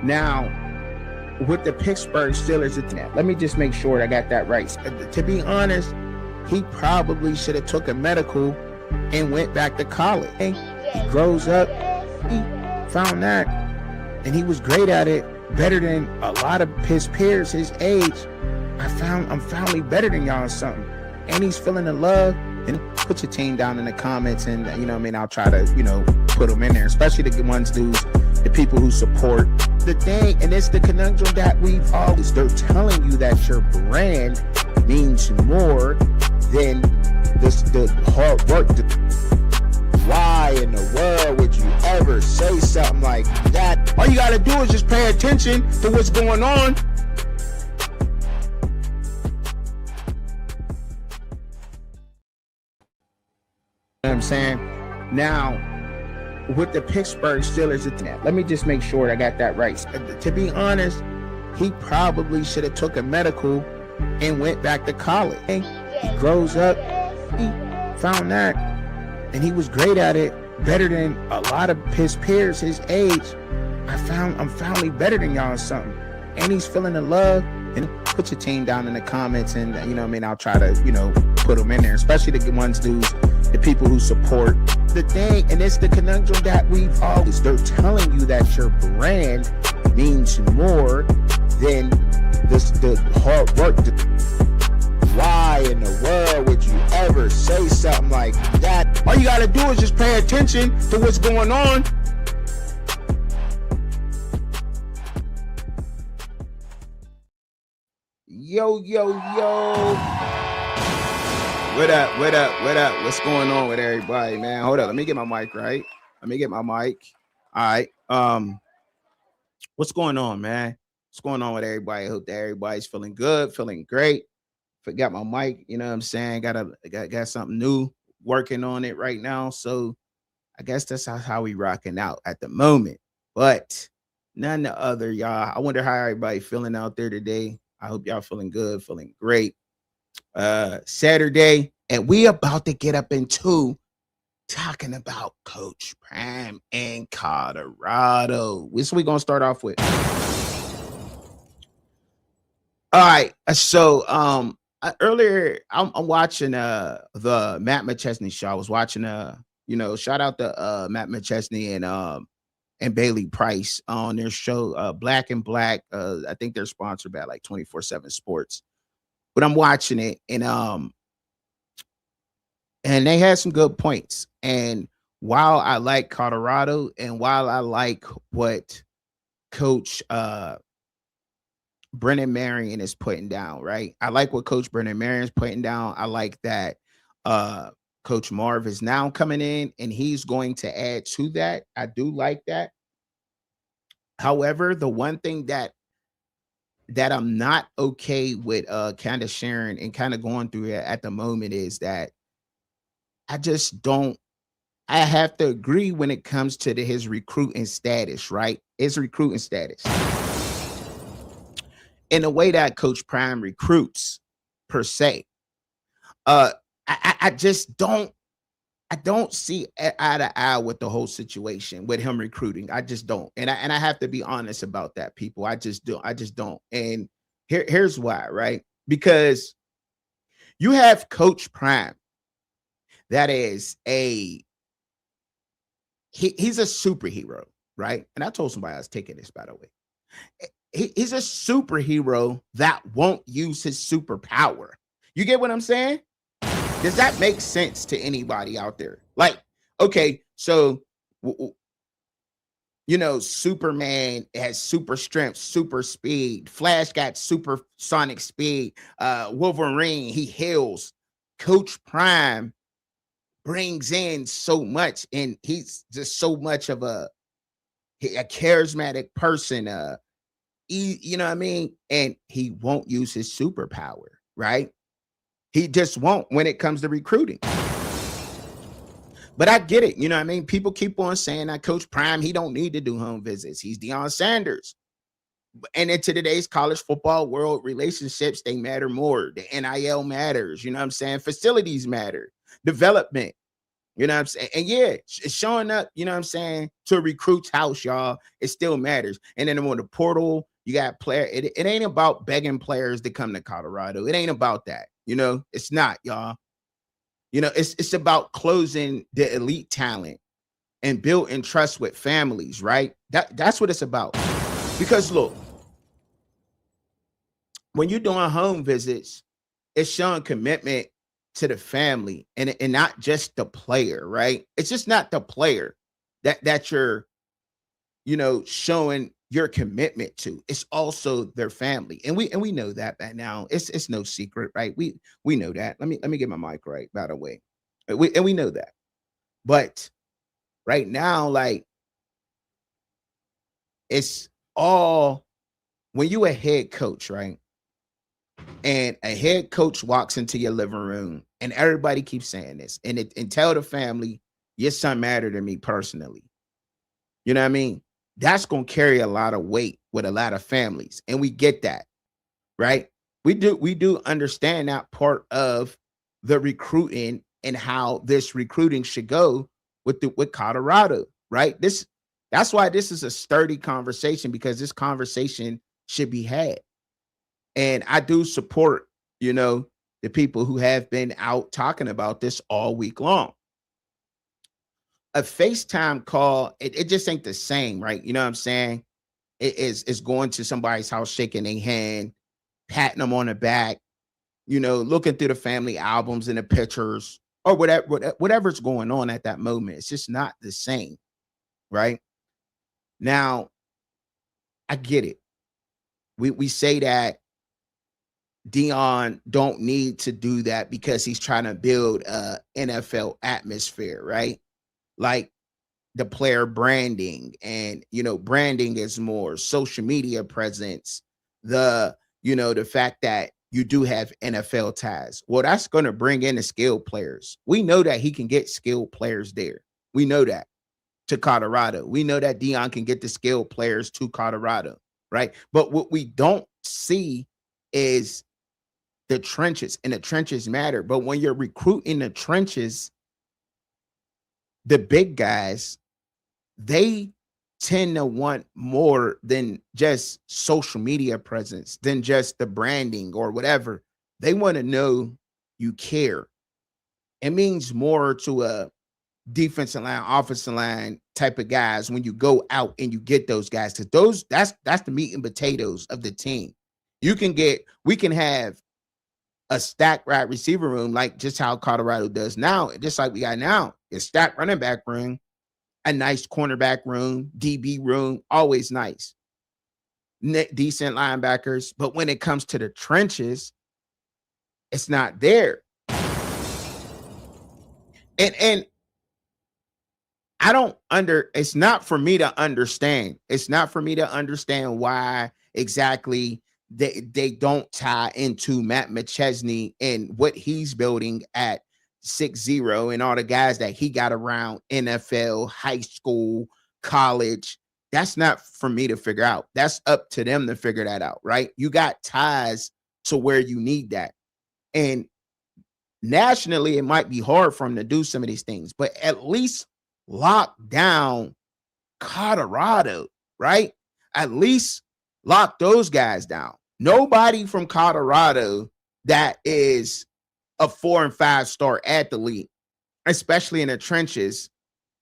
Now, with the Pittsburgh Steelers, let me just make sure I got that right. To be honest, he probably should have took a medical and went back to college. He grows up, he found that, and he was great at it, better than a lot of his peers his age. I'm finally better than y'all or something. And he's feeling the love. And put your team down in the comments, and you know what I mean, I'll try to put them in there, especially the ones the people who support the thing. And it's the conundrum that we've always, they're telling you that your brand means more than the hard work. Why in the world would you ever say something like that? All you gotta do is just pay attention to what's going on. You know what I'm saying? Now, with the Pittsburgh Steelers, let me just make sure I got that right. To be honest, he probably should have took a medical and went back to college. He grows up, he found that, and he was great at it, better than a lot of his peers his age. I'm finally better than y'all or something. And he's feeling the love. And put your team down in the comments, and you know what I mean, I'll try to put them in there, especially the ones the people who support the thing. And it's the conundrum that we've always, they're telling you that your brand means more than the hard work. Why in the world would you ever say something like that? All you gotta do is just pay attention to what's going on. Yo. What up? What's going on with everybody, man? Hold up. Let me get my mic right. All right. What's going on, man? What's going on with everybody? I hope that everybody's feeling good, feeling great. Forgot my mic, you know what I'm saying? Got something new, working on it right now. So I guess that's how we rocking out at the moment. But none the other, y'all. I wonder how everybody feeling out there today. I hope y'all feeling good, feeling great. Saturday, and we about to get up into talking about Coach Prime in Colorado. This we gonna start off with. All right, so earlier I'm watching the Matt McChesney show. I was watching shout out to Matt McChesney and Bailey Price on their show, Black and Black. I think they're sponsored by like 24/7 Sports. But I'm watching it, and they had some good points. And while I like Colorado, and while I like what Coach Brennan Marion is putting down, right? I like what Coach Brennan Marion is putting down. I like that Coach Marv is now coming in, and he's going to add to that. I do like that. However, the one thing that I'm not okay with kind of sharing and kind of going through it at the moment is that I have to agree when it comes to his recruiting status, right? His recruiting status. In the way that Coach Prime recruits, per se. I just don't see eye to eye with the whole situation with him recruiting. I just don't. And I have to be honest about that, people. I just don't. And here's why, right? Because you have Coach Prime that is he's a superhero, right? And I told somebody I was taking this, by the way. He's a superhero that won't use his superpower. You get what I'm saying? Does that make sense to anybody out there? Like, okay, so, Superman has super strength, super speed. Flash got supersonic speed. Wolverine, he heals. Coach Prime brings in so much, and he's just so much of a charismatic person. You know what I mean? And he won't use his superpower, right? He just won't when it comes to recruiting. But I get it. You know what I mean? People keep on saying that Coach Prime, he don't need to do home visits. He's Deion Sanders. And into today's college football world, relationships, they matter more. The NIL matters. You know what I'm saying? Facilities matter. Development. You know what I'm saying? And yeah, showing up, you know what I'm saying, to a recruit's house, y'all, it still matters. And then on the portal, you got it ain't about begging players to come to Colorado. It ain't about that. You know, it's not, y'all. You know, it's about closing the elite talent and building trust with families, right? That's what it's about. Because look, when you're doing home visits, it's showing commitment to the family and not just the player, right? It's just not the player that you're, you know, showing your commitment to. It's also their family. And we know that by now. It's no secret, right? We know that. Let me get my mic right, by the way. We know that. But right now, like, it's all when you a head coach, right? And a head coach walks into your living room, and everybody keeps saying this, and tell the family, your son mattered to me personally. You know what I mean? That's gonna carry a lot of weight with a lot of families, and we get that, right? We do understand that part of the recruiting and how this recruiting should go with Colorado, right? That's why this is a sturdy conversation, because this conversation should be had. And I do support, you know, the people who have been out talking about this all week long. A FaceTime call, it just ain't the same, right? You know what I'm saying? It's going to somebody's house, shaking their hand, patting them on the back, you know, looking through the family albums and the pictures, or whatever's going on at that moment. It's just not the same, right? Now, I get it. We say that Dion don't need to do that because he's trying to build a NFL atmosphere, right? Like the player branding, and you know, branding is more social media presence, the fact that you do have NFL ties. Well, that's going to bring in the skilled players. We know that he can get skilled players there. We know that to Colorado. We know that Dion can get the skilled players to Colorado, right? But what we don't see is the trenches, and the trenches matter. But when you're recruiting the trenches, the big guys, they tend to want more than just social media presence, than just the branding or whatever. They want to know you care. It means more to a defensive line, offensive line type of guys when you go out and you get those guys, because that's the meat and potatoes of the team. We can have a stacked wide receiver room, like just how Colorado does now, just like we got now. A stacked running back room, a nice cornerback room, DB room, always nice. Decent linebackers. But when it comes to the trenches, it's not there. And it's not for me to understand. It's not for me to understand why exactly they don't tie into Matt McChesney and what he's building at 6-0 and all the guys that he got around NFL, high school, college. That's not for me to figure out. That's up to them to figure that out, right? You got ties to where you need that. And nationally, it might be hard for him to do some of these things, but at least lock down Colorado, right? At least lock those guys down. Nobody from Colorado that is a 4 and 5 star athlete, especially in the trenches,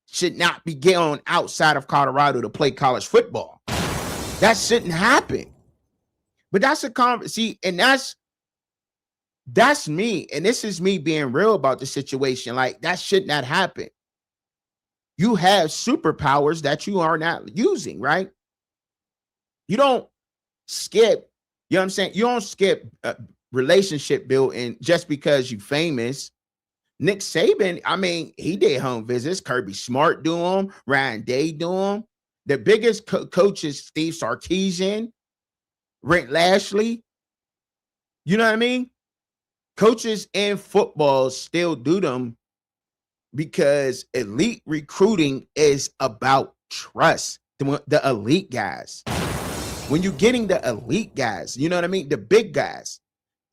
should not be going outside of Colorado to play college football. That shouldn't happen. But that's a see, and that's me, and this is me being real about the situation. Like, that should not happen. You have superpowers that you are not using, right? You don't skip, you know what I'm saying? You don't skip relationship building just because you famous. Nick Saban, I mean, he did home visits. Kirby Smart do them. Ryan Day do them. The biggest coaches, Steve Sarkisian, Rick Lashley. You know what I mean? Coaches in football still do them because elite recruiting is about trust. The elite guys. When you're getting the elite guys, you know what I mean? The big guys.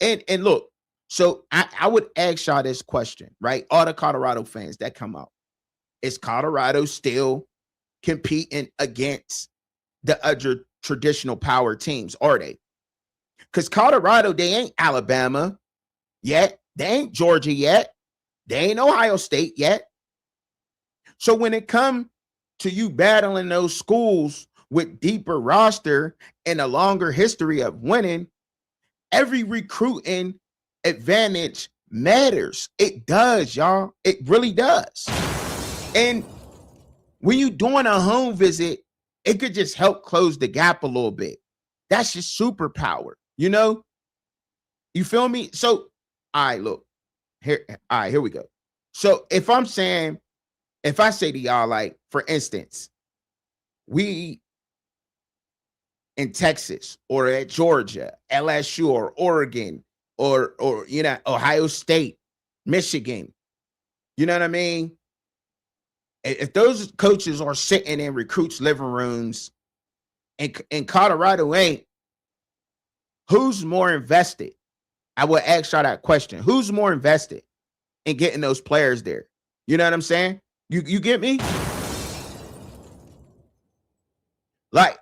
And look, so I would ask y'all this question, right? All the Colorado fans that come out. is Colorado still competing against the other traditional power teams? Are they? Because Colorado, they ain't Alabama yet. They ain't Georgia yet. They ain't Ohio State yet. So when it comes to you battling those schools with deeper roster and a longer history of winning, every recruiting advantage matters. It does, y'all. It really does. And when you're doing a home visit, it could just help close the gap a little bit. That's your superpower, you know? You feel me? So, all right, look. Here, all right, here we go. So if I say to y'all, like, for instance, we in Texas or at Georgia, LSU or Oregon or Ohio State, Michigan, you know what I mean? If those coaches are sitting in recruits' living rooms and Colorado ain't, who's more invested? I would ask y'all that question. Who's more invested in getting those players there? You know what I'm saying? You get me? Like,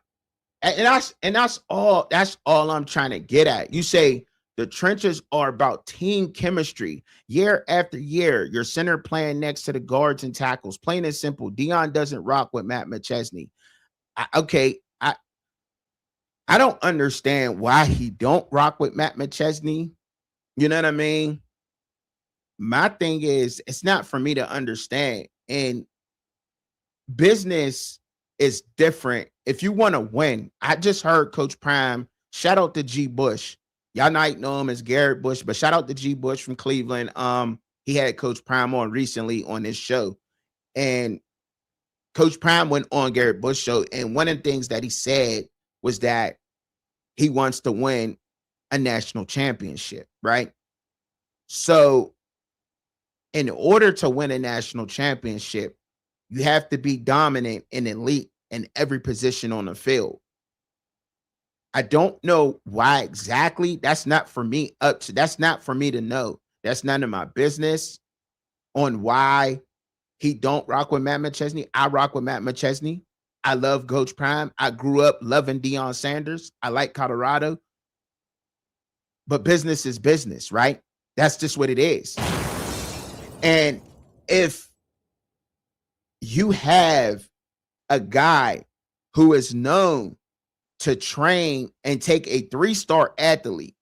and that's all I'm trying to get at. You say the trenches are about team chemistry. Year after year, your center playing next to the guards and tackles. Plain and simple. Deion doesn't rock with Matt McChesney. I don't understand why he don't rock with Matt McChesney. You know what I mean? My thing is, it's not for me to understand. And business is different. If you want to win, I just heard Coach Prime, shout out to G. Bush. Y'all might know him as Garrett Bush, but shout out to G. Bush from Cleveland. He had Coach Prime on recently on this show. And Coach Prime went on Garrett Bush show. And one of the things that he said was that he wants to win a national championship, right? So in order to win a national championship, you have to be dominant and elite in every position on the field. I don't know why exactly. That's not for me to know. That's none of my business on why he don't rock with Matt McChesney. I rock with Matt McChesney. I love Coach Prime. I grew up loving Deion Sanders. I like Colorado. But business is business, right? That's just what it is. And if you have a guy who is known to train and take a 3-star athlete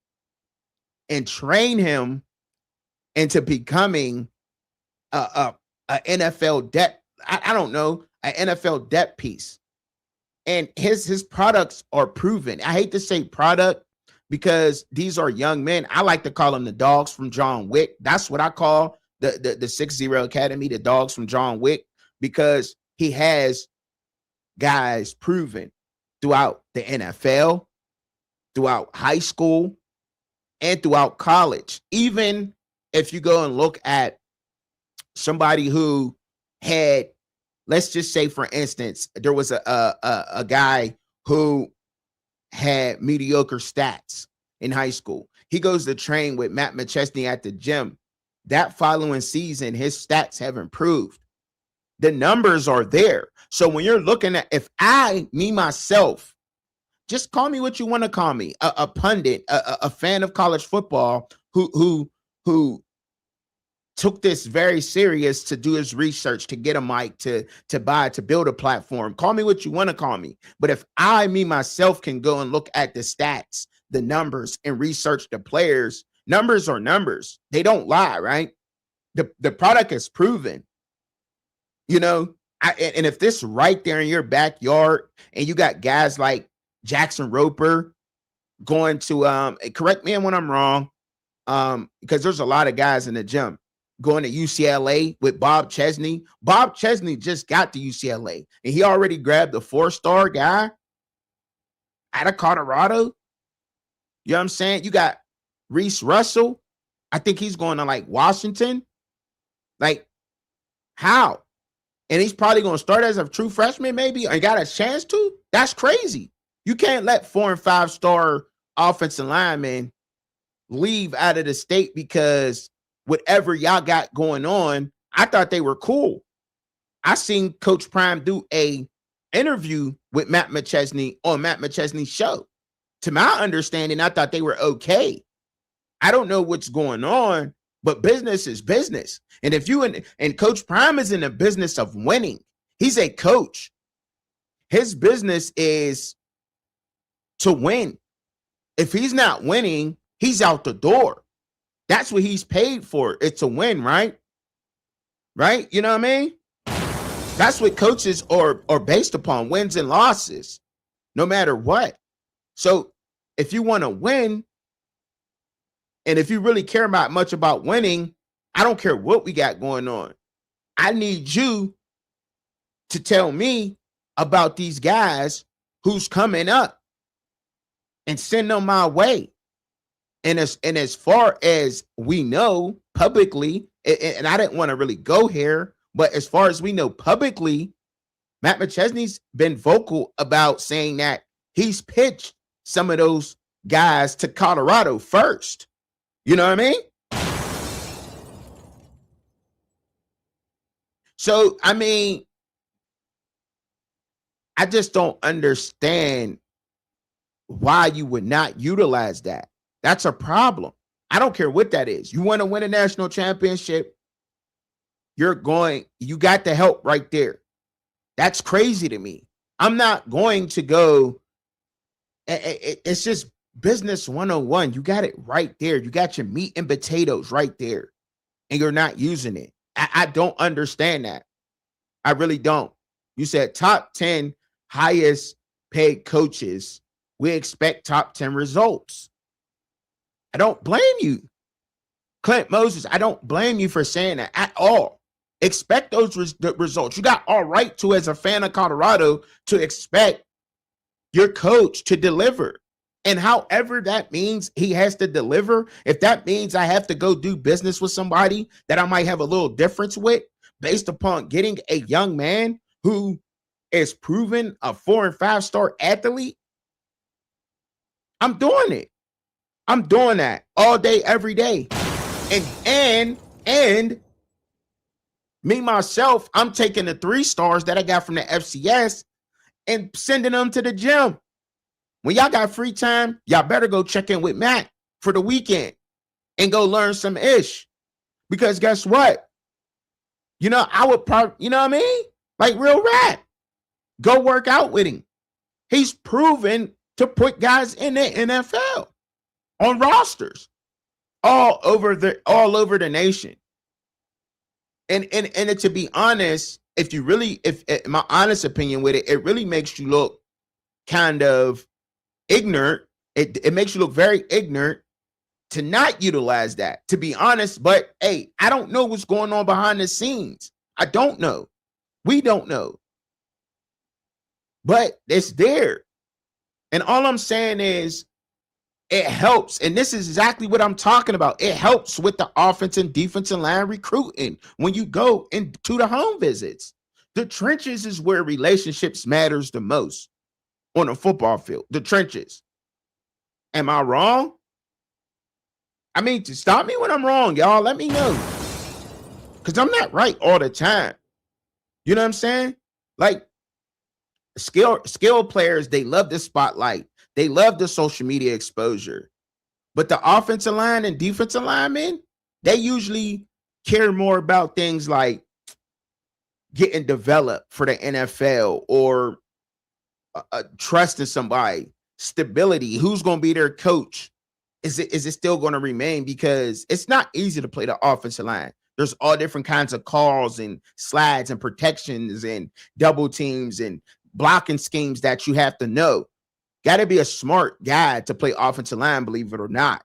and train him into becoming a NFL depth, I don't know, an NFL depth piece. And his products are proven. I hate to say product because these are young men. I like to call them the dogs from John Wick. That's what I call the 6-0 Academy, the dogs from John Wick, because he has guys proven throughout the NFL, throughout high school, and throughout college. Even if you go and look at somebody who had, let's just say, for instance, there was a guy who had mediocre stats in high school. He goes to train with Matt McChesney at the gym. That following season, his stats have improved. The numbers are there. So when you're looking at, if myself, just call me what you want to call me, a pundit, a fan of college football who took this very serious to do his research, to get a mic, to build a platform. Call me what you want to call me. But if myself can go and look at the stats, the numbers, and research the players, numbers are numbers. They don't lie, right? The product is proven. You know, and if this right there in your backyard and you got guys like Jackson Roper going to, correct me when I'm wrong, because there's a lot of guys in the gym going to UCLA with Bob Chesney. Bob Chesney just got to UCLA and he already grabbed a 4-star guy out of Colorado. You know what I'm saying? You got Reese Russell. I think he's going to like Washington. Like, how? And he's probably going to start as a true freshman, maybe, or got a chance to. That's crazy. You can't let 4- and 5-star offensive linemen leave out of the state because whatever y'all got going on, I thought they were cool. I seen Coach Prime do a interview with Matt McChesney on Matt McChesney's show. To my understanding, I thought they were okay. I don't know what's going on, but business is business. And if you and Coach Prime is in the business of winning, he's a coach. His business is to win. If he's not winning, he's out the door. That's what he's paid for. It's a win, right? Right? You know what I mean? That's what coaches are based upon, wins and losses, no matter what. So if you want to win, and if you really care much about winning, I don't care what we got going on. I need you to tell me about these guys who's coming up and send them my way. And as far as we know publicly, and I didn't want to really go here, but as far as we know publicly, Matt McChesney's been vocal about saying that he's pitched some of those guys to Colorado first. You know what I mean? So, I mean, I just don't understand why you would not utilize that. That's a problem. I don't care what that is. You want to win a national championship, you got the help right there. That's crazy to me. I'm not going to go. It's just business 101. You got it right there. You got your meat and potatoes right there, and you're not using it. I don't understand that. I really don't. You said top 10 highest paid coaches. We expect top 10 results. I don't blame you. Clint Moses, I don't blame you for saying that at all. Expect those results. You got all right to, as a fan of Colorado, to expect your coach to deliver. And however that means he has to deliver, if that means I have to go do business with somebody that I might have a little difference with based upon getting a young man who is proven a 4- and 5-star athlete, I'm doing it. I'm doing that all day, every day. And me, myself, I'm taking the 3 stars that I got from the FCS and sending them to the gym. When y'all got free time, y'all better go check in with Matt for the weekend and go learn some ish. Because guess what? You know, I would probably, you know what I mean? Like real rap. Go work out with him. He's proven to put guys in the NFL on rosters all over the nation. And to be honest, if my honest opinion with it, it really makes you look kind of ignorant. It makes you look very ignorant to not utilize that, to be honest. But hey, I don't know what's going on behind the scenes. I don't know. We don't know. But it's there. And all I'm saying is it helps. And this is exactly what I'm talking about. It helps with the offense and defensive line recruiting when you go into the home visits. The trenches is where relationships matters the most on a football field. The trenches. Am I wrong? I mean, to stop me when I'm wrong, y'all. Let me know. Because I'm not right all the time. You know what I'm saying? Like, skill players, they love the spotlight. They love the social media exposure. But the offensive line and defensive linemen, they usually care more about things like getting developed for the NFL or trusting somebody, stability, who's going to be their coach. Is it still going to remain? Because it's not easy to play the offensive line. There's all different kinds of calls and slides and protections and double teams and blocking schemes that you have to know. Got to be a smart guy to play offensive line, believe it or not.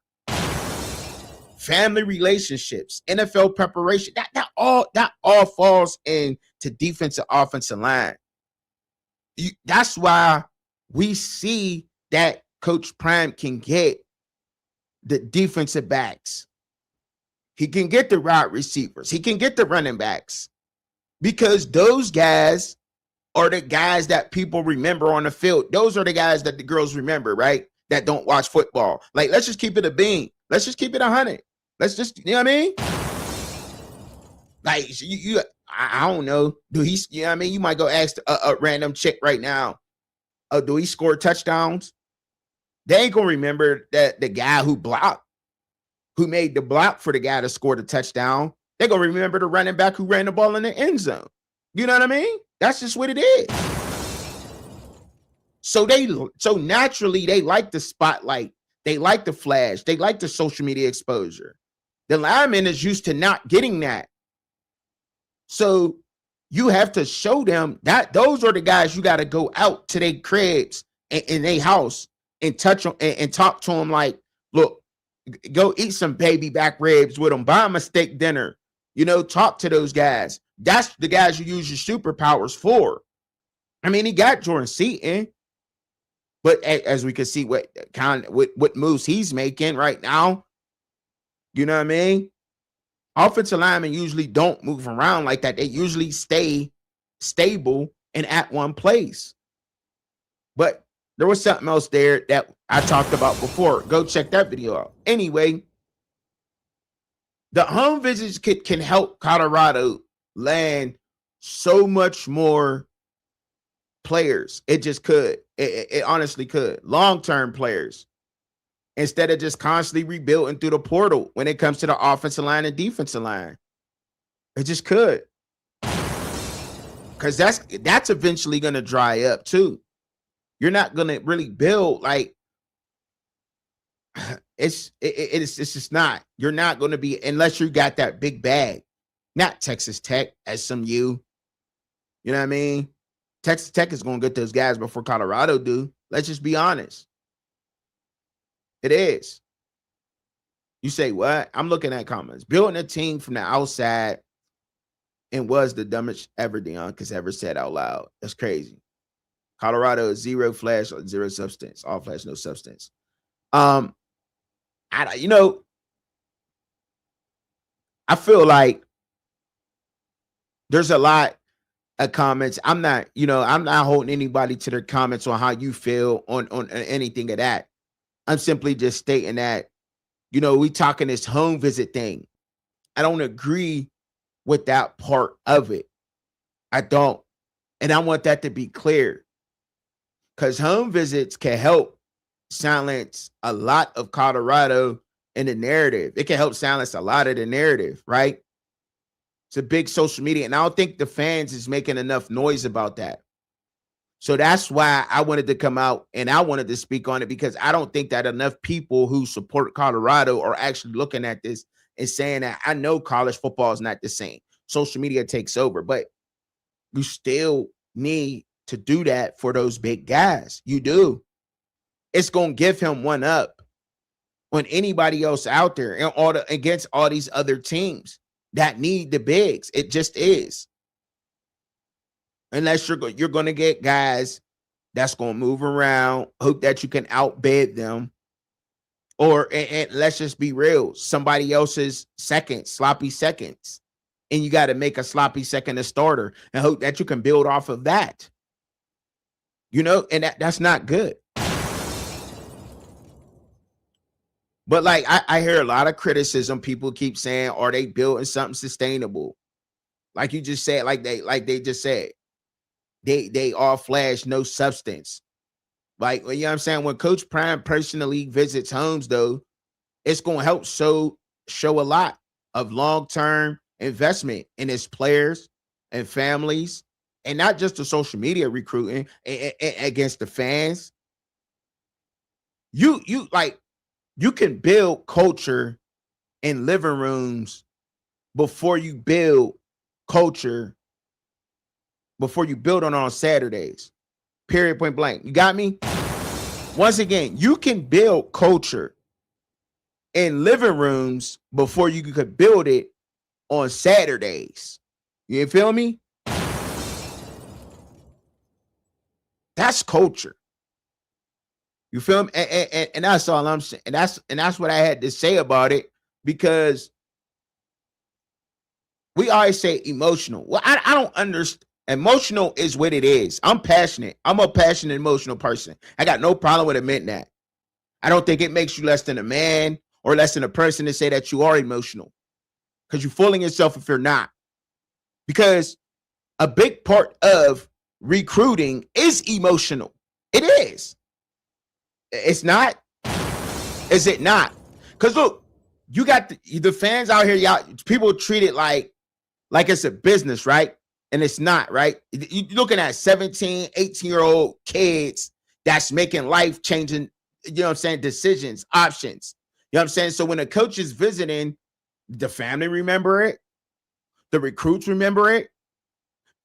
Family relationships, NFL preparation, that all falls into defensive, offensive line. That's why we see that Coach Prime can get the defensive backs. He can get the wide receivers. He can get the running backs, because those guys are the guys that people remember on the field. Those are the guys that the girls remember, right? That don't watch football. Like, let's just keep it a bean. Let's just keep it 100. Let's just, you know what I mean? Like, I don't know. Do he? You know what I mean? You might go ask a random chick right now. Do he score touchdowns? They ain't gonna remember that the guy who blocked, who made the block for the guy that scored a touchdown. They're gonna remember the running back who ran the ball in the end zone. You know what I mean? That's just what it is. So naturally they like the spotlight, they like the flash, they like the social media exposure. The lineman is used to not getting that. So you have to show them that those are the guys you got to go out to their cribs and in their house and touch them and talk to them like, look, go eat some baby back ribs with them, buy them a steak dinner, talk to those guys. That's the guys you use your superpowers for. I mean, he got Jordan Seaton, but as we can see what moves he's making right now, you know what I mean? Offensive linemen usually don't move around like that. They usually stay stable and at one place. But there was something else there that I talked about before. Go check that video out. Anyway, the home visits can help Colorado land so much more players. It just could. It honestly could. Long-term players. Instead of just constantly rebuilding through the portal when it comes to the offensive line and defensive line. It just could. Because that's eventually going to dry up too. You're not going to really build like it's just not. You're not going to be, unless you got that big bag. Not Texas Tech, SMU. You know what I mean? Texas Tech is going to get those guys before Colorado do. Let's just be honest. It is. You say what? I'm looking at comments. Building a team from the outside and was the dumbest ever Deoncus ever said out loud. That's crazy. Colorado is zero flash, zero substance. All flash, no substance. I feel like there's a lot of comments. I'm not holding anybody to their comments on how you feel on anything of that. I'm simply just stating that, we talking this home visit thing. I don't agree with that part of it. I don't. And I want that to be clear. Because home visits can help silence a lot of Colorado in the narrative. It can help silence a lot of the narrative, right? It's a big social media. And I don't think the fans is making enough noise about that. So that's why I wanted to come out and I wanted to speak on it, because I don't think that enough people who support Colorado are actually looking at this and saying that I know college football is not the same. Social media takes over, but you still need to do that for those big guys. You do. It's going to give him one up on anybody else out there and against all these other teams that need the bigs. It just is. Unless you're going to get guys that's going to move around, hope that you can outbid them. Or, and let's just be real, somebody else's sloppy seconds. And you got to make a sloppy second a starter and hope that you can build off of that. And that's not good. But like, I hear a lot of criticism. People keep saying, are they building something sustainable? Like you just said, like they just said. They all flash, no substance. Like, you know what I'm saying? When Coach Prime personally visits homes, though, it's going to help show a lot of long-term investment in his players and families, and not just the social media recruiting against the fans. You can build culture in living rooms before you build culture, before you build on Saturdays. Period, point blank. You got me? Once again, you can build culture in living rooms before you could build it on Saturdays. You feel me? That's culture. You feel me? And that's all I'm saying. And that's what I had to say about it, because we always say emotional. Well, I don't understand. Emotional is what it is. I'm passionate. I'm a passionate, emotional person. I got no problem with admitting that. I don't think it makes you less than a man or less than a person to say that you are emotional, because you're fooling yourself if you're not. because a big part of recruiting is emotional. It is. It's not. Is it not? Because look, you got the fans out here, y'all. People treat it like it's a business, right? And it's not, right? You're looking at 17, 18-year-old kids that's making life-changing, decisions, options. You know what I'm saying? So when a coach is visiting, the family remember it, the recruits remember it,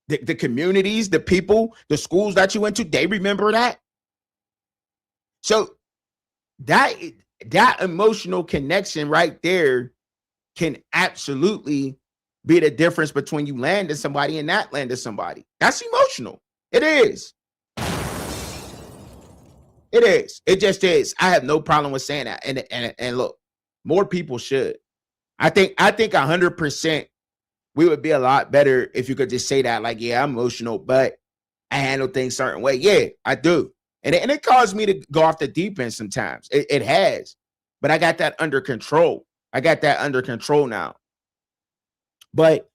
the communities, the people, the schools that you went to, they remember that. So that emotional connection right there can absolutely be the difference between you landing somebody and not landing somebody. That's emotional. It is. It is. It just is. I have no problem with saying that. And look, more people should. I think 100% we would be a lot better if you could just say that, like, yeah, I'm emotional, but I handle things a certain way. Yeah, I do. And it caused me to go off the deep end sometimes. It has. But I got that under control. I got that under control now. But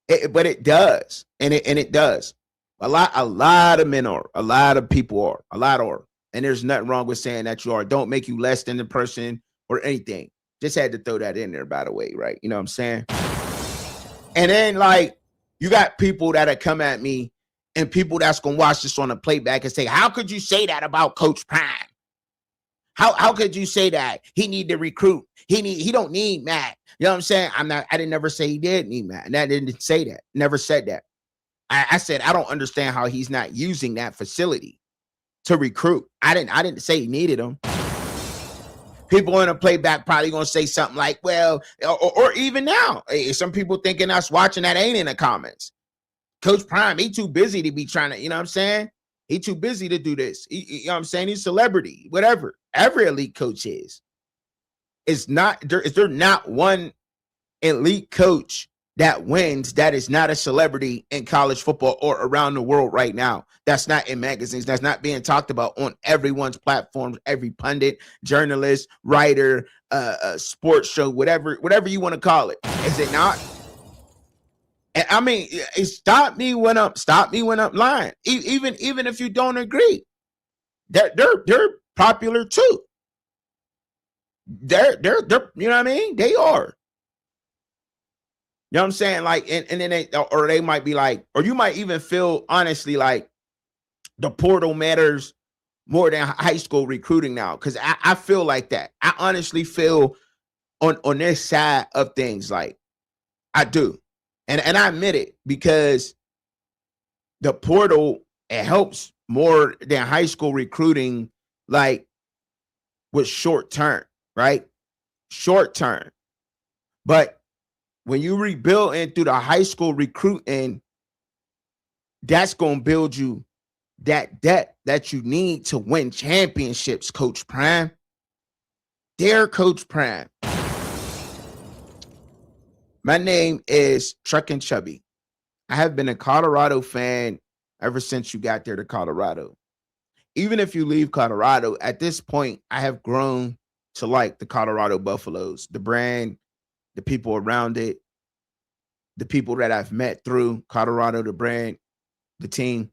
it does. And it does. A lot of men are. A lot of people are. A lot are. And there's nothing wrong with saying that you are. Don't make you less than the person or anything. Just had to throw that in there, by the way, right? You know what I'm saying? And then, like, you got people that come at me and people that's going to watch this on the playback and say, how could you say that about Coach Prime? How could you say that? He need to recruit. He don't need Matt. You know what I'm saying? I didn't never say he did need Matt. And I didn't say that. Never said that. I said, I don't understand how he's not using that facility to recruit. I didn't say he needed him. People in the playback probably gonna say something like, well, or even now, some people thinking us watching that ain't in the comments. Coach Prime, he too busy to be trying to, you know what I'm saying? He too busy to do this. You know what I'm saying? He's a celebrity, whatever. Every elite coach is. Is there not one elite coach that wins that is not a celebrity in college football or around the world right now? That's not in magazines. That's not being talked about on everyone's platforms, every pundit, journalist, writer, sports show, whatever you want to call it. Is it not? And I mean, stop me when I'm lying. Even if you don't agree, they're popular too. They're you know what I mean? They are. You know what I'm saying? Like, and then they might be like, or you might even feel honestly like the portal matters more than high school recruiting now. Cause I feel like that. I honestly feel on this side of things, like I do. And I admit it, because the portal, it helps more than high school recruiting, like with short term, right? Short term. But when you rebuild into the high school recruiting, that's going to build you that depth that you need to win championships, Coach Prime. Dear Coach Prime. My name is Truckin' Chubby. I have been a Colorado fan ever since you got there to Colorado. Even if you leave Colorado, at this point, I have grown to like the Colorado Buffaloes, the brand, the people around it, the people that I've met through Colorado, the brand, the team.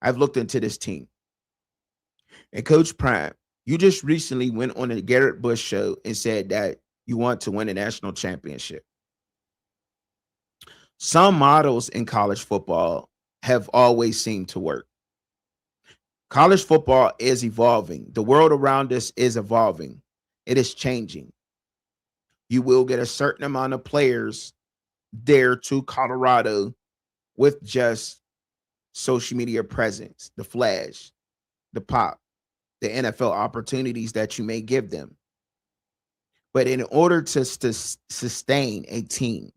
I've looked into this team. And Coach Prime, you just recently went on a Garrett Bush show and said that you want to win a national championship. Some models in college football have always seemed to work. College football is evolving. The world around us is evolving. It is changing. You will get a certain amount of players there to Colorado with just social media presence, the flash, the pop, the NFL opportunities that you may give them. But in order to sustain a team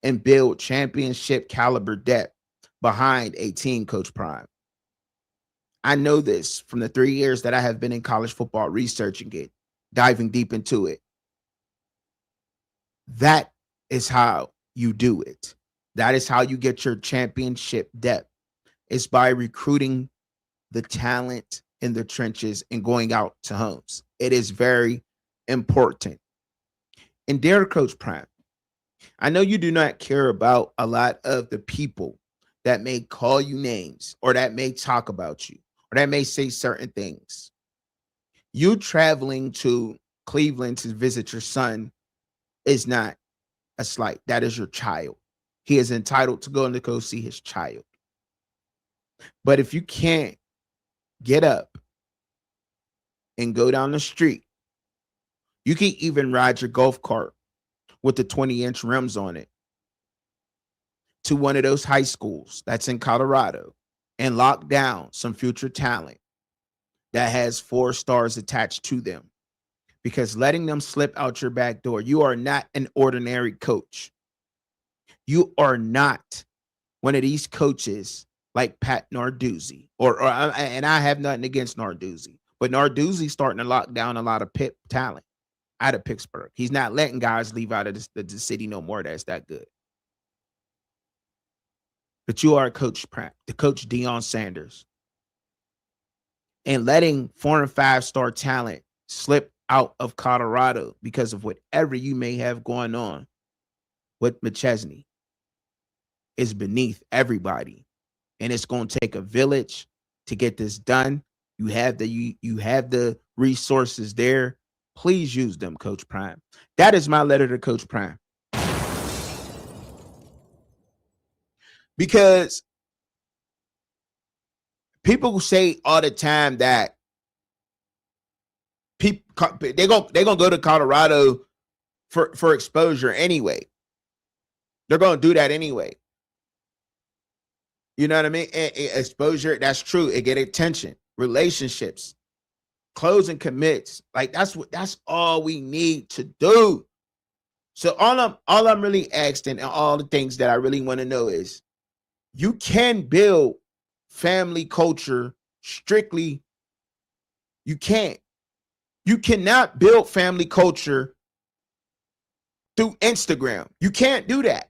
and build championship caliber depth behind a team, Coach Prime, I know this from the 3 years that I have been in college football, researching it, diving deep into it. That is how you do it. That is how you get your championship depth. It's by recruiting the talent in the trenches and going out to homes. It is very important. And dear Coach Prime, I know you do not care about a lot of the people that may call you names or that may talk about you or that may say certain things. You traveling to Cleveland to visit your son is not a slight. That is your child. He is entitled to go and to go see his child. But if you can't get up and go down the street, you can even ride your golf cart with the 20-inch rims on it to one of those high schools that's in Colorado and lock down some future talent that has 4 stars attached to them. Because letting them slip out your back door, you are not an ordinary coach. You are not one of these coaches like Pat Narduzzi, and I have nothing against Narduzzi, but Narduzzi's starting to lock down a lot of Pip talent out of Pittsburgh. He's not letting guys leave out of the city no more. That's that good. But you are Coach Pratt, the Coach Deion Sanders, and letting 4 and 5-star talent slip out of Colorado because of whatever you may have going on with McChesney is beneath everybody. And it's going to take a village to get this done. You have the resources there. Please use them, Coach Prime. That is my letter to Coach Prime. Because people say all the time that people they're gonna go to Colorado for exposure anyway. They're gonna do that anyway. You know what I mean? Exposure, that's true. It get attention, relationships, closing commits. Like that's all we need to do. So all I'm really asking, and all the things that I really want to know is, you can build family culture strictly. You can't. You cannot build family culture through Instagram. You can't do that.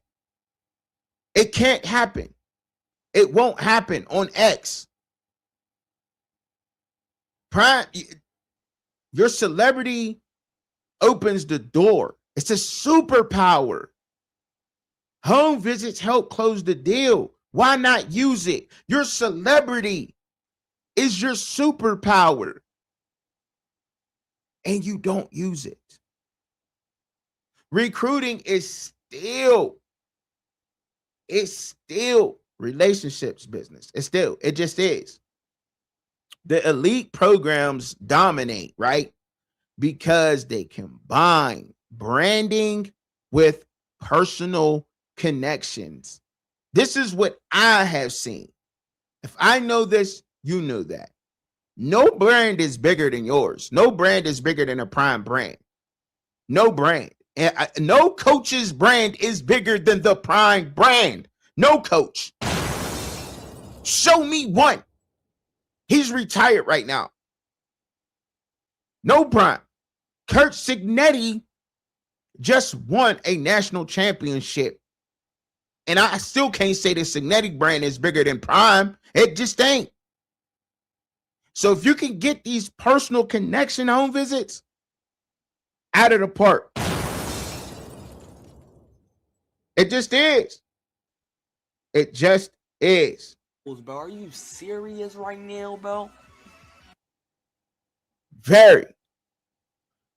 It can't happen. It won't happen on X. Prime, your celebrity opens the door. It's a superpower. Home visits help close the deal. Why not use it? Your celebrity is your superpower. And you don't use it. Recruiting is still relationships business. It just is. The elite programs dominate, right? Because they combine branding with personal connections. This is what I have seen. If I know this, you know that. No brand is bigger than yours. No brand is bigger than a Prime brand. No brand. And no coach's brand is bigger than the Prime brand. No coach. Show me one. He's retired right now. No Prime. Kurt Signetti just won a national championship. And I still can't say the Signetti brand is bigger than Prime. It just ain't. So if you can get these personal connection home visits out of the park, it just is. It just is. Bro, are you serious right now, bro? Very.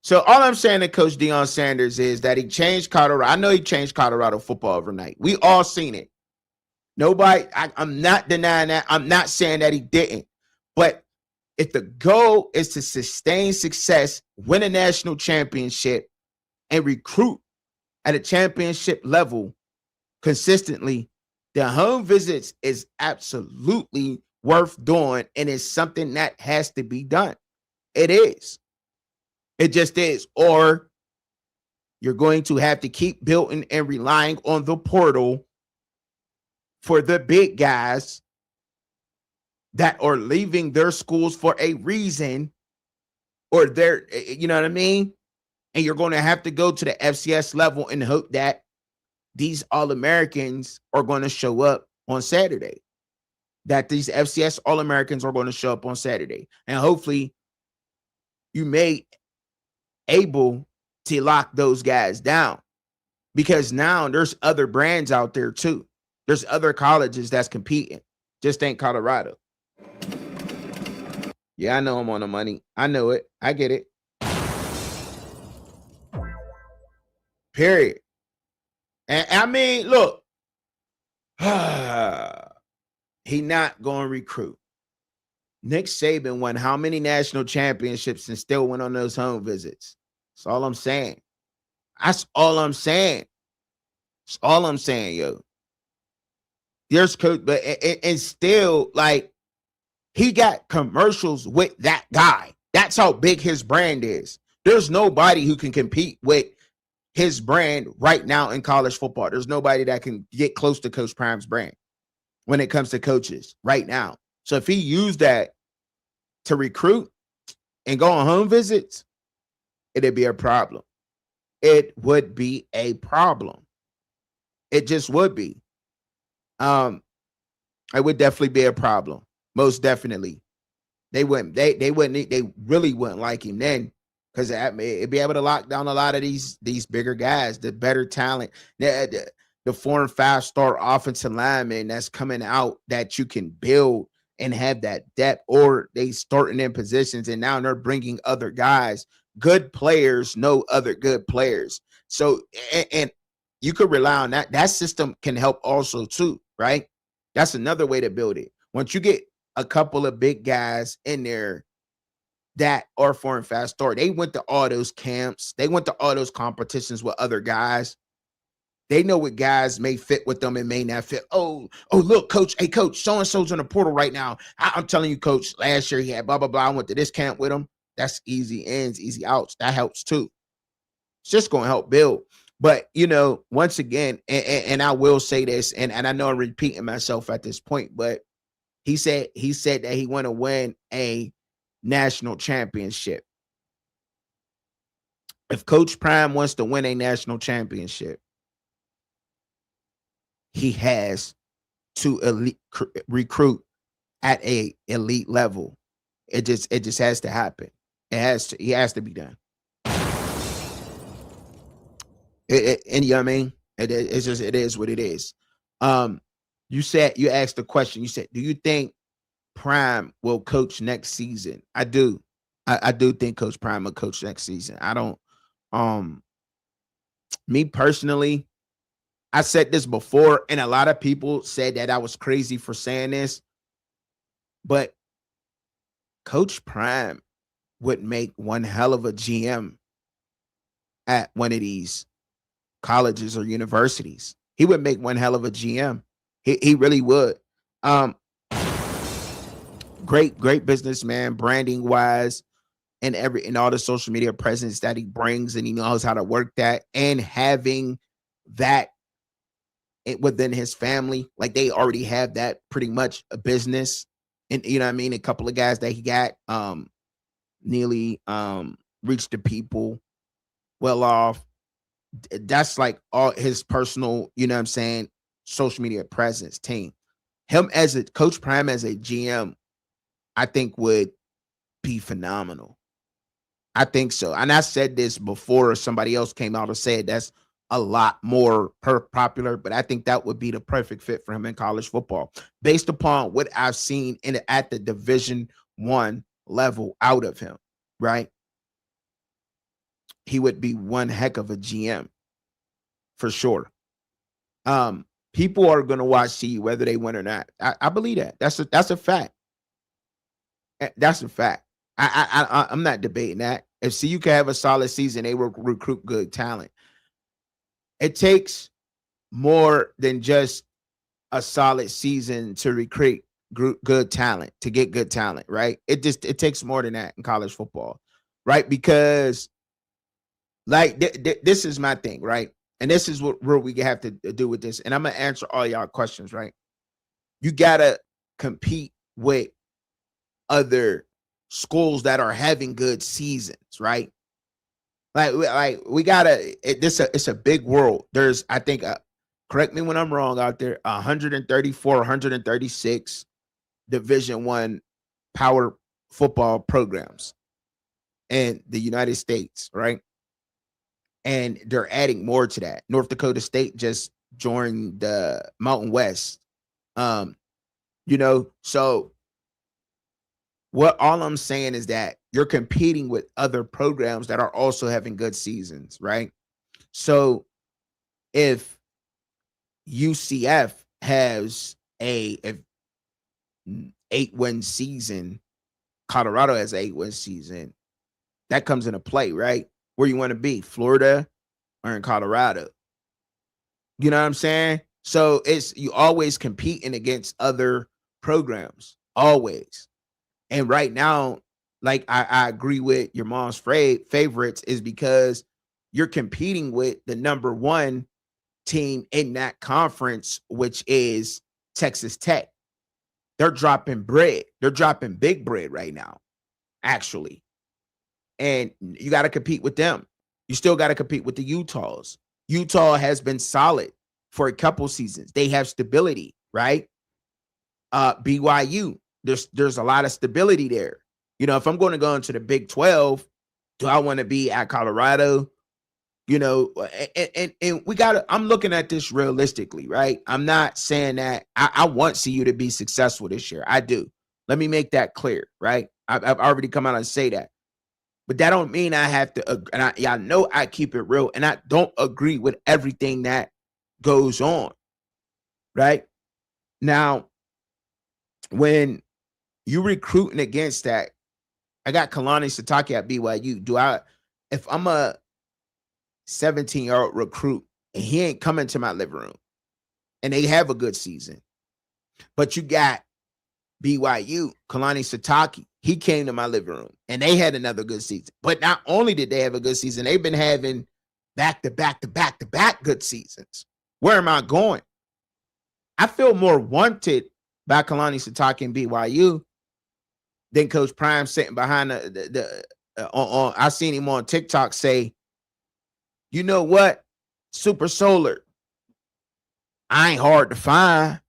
So all I'm saying to Coach Deion Sanders is that he changed Colorado. I know he changed Colorado football overnight. We all seen it. Nobody, I'm not denying that. I'm not saying that he didn't. But if the goal is to sustain success, win a national championship, and recruit at a championship level consistently, the home visits is absolutely worth doing, and it's something that has to be done. It is. It just is. Or you're going to have to keep building and relying on the portal for the big guys that are leaving their schools for a reason, or they're, you know what I mean? And you're going to have to go to the FCS level and hope that these All-Americans are going to show up on Saturday. That these FCS All-Americans are going to show up on Saturday. And hopefully you may able to lock those guys down. because now there's other brands out there too. There's other colleges that's competing. Just ain't Colorado. Yeah, I know I'm on the money. I know it. I get it. Period. And I mean, look, he not going to recruit. Nick Saban won how many national championships and still went on those home visits? That's all I'm saying. That's all I'm saying. That's all I'm saying, yo. There's coach, but and still, like, he got commercials with that guy. That's how big his brand is. There's nobody who can compete with his brand right now in college football. There's nobody that can get close to Coach Prime's brand when it comes to coaches right now. So if he used that to recruit and go on home visits, it'd be a problem. It would be a problem. It just would be. It would definitely be a problem. Most definitely. They really wouldn't like him then, because it'd be able to lock down a lot of these bigger guys, the better talent, the 4 and 5-star offensive linemen that's coming out that you can build and have that depth, or they starting in positions and now they're bringing other guys. Good players know other good players. So, and you could rely on that. That system can help also too, right? That's another way to build it. Once you get a couple of big guys in there that are 4 and 5-star, they went to all those camps. They went to all those competitions with other guys. They know what guys may fit with them and may not fit. Oh, look, coach. Hey, coach, so-and-so's in the portal right now. I'm telling you, coach, last year he had blah, blah, blah. I went to this camp with him. That's easy ins, easy outs. That helps too. It's just going to help build. But, once again, and I will say this, and I know I'm repeating myself at this point, but he said that he want to win a national championship. If Coach Prime wants to win a national championship, he has to recruit at a elite level. It just has to happen. He has to be done. And you know what I mean? It is what it is. You asked the question. You said, do you think Prime will coach next season? I do. I do think Coach Prime will coach next season. I don't. Me personally, I said this before, and a lot of people said that I was crazy for saying this, but Coach Prime would make one hell of a GM at one of these colleges or universities. He would make one hell of a GM. He really would. Great businessman, branding wise, and all the social media presence that he brings, and he knows how to work that, and having that within his family, like they already have that pretty much a business, and you know what I mean. A couple of guys that he got nearly reached the people, well off. That's like all his personal, you know what I'm saying, social media presence team. Him as a Coach Prime as a GM, I think would be phenomenal. I think so. And I said this before somebody else came out and said that's a lot more popular, but I think that would be the perfect fit for him in college football based upon what I've seen at the Division I level out of him, right? He would be one heck of a GM for sure. People are going to watch CU whether they win or not. I believe that. That's a fact. That's a fact. I'm not debating that. If CU can have a solid season, they will recruit good talent. It takes more than just a solid season to recruit good talent, to get good talent, right? It takes more than that in college football, right? Because like this is my thing, right? And this is what we have to do with this. And I'm going to answer all y'all questions, right? You got to compete with other schools that are having good seasons, right? Like we gotta. It's a big world. There's, I think, correct me when I'm wrong out there, 134, 136 Division I power football programs in the United States, right? and they're adding more to that. North Dakota State just joined the Mountain West. Um, so what all I'm saying is that you're competing with other programs that are also having good seasons, right? So if UCF has a 8-win season, Colorado has an 8-win season, that comes into play, right? Where you want to be, Florida or in Colorado. You know what I'm saying? So it's you always competing against other programs, always. And right now, like I agree with your mom's favorites is because you're competing with the number one team in that conference, which is Texas Tech. They're dropping bread. They're dropping big bread right now, actually. And you got to compete with them. You still got to compete with the Utahs. Utah has been solid for a couple seasons. They have stability, right? BYU, there's a lot of stability there. If I'm going to go into the Big 12, do I want to be at Colorado? And we I'm looking at this realistically, right? I'm not saying that I want CU to be successful this year. I do. Let me make that clear, right? I've already come out and say that. But that don't mean I have to, and I know I keep it real, and I don't agree with everything that goes on, right? Now, when you recruiting against that, I got Kalani Sitake at BYU. If I'm a 17-year-old recruit and he ain't coming to my living room and they have a good season, but you got BYU, Kalani Sitake, he came to my living room and they had another good season. But not only did they have a good season, they've been having back-to-back good seasons. Where am I going? I feel more wanted by Kalani Sitake and BYU than Coach Prime sitting behind I seen him on TikTok say, you know what? Super Solar, I ain't hard to find.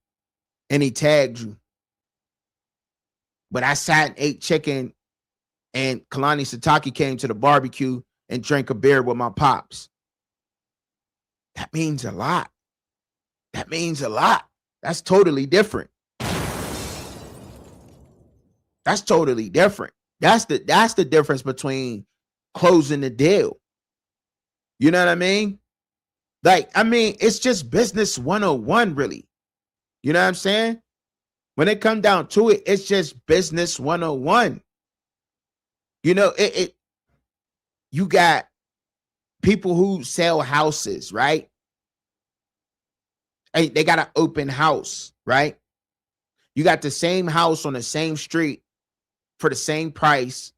And he tagged you. But I sat and ate chicken, and Kalani Sitake came to the barbecue and drank a beer with my pops. That means a lot. That means a lot. That's totally different. That's totally different. That's the difference between closing the deal. You know what I mean? It's just business 101, really. You know what I'm saying? When it comes down to it, it's just business 101. You got people who sell houses, right? Hey, they got an open house, right? You got the same house on the same street for the same price.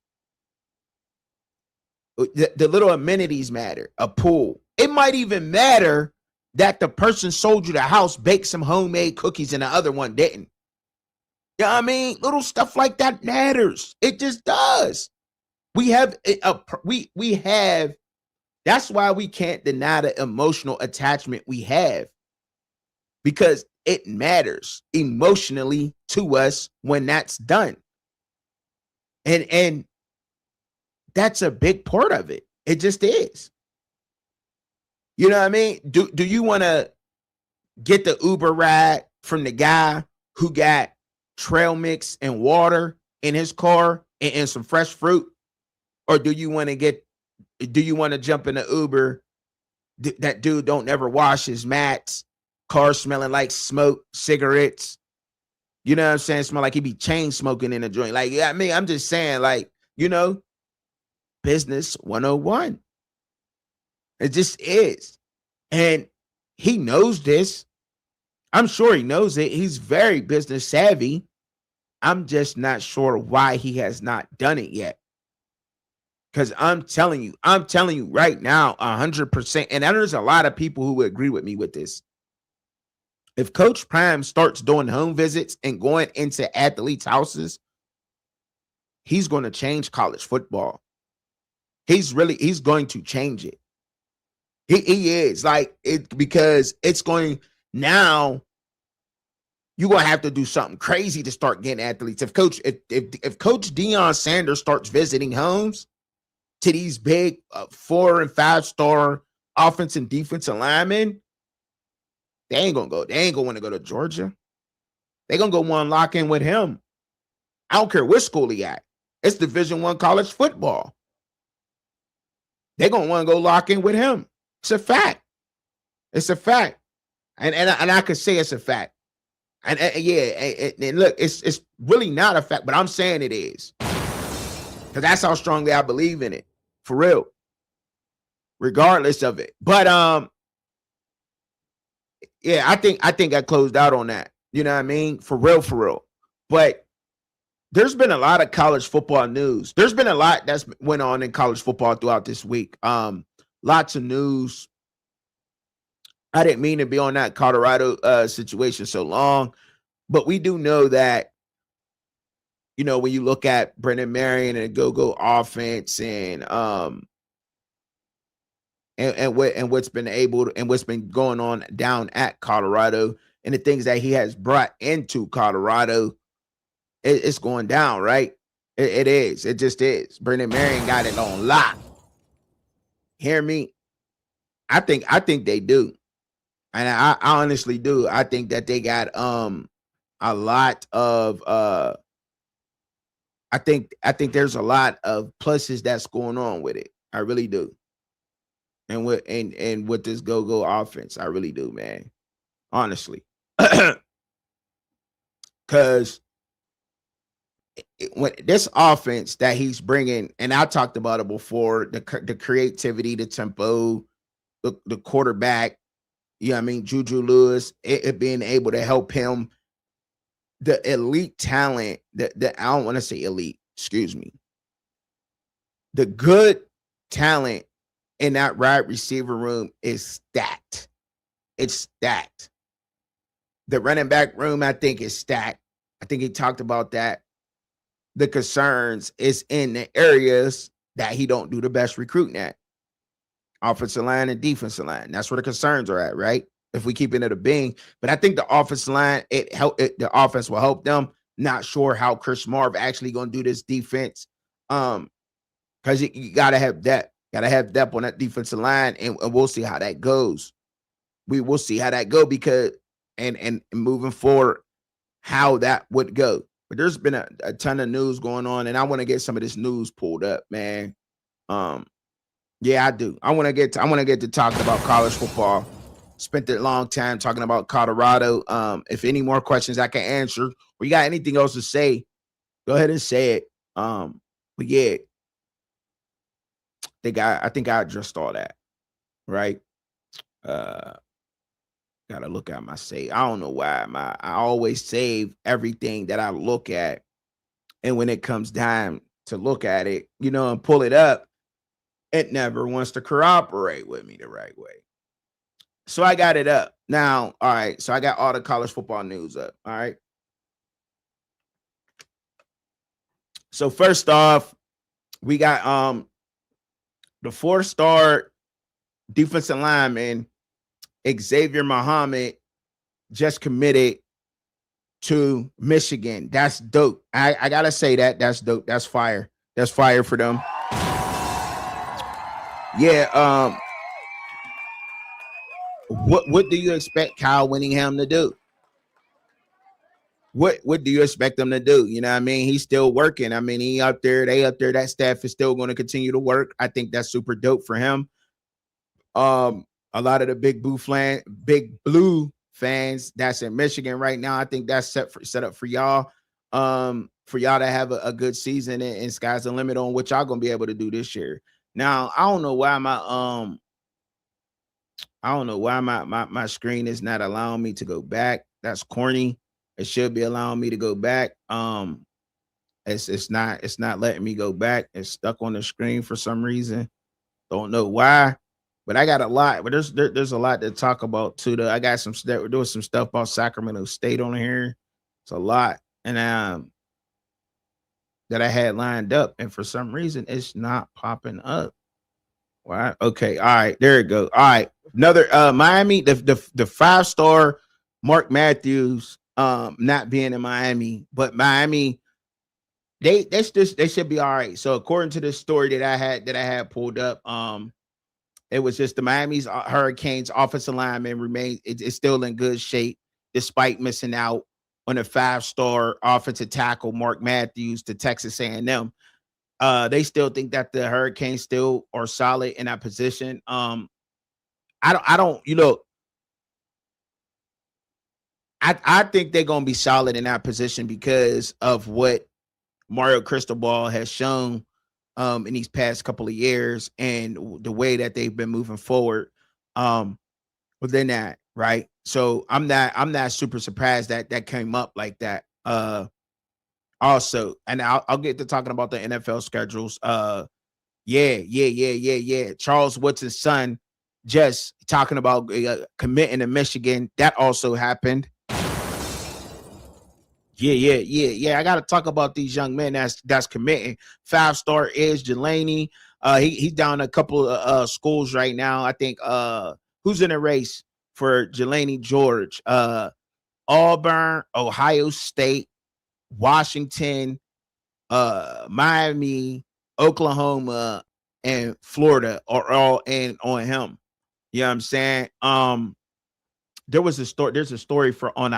The little amenities matter. A pool. It might even matter that the person sold you the house baked some homemade cookies and the other one didn't. You know what I mean? Little stuff like that matters. It just does. We have that's why we can't deny the emotional attachment we have, because it matters emotionally to us when that's done. And that's a big part of it. It just is. You know what I mean? Do you want to get the Uber ride from the guy who got trail mix and water in his car and some fresh fruit? Or do you want to jump in the Uber? That dude don't ever wash his mats, car smelling like smoke, cigarettes. You know what I'm saying? Smell like he be chain smoking in a joint. Like, yeah, I'm just saying, like, business 101. It just is. And he knows this. I'm sure he knows it. He's very business savvy. I'm just not sure why he has not done it yet. Because I'm telling you right now, 100%. And there's a lot of people who would agree with me with this. If Coach Prime starts doing home visits and going into athletes' houses, he's going to change college football. He's going to change it. He is because it's going now. You're going to have to do something crazy to start getting athletes. If Coach Deion Sanders starts visiting homes to these big 4- and 5-star offense and defensive linemen, they ain't gonna go. They ain't gonna want to go to Georgia. They gonna go one lock in with him. I don't care what school he at. It's Division I college football. They gonna want to go lock in with him. It's a fact. It's a fact. And I could say it's a fact. And look, it's really not a fact, but I'm saying it is. Because that's how strongly I believe in it. For real. Regardless of it. But yeah, I think I closed out on that. You know what I mean? For real, for real. But there's been a lot of college football news. There's been a lot that's went on in college football throughout this week. Lots of news. I didn't mean to be on that Colorado situation so long, but we do know that, you know, when you look at Brendan Marion and the go-go offense and what's been able to, and what's been going on down at Colorado and the things that he has brought into Colorado, it's going down, right? It is. It just is. Brendan Marion got it on lock. Hear me? I think they do. And I honestly do. I think that they got a lot of I think there's a lot of pluses that's going on with it. I really do. And with this go-go offense, I really do, man. Honestly. Cuz when this offense that he's bringing, and I talked about it before, the creativity, the tempo, the quarterback, you know what I mean, Juju Lewis, it being able to help him, the elite talent, I don't want to say elite, excuse me. The good talent in that wide receiver room is stacked. It's stacked. The running back room, I think, is stacked. I think he talked about that. The concerns is in the areas that he don't do the best recruiting at. Offensive line and defensive line. That's where the concerns are at, right? If we keep it at a being. But I think the offensive line, the offense will help them. Not sure how Chris Marv actually going to do this defense. Because you got to have depth. Got to have depth on that defensive line, and we'll see how that goes. We will see how that go because and moving forward, how that would go. But there's been a ton of news going on, and I want to get some of this news pulled up, man. Yeah, I do. I want to get to talking about college football. Spent a long time talking about Colorado. If any more questions I can answer, or you got anything else to say, go ahead and say it. But yeah, I think I addressed all that, right? Gotta look at my save. I don't know why I always save everything that I look at, and when it comes time to look at it, you know, and pull it up, it never wants to cooperate with me the right way. So I got it up now. All right, so I got all the college football news up. All right. So first off, we got the 4-star defensive lineman Xavier Muhammad just committed to Michigan. That's dope. I gotta say that's dope. That's fire. That's fire for them. Yeah. What do you expect Kyle Winningham to do? What do you expect them to do? You know what I mean? He's still working. I mean, they up there. That staff is still going to continue to work. I think that's super dope for him. A lot of the big blue fans that's in Michigan right now, I think that's set up for y'all. For y'all to have a good season, and sky's the limit on what y'all gonna be able to do this year. Now, I don't know why my screen is not allowing me to go back. That's corny. It should be allowing me to go back. It's not letting me go back. It's stuck on the screen for some reason. Don't know why. But I got a lot. But there's a lot to talk about too. I got we're doing some stuff about Sacramento State on here. It's a lot, and that I had lined up, and for some reason it's not popping up. Why? Okay, all right, there it goes. All right, another Miami, the 5-star Mark Matthews, not being in Miami, but Miami, they should be all right. So according to this story that I had pulled up, It was just the Miami's Hurricanes offensive lineman remains it's still in good shape despite missing out on a 5-star offensive tackle Mark Matthews to Texas A&M. They still think that the Hurricanes still are solid in that position. I don't, I think they're gonna be solid in that position because of what Mario Cristobal has shown in these past couple of years and the way that they've been moving forward within that, right? So I'm not super surprised that that came up like that. Also, and I'll get to talking about the NFL schedules. Yeah. Charles Woodson's son just talking about committing to Michigan. That also happened. Yeah. I got to talk about these young men that's committing. 5-star is Jelani. He's down a couple of schools right now. I think who's in the race for Jelani George? Auburn, Ohio State, Washington, Miami, Oklahoma, and Florida are all in on him. You know what I'm saying? There's a story for on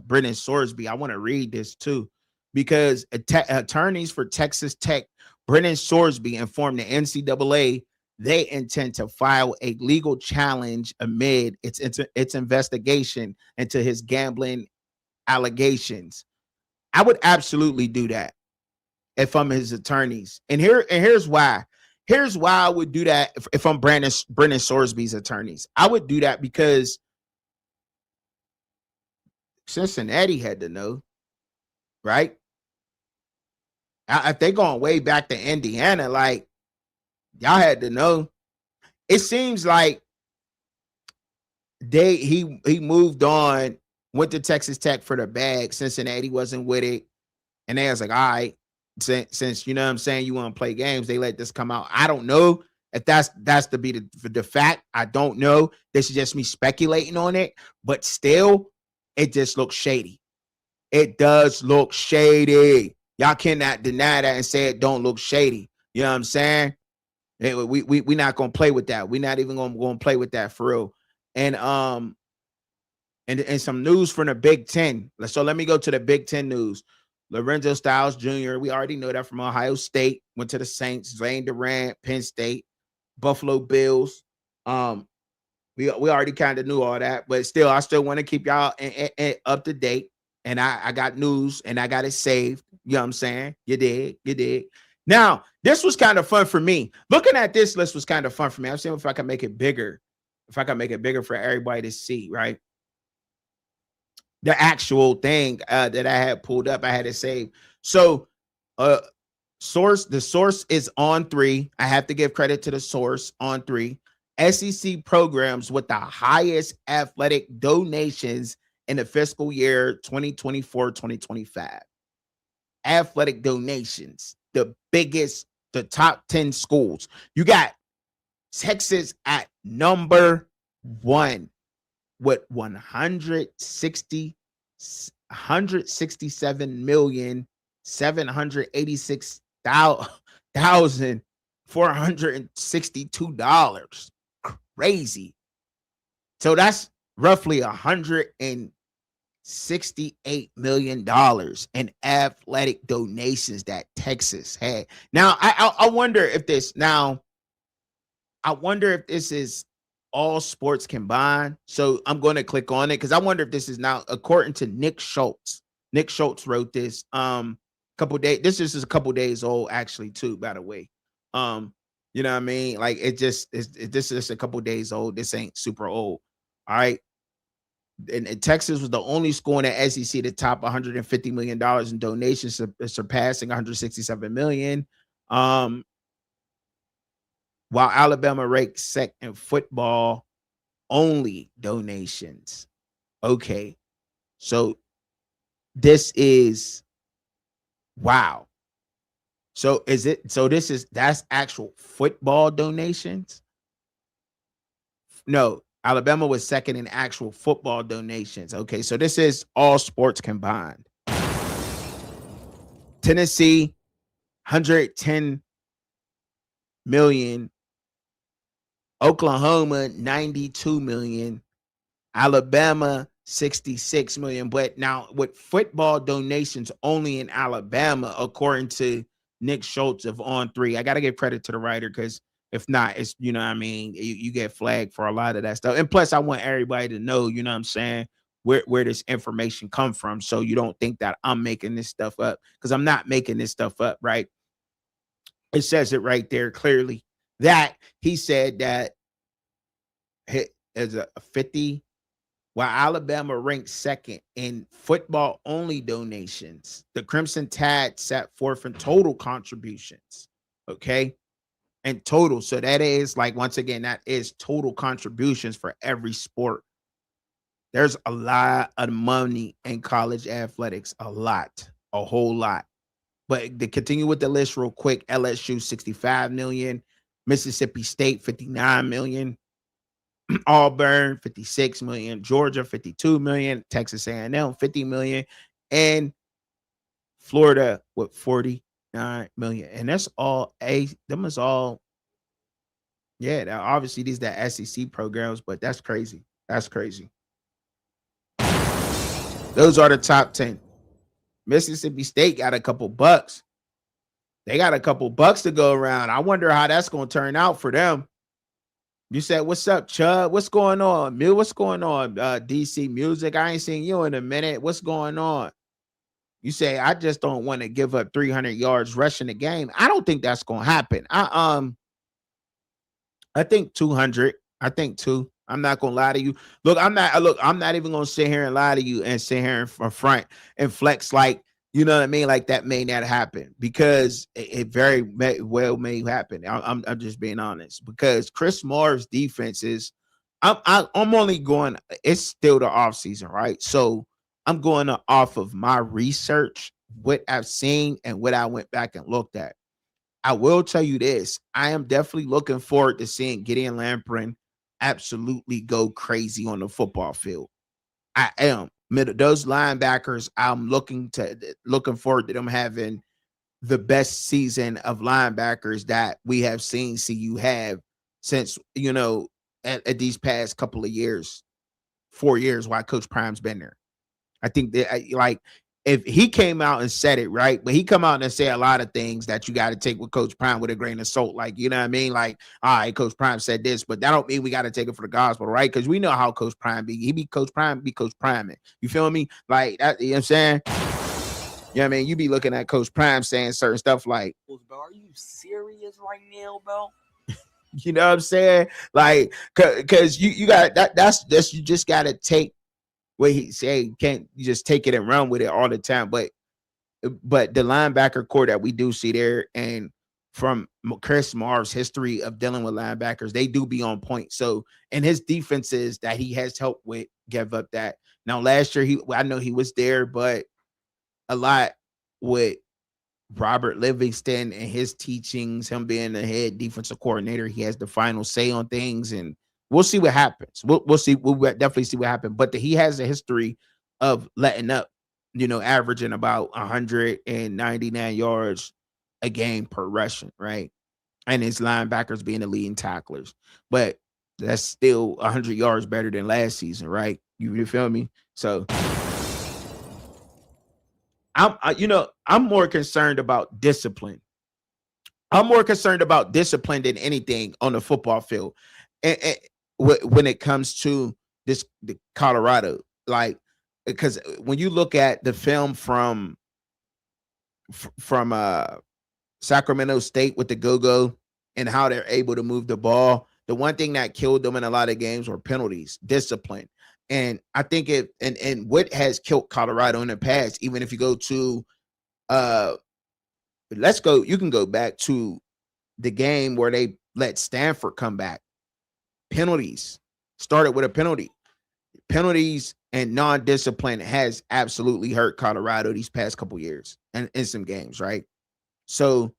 Brennan Sorsby. I want to read this too, because attorneys for Texas Tech, Brennan Sorsby, informed the NCAA they intend to file a legal challenge amid its investigation into his gambling allegations. I would absolutely do that if I'm his attorneys. And here's why. Here's why I would do that if I'm Brennan Sorsby's attorneys. I would do that because Cincinnati had to know, right? If they going way back to Indiana, like y'all had to know. It seems like he moved on, went to Texas Tech for the bag. Cincinnati wasn't with it, and they was like, all right, since you know what I'm saying, you want to play games, they let this come out. I don't know if that's to be the fact. I don't know. This is just me speculating on it, but still, it just looks shady. It does look shady. Y'all cannot deny that and say it don't look shady. You know what I'm saying? We not gonna play with that. We're not even gonna play with that for real. And and some news from the Big Ten. So let me go to the Big Ten news. Lorenzo Styles Jr., we already know that from Ohio State, went to the Saints. Zane Durant, Penn State, Buffalo Bills. We already kind of knew all that, but still, I still want to keep y'all up to date. And I got news and I got it saved. You know what I'm saying? You did. Now, this was kind of fun for me. Looking at this list was kind of fun for me. I'm seeing if I can make it bigger. If I can make it bigger for everybody to see, right? The actual thing that I had pulled up, I had it saved. So, the source is On3. I have to give credit to the source, On3. SEC programs with the highest athletic donations in the fiscal year 2024-2025. Athletic donations, the top 10 schools. You got Texas at number 1 with 167,786,462. Crazy. So that's roughly $168 million in athletic donations that Texas had. Now, I wonder if this is all sports combined. So I'm going to click on it because I wonder if this is now, according to Nick Schultz. Nick Schultz wrote this couple days. This is a couple days old, actually, too, by the way. You know what I mean? Like this is a couple days old. This ain't super old. All right. And Texas was the only school in the SEC to top $150 million in donations, surpassing $167 million. While Alabama ranks second in football only donations. Okay. So this is wow. So that's actual football donations? No, Alabama was second in actual football donations. Okay, so this is all sports combined. Tennessee, 110 million Oklahoma 92 million, Alabama 66 million. But now with football donations only in Alabama, according to Nick Schultz of On Three, I gotta give credit to the writer because if not, it's you know what I mean, you get flagged for a lot of that stuff. And plus, I want everybody to know, you know what I'm saying, where this information come from, so you don't think that I'm making this stuff up because I'm not making this stuff up, right? It says it right there clearly that he said that as a 50, while Alabama ranked second in football only donations, the Crimson Tide sat fourth in total contributions. Okay. And total. So that is like, once again, that is total contributions for every sport. There's a lot of money in college athletics, a whole lot. But to continue with the list real quick, LSU 65 million, Mississippi State 59 million, Auburn 56 million, Georgia 52 million, Texas A&M 50 million, and Florida with 49 million. And that's all them is all, yeah, obviously these are the SEC programs, but that's crazy. That's crazy. Those are the top 10. Mississippi State got a couple bucks. They got a couple bucks to go around. I wonder how that's going to turn out for them. You said, what's up, Chud? What's going on? Mill, what's going on? DC Music, I ain't seen you in a minute. What's going on? You say, I just don't want to give up 300 yards rushing the game. I don't think that's going to happen. I think 200. I think 2. I'm not going to lie to you. Look, I'm not even going to sit here and lie to you and sit here in front and flex like, you know what I mean? Like that may not happen because it very well may happen. I'm just being honest because Chris Moore's defense is, I'm only going, it's still the off season, right? So I'm going off of my research, what I've seen and what I went back and looked at. I will tell you this. I am definitely looking forward to seeing Gideon Lamprin absolutely go crazy on the football field. I am. Those linebackers, I'm looking forward to them having the best season of linebackers that we have seen CU have since, you know, at these past couple of years, 4 years while Coach Prime's been there. I think that like if he came out and said it, right, but he come out and say a lot of things that you got to take with Coach Prime with a grain of salt. Like, you know what I mean? Like, all right, Coach Prime said this, but that don't mean we got to take it for the gospel, right? Because we know how Coach Prime be. He be Coach Prime, be Coach Prime. You feel me? Like that, you know what I'm saying? You know what I mean? You be looking at Coach Prime saying certain stuff like, Bro, are you serious right now, bro? you know what I'm saying? Like, cause you got that's you just gotta take what he say. You can't you just take it and run with it all the time. But the linebacker core that we do see there, and from Chris Marv's history of dealing with linebackers, they do be on point. So, and his defenses that he has helped with give up that. Now, last year I know he was there, but a lot with Robert Livingston and his teachings, him being the head defensive coordinator, he has the final say on things, and we'll see what happens. We'll see. We'll definitely see what happens. But he has a history of letting up, you know, averaging about 199 yards a game per rushing, right? And his linebackers being the leading tacklers. But that's still 100 yards better than last season, right? You feel me? So I'm more concerned about discipline. I'm more concerned about discipline than anything on the football field. And when it comes to the Colorado, like, because when you look at the film from Sacramento State with the go-go and how they're able to move the ball, the one thing that killed them in a lot of games were penalties, discipline. And I think and what has killed Colorado in the past, even if you go to you can go back to the game where they let Stanford come back. Penalties started with a penalty. Penalties and non-discipline has absolutely hurt Colorado these past couple years and in some games, right? So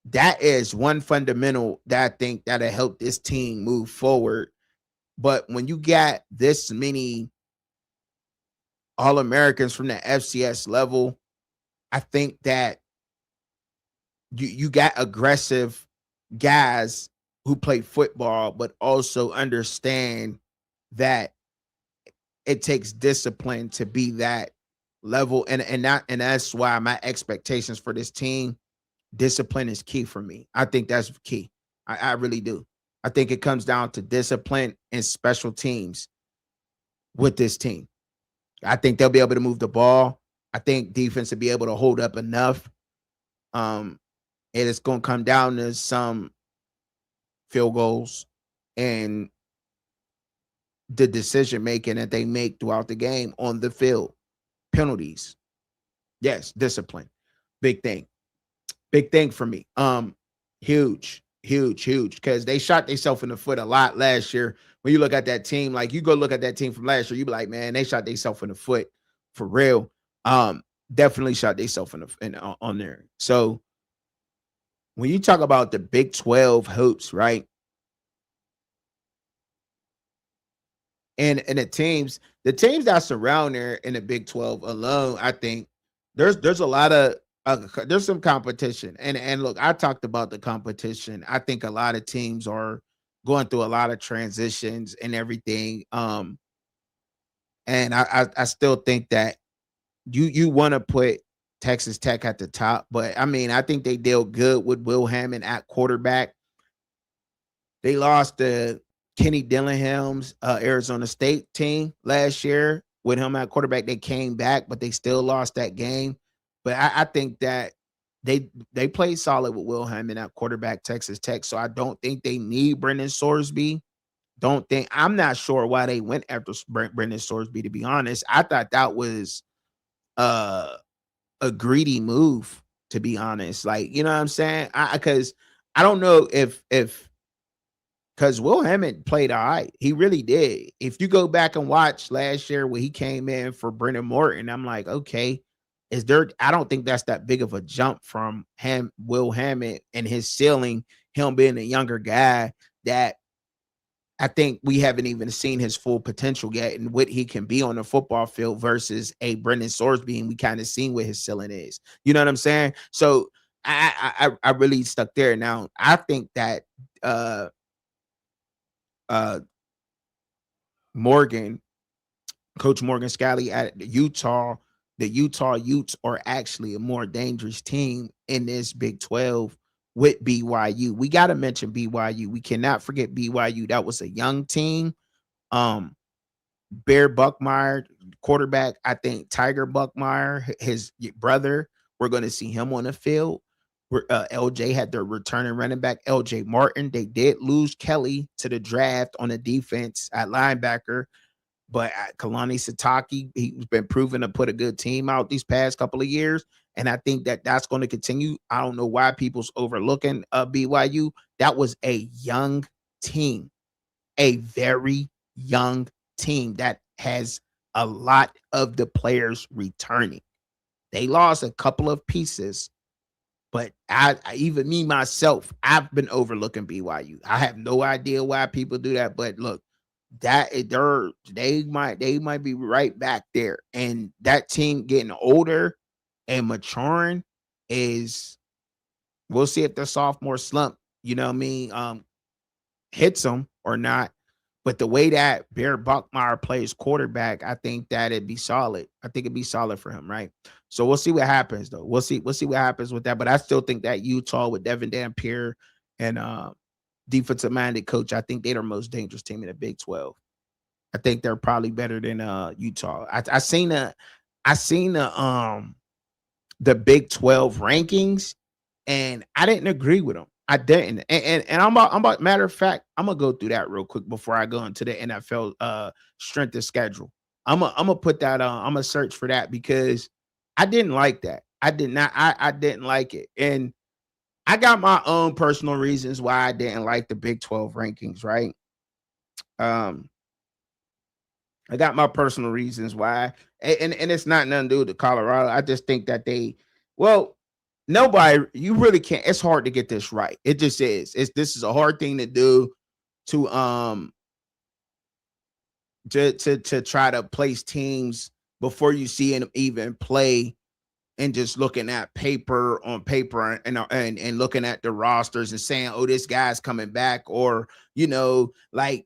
that is one fundamental that I think that'll help this team move forward. But when you got this many All-Americans from the FCS level, I think that you got aggressive guys who play football, but also understand that it takes discipline to be that level. And that's why my expectations for this team, discipline is key for me. I think that's key. I really do. I think it comes down to discipline and special teams with this team. I think they'll be able to move the ball. I think defense will be able to hold up enough. Um, and it's going to come down to some field goals and the decision making that they make throughout the game on the field. Penalties. Yes, discipline. Big thing. Big thing for me. Huge, huge, huge. Because they shot themselves in the foot a lot last year. When you look at that team, like you go look at that team from last year, you be like, man, they shot themselves in the foot for real. Definitely shot themselves on there. So when you talk about the Big 12 hopes, right? And the teams that surround there in the Big 12 alone, I think there's a lot of there's some competition. And look, I talked about the competition. I think a lot of teams are going through a lot of transitions and everything. And I still think that you want to put Texas Tech at the top, but I mean, I think they dealt good with Will Hammond at quarterback. They lost to Kenny Dillingham's Arizona State team last year with him at quarterback. They came back, but they still lost that game. But I think that they played solid with Will Hammond at quarterback, Texas Tech. So I don't think they need Brendan Sorsby. I'm not sure why they went after Brendan Sorsby, to be honest. I thought that was uh, a greedy move, to be honest. Like, you know what I'm saying? Because I don't know if because Will Hammond played all right. He really did. If you go back and watch last year when he came in for Brendan Morton, I'm like, okay, I don't think that's that big of a jump from Will Hammond and his ceiling, him being a younger guy that I think we haven't even seen his full potential yet and what he can be on the football field versus a Brendan Sorsby, and we kind of seen what his ceiling is. You know what I'm saying? So I really stuck there. Now I think that uh uh Morgan, Coach Morgan Scalley at Utah, the Utah Utes are actually a more dangerous team in this Big 12 with BYU. We got to mention BYU. We cannot forget BYU. That was a young team. Um, Bear Buckmeyer, quarterback. I think Tiger Buckmeyer, his brother, we're going to see him on the field. LJ had their returning running back, LJ Martin. They did lose Kelly to the draft on the defense at linebacker. But Kalani Sitake, he's been proven to put a good team out these past couple of years. And I think that that's going to continue. I don't know why people's overlooking BYU. That was a young team, a very young team that has a lot of the players returning. They lost a couple of pieces, but even me myself, I've been overlooking BYU. I have no idea why people do that, but look, they might be right back there, and that team getting older and maturing is we'll see if the sophomore slump, you know what I mean, hits them or not. But the way that Bear Buckmeyer plays quarterback, I think that it'd be solid. I think it'd be solid for him, right? So we'll see what happens, though. We'll see what happens with that. But I still think that Utah with Devin Dampier and defensive minded coach, I think they're the most dangerous team in the Big 12. I think they're probably better than Utah. I seen the Big 12 rankings, and I didn't agree with them. I didn't. And I'm about matter of fact, I'm gonna go through that real quick before I go into the NFL strength of schedule. I'm gonna put that on, I'm gonna search for that because I didn't like that. I did not, I didn't like it. And I got my own personal reasons why I didn't like the Big 12 rankings, right? Um, I got my personal reasons why, and it's not nothing to do with the Colorado. I just think that well, nobody, you really can't. It's hard to get this right. It just is. This is a hard thing to do to to try to place teams before you see them even play and just looking at paper on paper and looking at the rosters and saying, oh, this guy's coming back, or like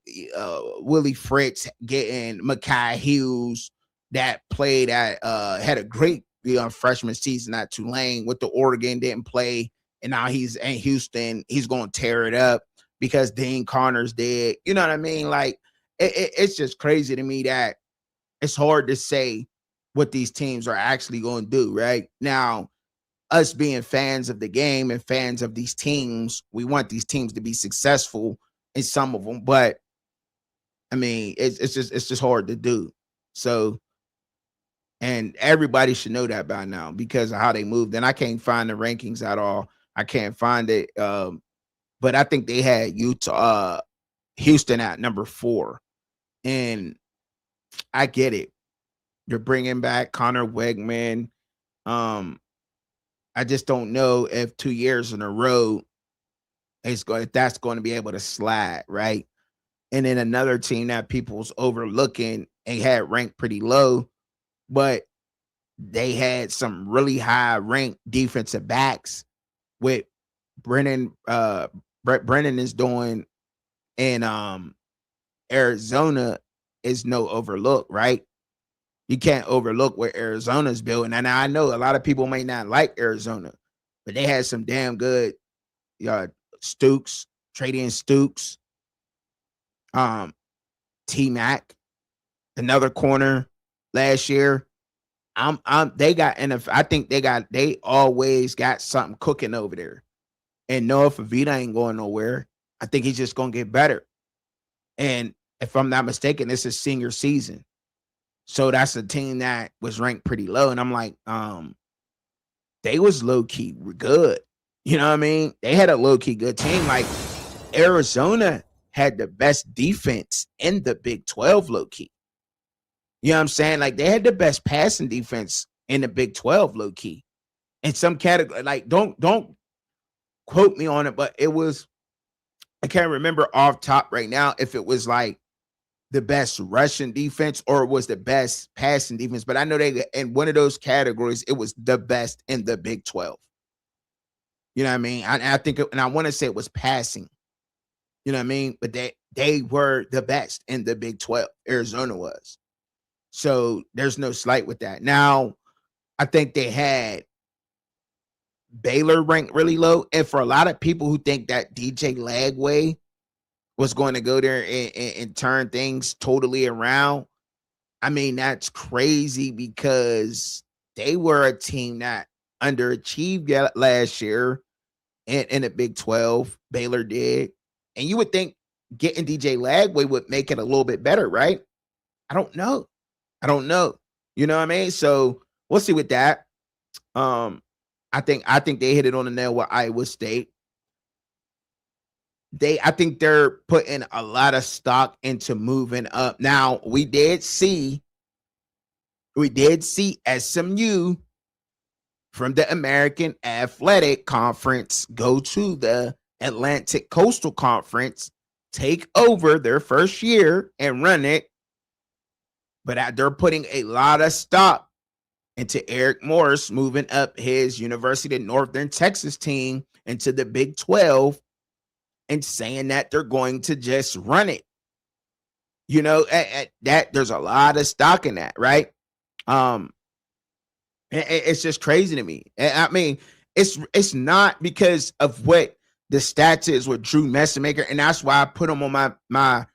Willie Fritz getting Mekhi Hughes that played at had a great freshman season at Tulane with the Oregon, didn't play, and now he's in Houston. He's going to tear it up because Dean Connor's dead. You know what I mean? Like it's just crazy to me that it's hard to say what these teams are actually going to do right now. Us being fans of the game and fans of these teams, we want these teams to be successful in some of them, but I mean, it's just hard to do. So, and everybody should know that by now because of how they moved. And I can't find the rankings at all. I can't find it. But I think they had Houston at number 4, and I get it. You're bringing back Connor Wegman. I just don't know if 2 years in a row if that's going to be able to slide, right? And then another team that people's overlooking and had ranked pretty low, but they had some really high ranked defensive backs with Brett Brennan is doing in Arizona is no overlook, right? You can't overlook what Arizona's building. And I know a lot of people may not like Arizona, but they had some damn good Stooks, Tradian Stooks, T-Mac, another corner last year. I think they always got something cooking over there. And Noah Favita ain't going nowhere. I think he's just gonna get better. And if I'm not mistaken, this is senior season. So that's a team that was ranked pretty low. And I'm like, they was low-key good. You know what I mean? They had a low-key good team. Like Arizona had the best defense in the Big 12 low-key. You know what I'm saying? Like they had the best passing defense in the Big 12 low-key. In some category, like don't quote me on it, but it was, I can't remember off top right now if it was like the best rushing defense or it was the best passing defense, but I know they in one of those categories, it was the best in the Big 12. You know what I mean? I think, and I want to say it was passing. You know what I mean? But they were the best in the Big 12. Arizona was. So there's no slight with that. Now, I think they had Baylor ranked really low. And for a lot of people who think that DJ Lagway was going to go there and turn things totally around, I mean, that's crazy because they were a team that underachieved last year in the Big 12. Baylor did. And you would think getting DJ Lagway would make it a little bit better, right? I don't know. You know what I mean? So we'll see with that. I think they hit it on the nail with Iowa State. I think they're putting a lot of stock into moving up. Now, we did see SMU from the American Athletic Conference go to the Atlantic Coastal Conference, take over their first year and run it. But they're putting a lot of stock into Eric Morris moving up his University of Northern Texas team into the Big 12 and saying that they're going to just run it. You know, that there's a lot of stock in that, right? It's just crazy to me. I mean, it's not because of what the stats is with Drew Messamaker, and that's why I put him on my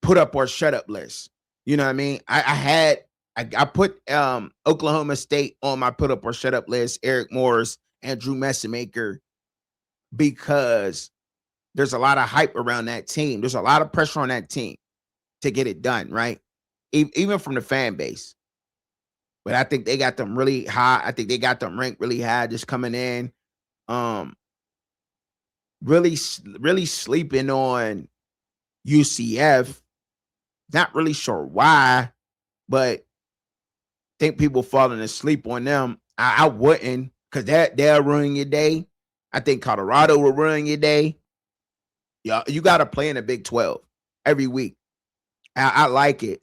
put up or shut up list. You know what I mean? I put Oklahoma State on my put up or shut up list, Eric Morris and Drew Messamaker, because there's a lot of hype around that team. There's a lot of pressure on that team to get it done, right? Even from the fan base. But I think they got them really high. I think they got them ranked really high just coming in. Really sleeping on UCF. Not really sure why, but think people falling asleep on them. I wouldn't, because they'll ruin your day. I think Colorado will ruin your day. Yeah, you got to play in the Big 12 every week. I like it.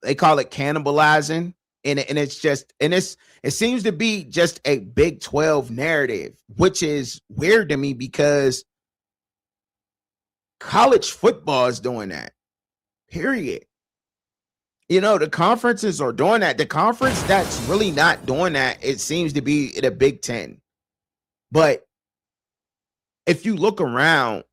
They call it cannibalizing. And it's just, it seems to be just a Big 12 narrative, which is weird to me because college football is doing that. Period. The conferences are doing that. The conference that's really not doing that, it seems to be the Big 10. But if you look around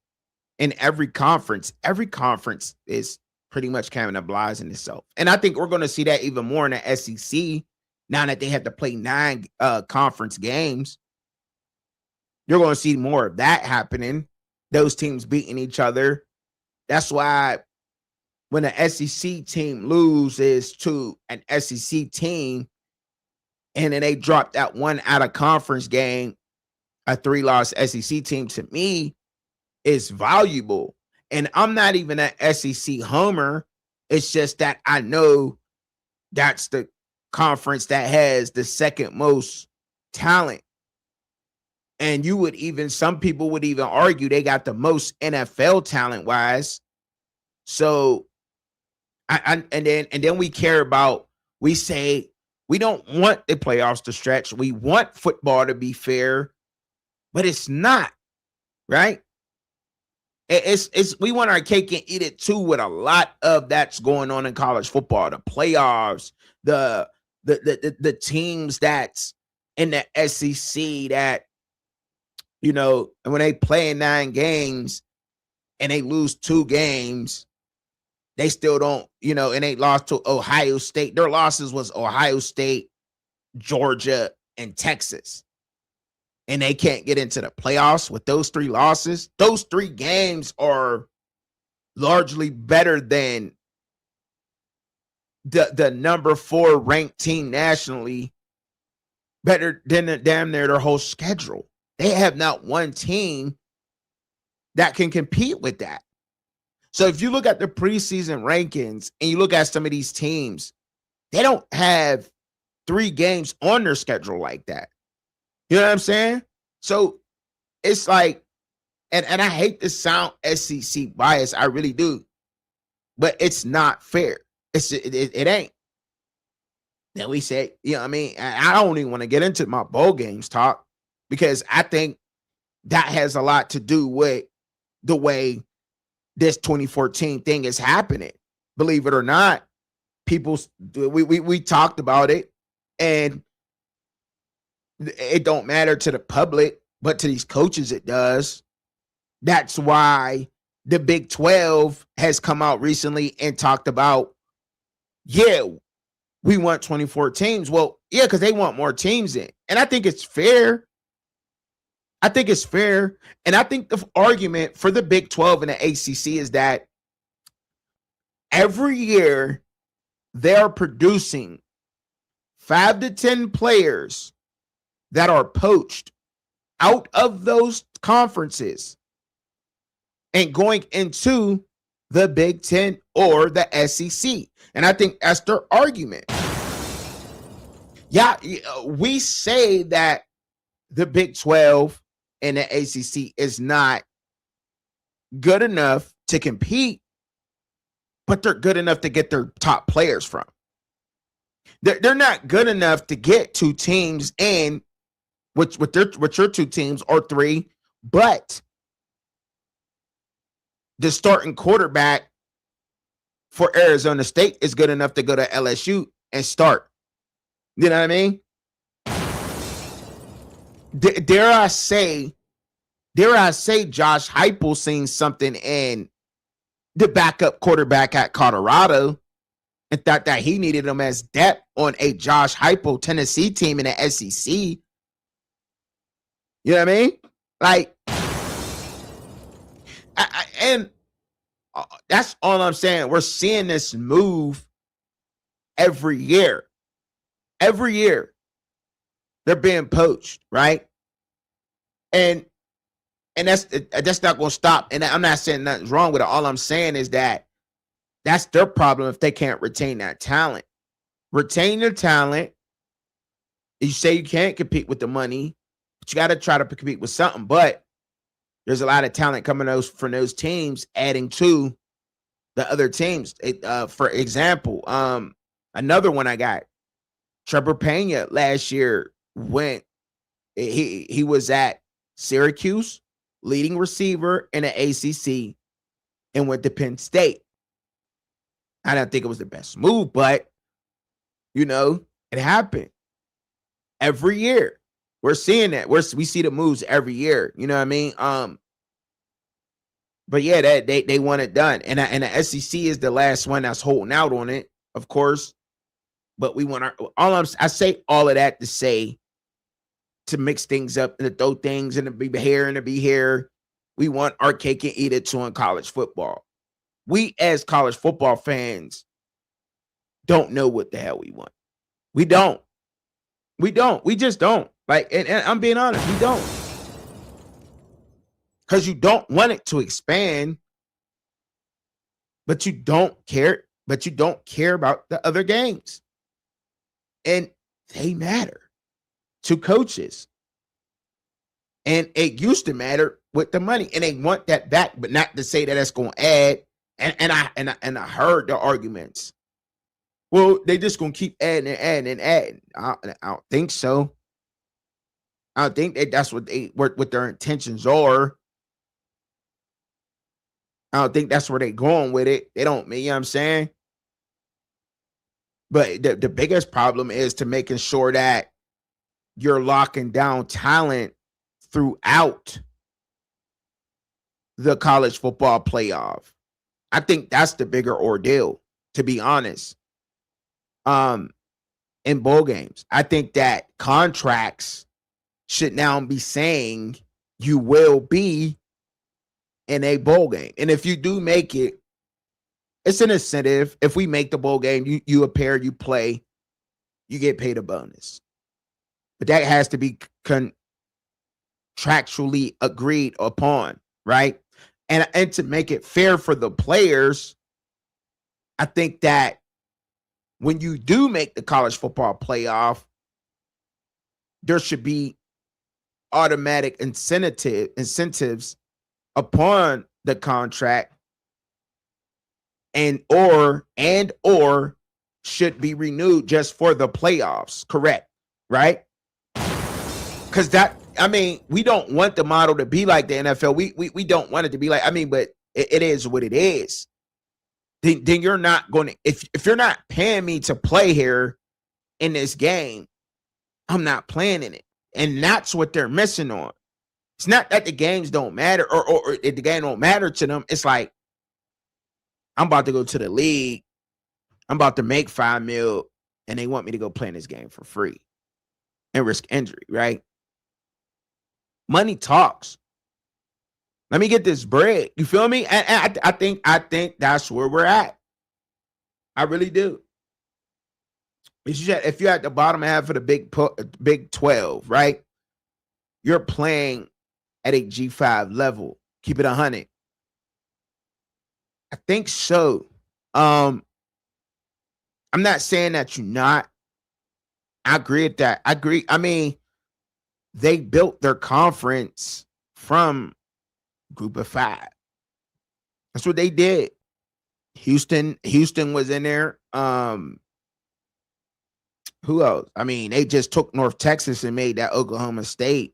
in every conference is pretty much cannibalizing itself. And I think we're going to see that even more in the SEC now that they have to play 9 conference games. You're going to see more of that happening. Those teams beating each other. That's why when an SEC team loses to an SEC team and then they drop that one out of conference game, a 3-loss SEC team, to me is valuable. And I'm not even an SEC homer. It's just that I know that's the conference that has the second most talent. And some people would even argue they got the most NFL talent wise. So and then we care about, we say we don't want the playoffs to stretch. We want football to be fair, but it's not, right? It's we want our cake and eat it too, with a lot of that's going on in college football. The playoffs, the teams that's in the SEC that, when they play in 9 games and they lose 2 games, they still don't, and they lost to Ohio State. Their losses was Ohio State, Georgia, and Texas. And they can't get into the playoffs with those 3 losses. Those 3 games are largely better than the number 4 ranked team nationally, better than damn near their whole schedule. They have not one team that can compete with that. So if you look at the preseason rankings and you look at some of these teams, they don't have 3 games on their schedule like that. You know what I'm saying? So it's like, and I hate to sound SEC bias, I really do, but it's not fair. It ain't. Then we say, I mean, I don't even want to get into my bowl games talk, because I think that has a lot to do with the way this 2014 thing is happening. Believe it or not, we talked about it, and it don't matter to the public, but to these coaches it does. That's why the Big 12 has come out recently and talked about, we want 24 teams. Well, yeah, because they want more teams in. And I think it's fair. And I think the argument for the Big 12 and the ACC is that every year they're producing 5 to 10 players that are poached out of those conferences and going into the Big 10 or the SEC. And I think that's their argument. Yeah, we say that the Big 12 and the ACC is not good enough to compete, but they're good enough to get their top players from. They're not good enough to get 2 teams in, with your 2 teams or 3, but the starting quarterback for Arizona State is good enough to go to LSU and start. You know what I mean? Dare I say Josh Heupel seen something in the backup quarterback at Colorado and thought that he needed him as depth on a Josh Heupel Tennessee team in the SEC. You know what I mean? Like, that's all I'm saying. We're seeing this move every year. Every year, they're being poached, right? And that's not going to stop. And I'm not saying nothing's wrong with it. All I'm saying is that that's their problem if they can't retain that talent. Retain your talent. You say you can't compete with the money, but you got to try to compete with something. But there's a lot of talent coming from those teams, adding to the other teams. For example, another one I got, Trevor Pena last year went. He was at Syracuse, leading receiver in the ACC, and went to Penn State. I don't think it was the best move, but it happened every year. We're seeing that. We see the moves every year. You know what I mean? But yeah, that they want it done, and the SEC is the last one that's holding out on it, of course. But we want I say all of that to say, to mix things up and to throw things and to be here and to be here. We want our cake and eat it too in college football. We as college football fans don't know what the hell we want. We don't. We just don't. Like, and I'm being honest, we don't. Because you don't want it to expand, but you don't care. But you don't care about the other games. And they matter to coaches. And it used to matter with the money. And they want that back, but not to say that that's going to add. And I heard the arguments. Well, they just going to keep adding and adding and adding. I don't think so. I don't think that's what their intentions are. I don't think that's where they're going with it. They don't, you know what I'm saying? But the biggest problem is to making sure that you're locking down talent throughout the college football playoff. I think that's the bigger ordeal, to be honest. In bowl games, I think that contracts should now be saying you will be in a bowl game. And if you do make it, it's an incentive. If we make the bowl game, you appear, you play, you get paid a bonus. But that has to be contractually agreed upon, right? And to make it fair for the players, I think that when you do make the college football playoff, there should be automatic incentives upon the contract and or should be renewed just for the playoffs, correct? Right? Because we don't want the model to be like the NFL. We don't want it to be like, but it is what it is. Then you're not going to, if you're not paying me to play here in this game, I'm not playing in it. And that's what they're missing on. It's not that the games don't matter or the game don't matter to them. It's like, I'm about to go to the league. I'm about to make $5 million, and they want me to go play in this game for free and risk injury, right? Money talks. Let me get this bread. You feel me? And I think that's where we're at. I really do. If you're at the bottom half of the Big 12, right? You're playing at a G5 level. Keep it 100. I think so. I'm not saying that you're not. I agree with that. I agree. They built their conference from Group of 5. That's what they did. Houston was in there. Who else? They just took North Texas and made that Oklahoma State.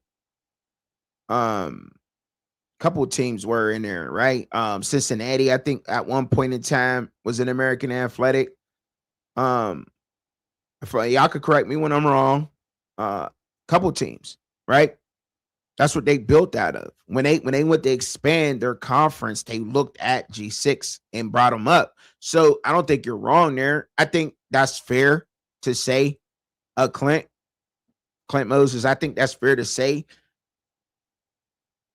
Couple of teams were in there, right? Cincinnati, I think at one point in time was an American Athletic. Y'all could correct me when I'm wrong. Couple teams, right? That's what they built out of. When they went to expand their conference, they looked at G6 and brought them up. So I don't think you're wrong there. I think that's fair to say. Clint Moses, I think that's fair to say.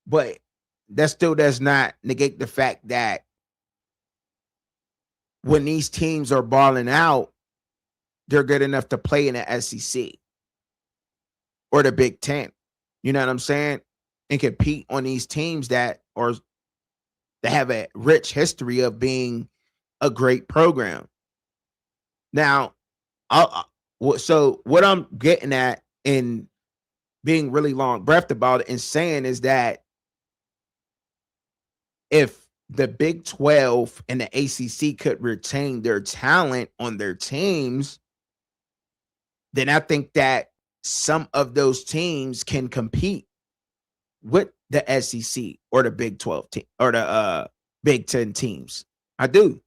But that still does not negate the fact that when these teams are balling out, they're good enough to play in the SEC or the Big Ten. You know what I'm saying? And compete on these teams that have a rich history of being a great program. Now, so what I'm getting at in being really long-breathed about it and saying is that if the Big 12 and the ACC could retain their talent on their teams, then I think that some of those teams can compete with the SEC or the Big 12 team or the Big 10 teams. I do.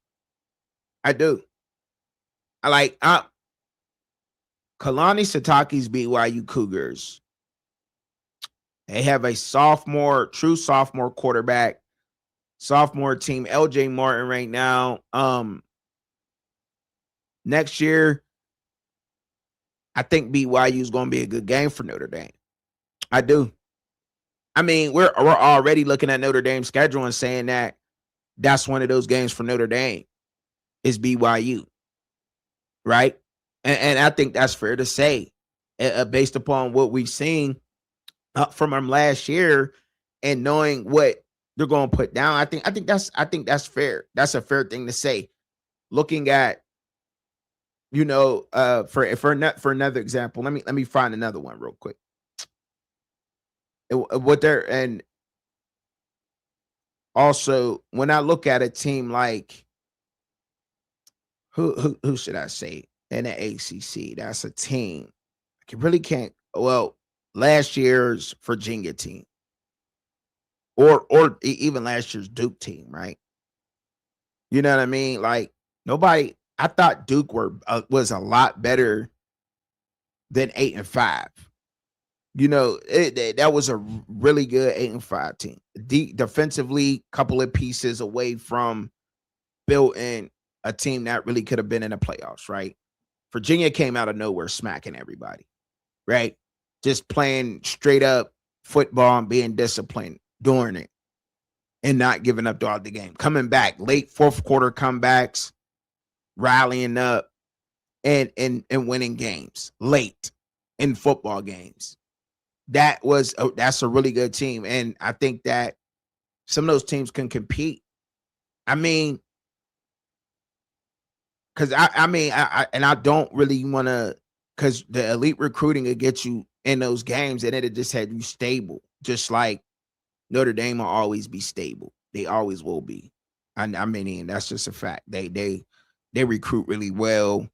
I do. I like Kalani Sitake's BYU Cougars. They have a true sophomore quarterback, sophomore team, LJ Martin right now. Next year, I think BYU is going to be a good game for Notre Dame. I do. I mean, we're already looking at Notre Dame's schedule and saying that that's one of those games for Notre Dame is BYU, right? And I think that's fair to say, based upon what we've seen from them last year and knowing what they're going to put down. I think that's fair. That's a fair thing to say. Looking at, for another example, let me find another one real quick. And also when I look at a team like who should I say in the ACC, that's a team I really can't. Well, last year's Virginia team, or even last year's Duke team, right? You know what I mean? Like nobody. I thought Duke was a lot better than 8-5. That was a really good 8-5 team. Defensively, couple of pieces away from building a team that really could have been in the playoffs, right? Virginia came out of nowhere smacking everybody, right? Just playing straight up football and being disciplined, doing it, and not giving up throughout the game. Coming back, late fourth quarter comebacks, rallying up, and winning games late in football games. That's a really good team, and I think that some of those teams can compete. I mean, because I don't really want to, because the elite recruiting will get you in those games, and it'll just have you stable, just like Notre Dame will always be stable. They always will be. I mean, that's just a fact. They recruit really well.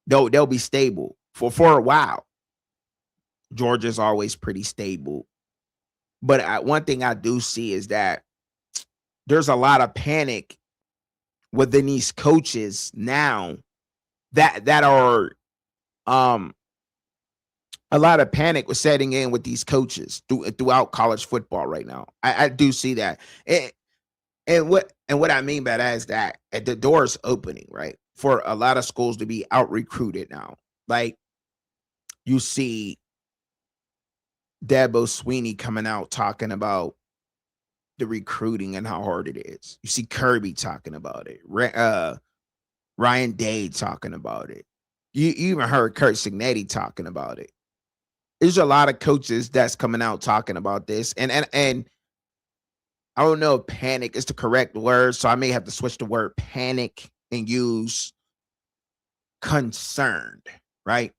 They'll be stable for a while. Georgia's always pretty stable. But one thing I do see is that there's a lot of panic within these coaches now that are a lot of panic was setting in with these coaches throughout college football right now. I do see that. And what I mean by that is that the door is opening, right? For a lot of schools to be out recruited now. Like you see Dabo Sweeney coming out talking about the recruiting and how hard it is. You see Kirby talking about it. Ryan Day talking about it. You even heard Kurt Signetti talking about it. There's a lot of coaches that's coming out talking about this. And I don't know if panic is the correct word, so I may have to switch the word panic and use concerned, right?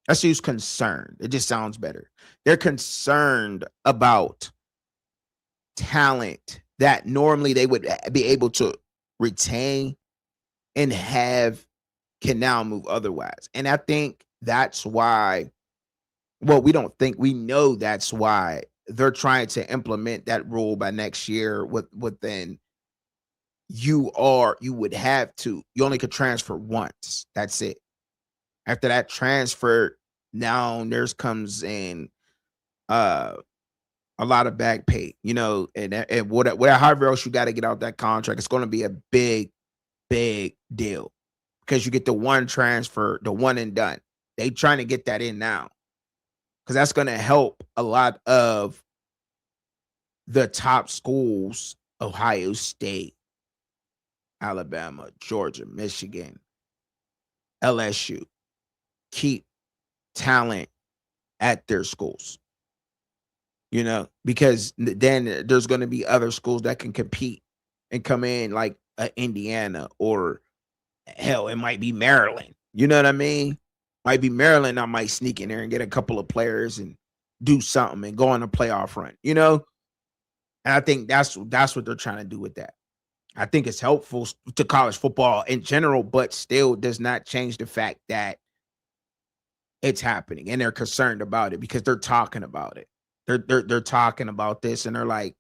Let's use concerned. It just sounds better. They're concerned about talent that normally they would be able to retain and can now move otherwise. And I think that's why, well, we know that's why they're trying to implement that rule by next year within you only could transfer once. That's it. After that transfer, now there's comes in a lot of back pay, and whatever however else you got to get out that contract, it's going to be a big deal because you get the one transfer, the one and done. They trying to get that in now because that's going to help a lot of the top schools: Ohio State, Alabama, Georgia, Michigan, LSU, keep talent at their schools. Because then there's going to be other schools that can compete and come in, like Indiana, or hell, it might be Maryland. You know what I mean? Might be Maryland. I might sneak in there and get a couple of players and do something and go on a playoff run. And I think that's what they're trying to do with that. I think it's helpful to college football in general, but still does not change the fact that it's happening, and they're concerned about it because they're talking about it. They're talking about this, and they're like,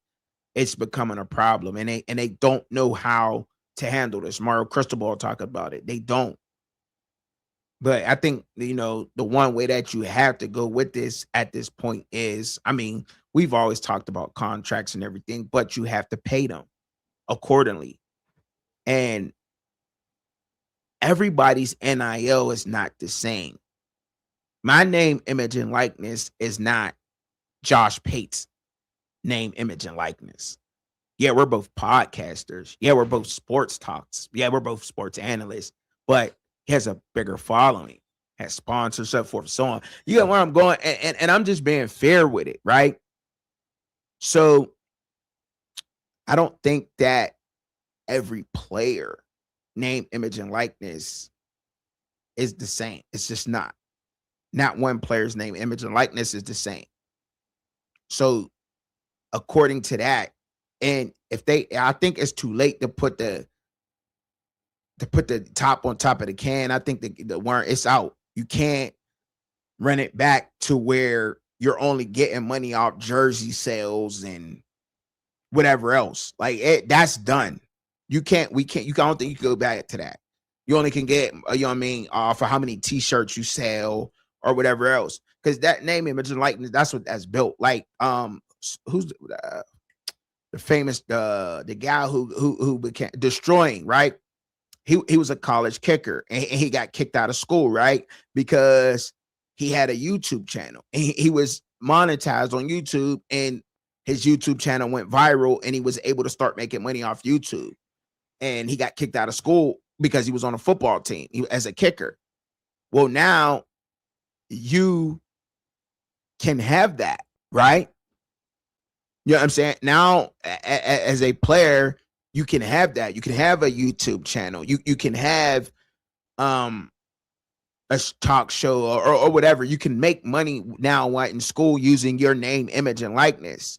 it's becoming a problem, and they don't know how to handle this. Mario Cristobal talk about it. They don't. But I think, the one way that you have to go with this at this point is, I mean, we've always talked about contracts and everything, but you have to pay them accordingly. And everybody's NIL is not the same. My name, image, and likeness is not Josh Pate's name, image, and likeness. Yeah, we're both podcasters. Yeah, we're both sports talks. Yeah, we're both sports analysts, but he has a bigger following, has sponsors, so forth, so on. You get where I'm going, and I'm just being fair with it, right? So I don't think that every player name, image, and likeness is the same. It's just not. Not one player's name, image, and likeness is the same. So according to that, and I think it's too late to put the top on top of the can. I think the warrant, it's out. You can't run it back to where you're only getting money off jersey sales and whatever else. Like that's done. I don't think you can go back to that. You only can get, for how many t-shirts you sell or whatever else. Because that name, image, and likeness, that's built. Like, who's the famous the guy who became destroying, right? He was a college kicker, and he got kicked out of school, right? Because he had a YouTube channel. And he was monetized on YouTube, and his YouTube channel went viral, and he was able to start making money off YouTube. And he got kicked out of school because he was on a football team as a kicker. Well, now you can have that, right? You know what I'm saying? Now, as a player, you can have that. You can have a YouTube channel. You can have a talk show or whatever. You can make money now in school using your name, image, and likeness.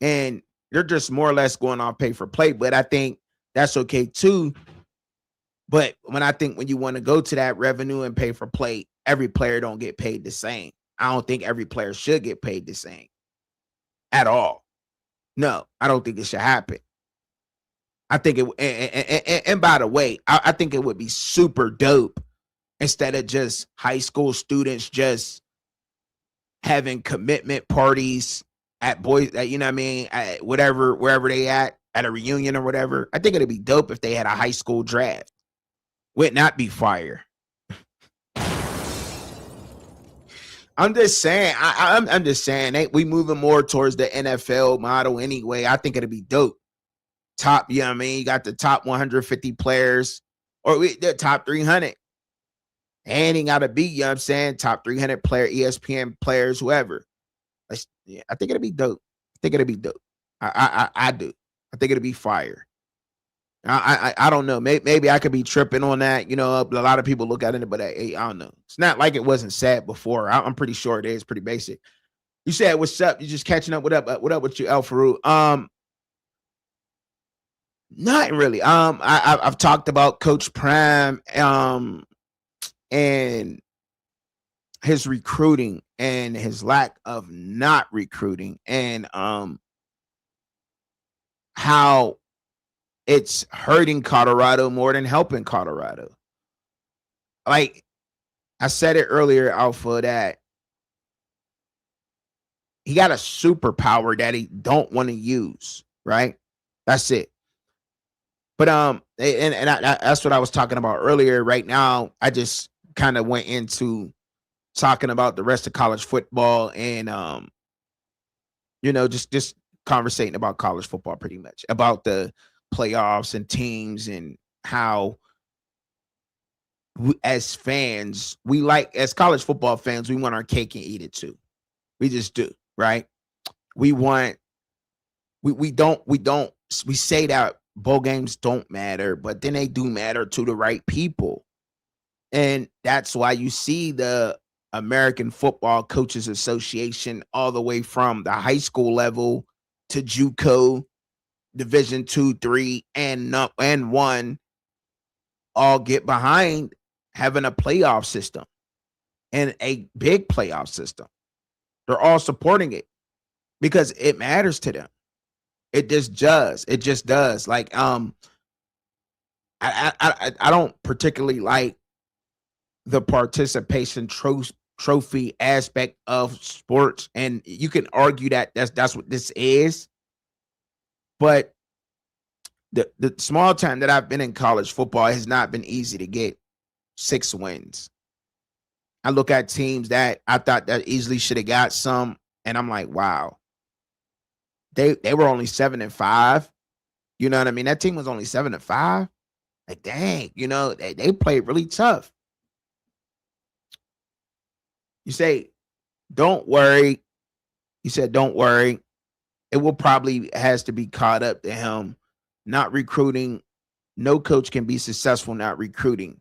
And you're just more or less going on pay for play. But I think that's okay too. But when you want to go to that revenue and pay for play, every player don't get paid the same. I don't think every player should get paid the same at all. No, I don't think it should happen. I think and by the way, I think it would be super dope instead of just high school students just having commitment parties at boys, you know what I mean, at wherever they at a reunion or whatever. I think it'd be dope if they had a high school draft. Would not be fire. I'm just saying. I'm just saying. We moving more towards the NFL model anyway. I think it'd be dope. Top, you know what I mean? You got the top 150 players, or the top 300. And he got to be, you know what I'm saying? Top 300 player, ESPN players, whoever. I think it'd be dope. I do. I think it'd be fire. I don't know. Maybe I could be tripping on that. You know, a lot of people look at it, but I don't know. It's not like it wasn't said before. I'm pretty sure it is pretty basic. You said, what's up? You just catching up. What up with you, El Farouk? Not really. I've talked about Coach Prime, and his recruiting and his lack of not recruiting, and how it's hurting Colorado more than helping Colorado. Like I said it earlier, Alpha, that he got a superpower that he don't want to use, right? That's it. But that's what I was talking about earlier. Right now, I just kind of went into talking about the rest of college football and just conversating about college football pretty much, about the playoffs and teams and how as fans, as college football fans, we want our cake and eat it too. We just do, right? We say that bowl games don't matter, but then they do matter to the right people. And that's why you see the American Football Coaches Association all the way from the high school level to JUCO, Division 2, 3, and 1 all get behind having a playoff system. and a big playoff system. They're all supporting it because it matters to them. It just does. It just does. Like I don't particularly like the participation trophy aspect of sports, and you can argue that that's what this is. But the small time that I've been in college football has not been easy to get 6 wins. I look at teams that I thought that easily should have got some, and I'm like, wow, they were only 7-5. You know what I mean? That team was only 7-5. Like, dang, they played really tough. You say, don't worry. You said, don't worry. It will probably has to be caught up to him not recruiting. No coach can be successful not recruiting.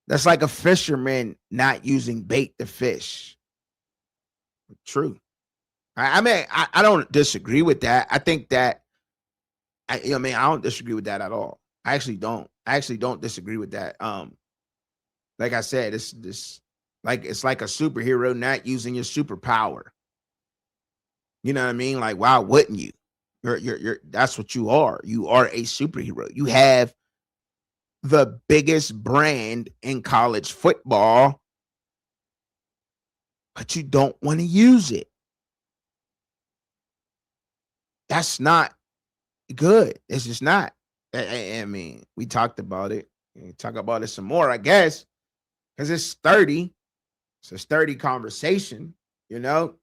That's like a fisherman not using bait to fish. True. I mean, I don't disagree with that. I think that, I don't disagree with that at all. I actually don't. I actually don't disagree with that. Like I said, it's like a superhero not using your superpower. You know what I mean? Like, why wouldn't you? You're that's what you are. You are a superhero. You have the biggest brand in college football, but you don't want to use it. That's not good. It's just not. I mean, we talked about it. We talk about it some more, I guess, because it's 30. It's a sturdy conversation, Now,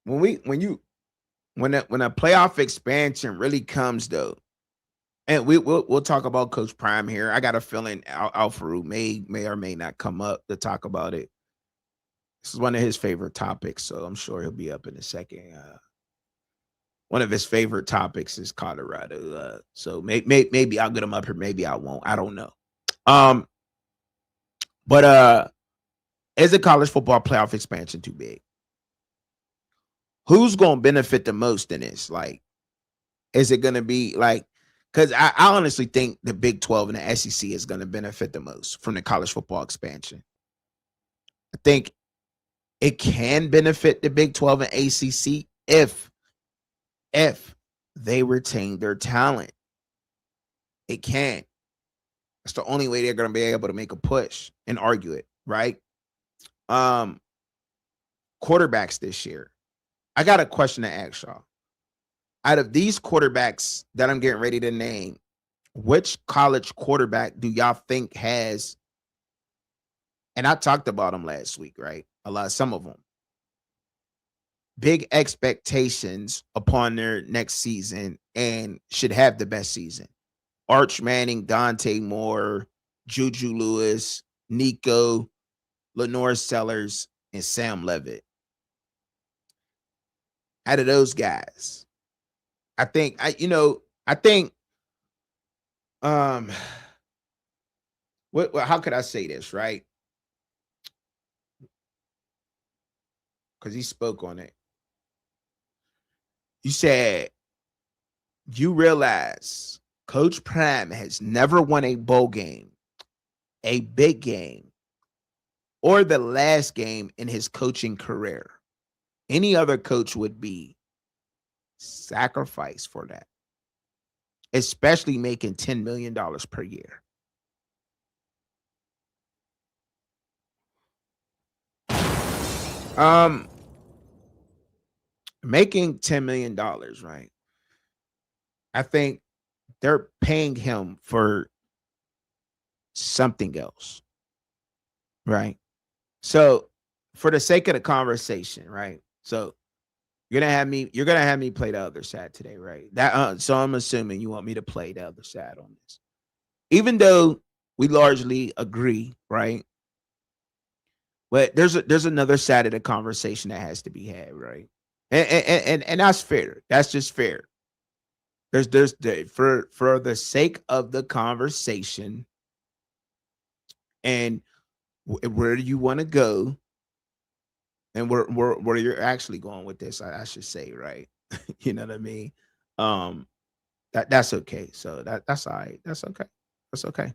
when a playoff expansion really comes, though, and we'll talk about Coach Prime here. I got a feeling Alfaru may or may not come up to talk about it. This is one of his favorite topics, so I'm sure he'll be up in a second. One of his favorite topics is Colorado, so maybe I'll get him up here. Maybe I won't. I don't know. But is the college football playoff expansion too big? Who's going to benefit the most in this? Like, is it going to be like, because I honestly think the Big 12 and the SEC is going to benefit the most from the college football expansion. I think it can benefit the Big 12 and ACC if they retain their talent. It can. That's the only way they're going to be able to make a push and argue it, right? Quarterbacks this year. I got a question to ask y'all. Out of these quarterbacks that I'm getting ready to name, which college quarterback do y'all think has, and I talked about them last week, right? Some of them. Big expectations upon their next season and should have the best season. Arch Manning, Dante Moore, Juju Lewis, Nico, Lenore Sellers, and Sam Levitt. Out of those guys, I think how could I say this, right? Because he spoke on it. You said you realize Coach Prime has never won a bowl game, a big game, or the last game in his coaching career. Any other coach would be sacrificed for that, especially making $10 million per year. Making $10 million, right? I think they're paying him for something else, right? So, for the sake of the conversation, right? So, you're gonna have me play the other side today, right? So I'm assuming you want me to play the other side on this, even though we largely agree, right? But there's another side of the conversation that has to be had, right? And that's fair. That's just fair. There's for the sake of the conversation and where do you want to go, and where you're actually going with this, I should say, right? You know what I mean? That's okay. So that's all right. That's okay. That's okay.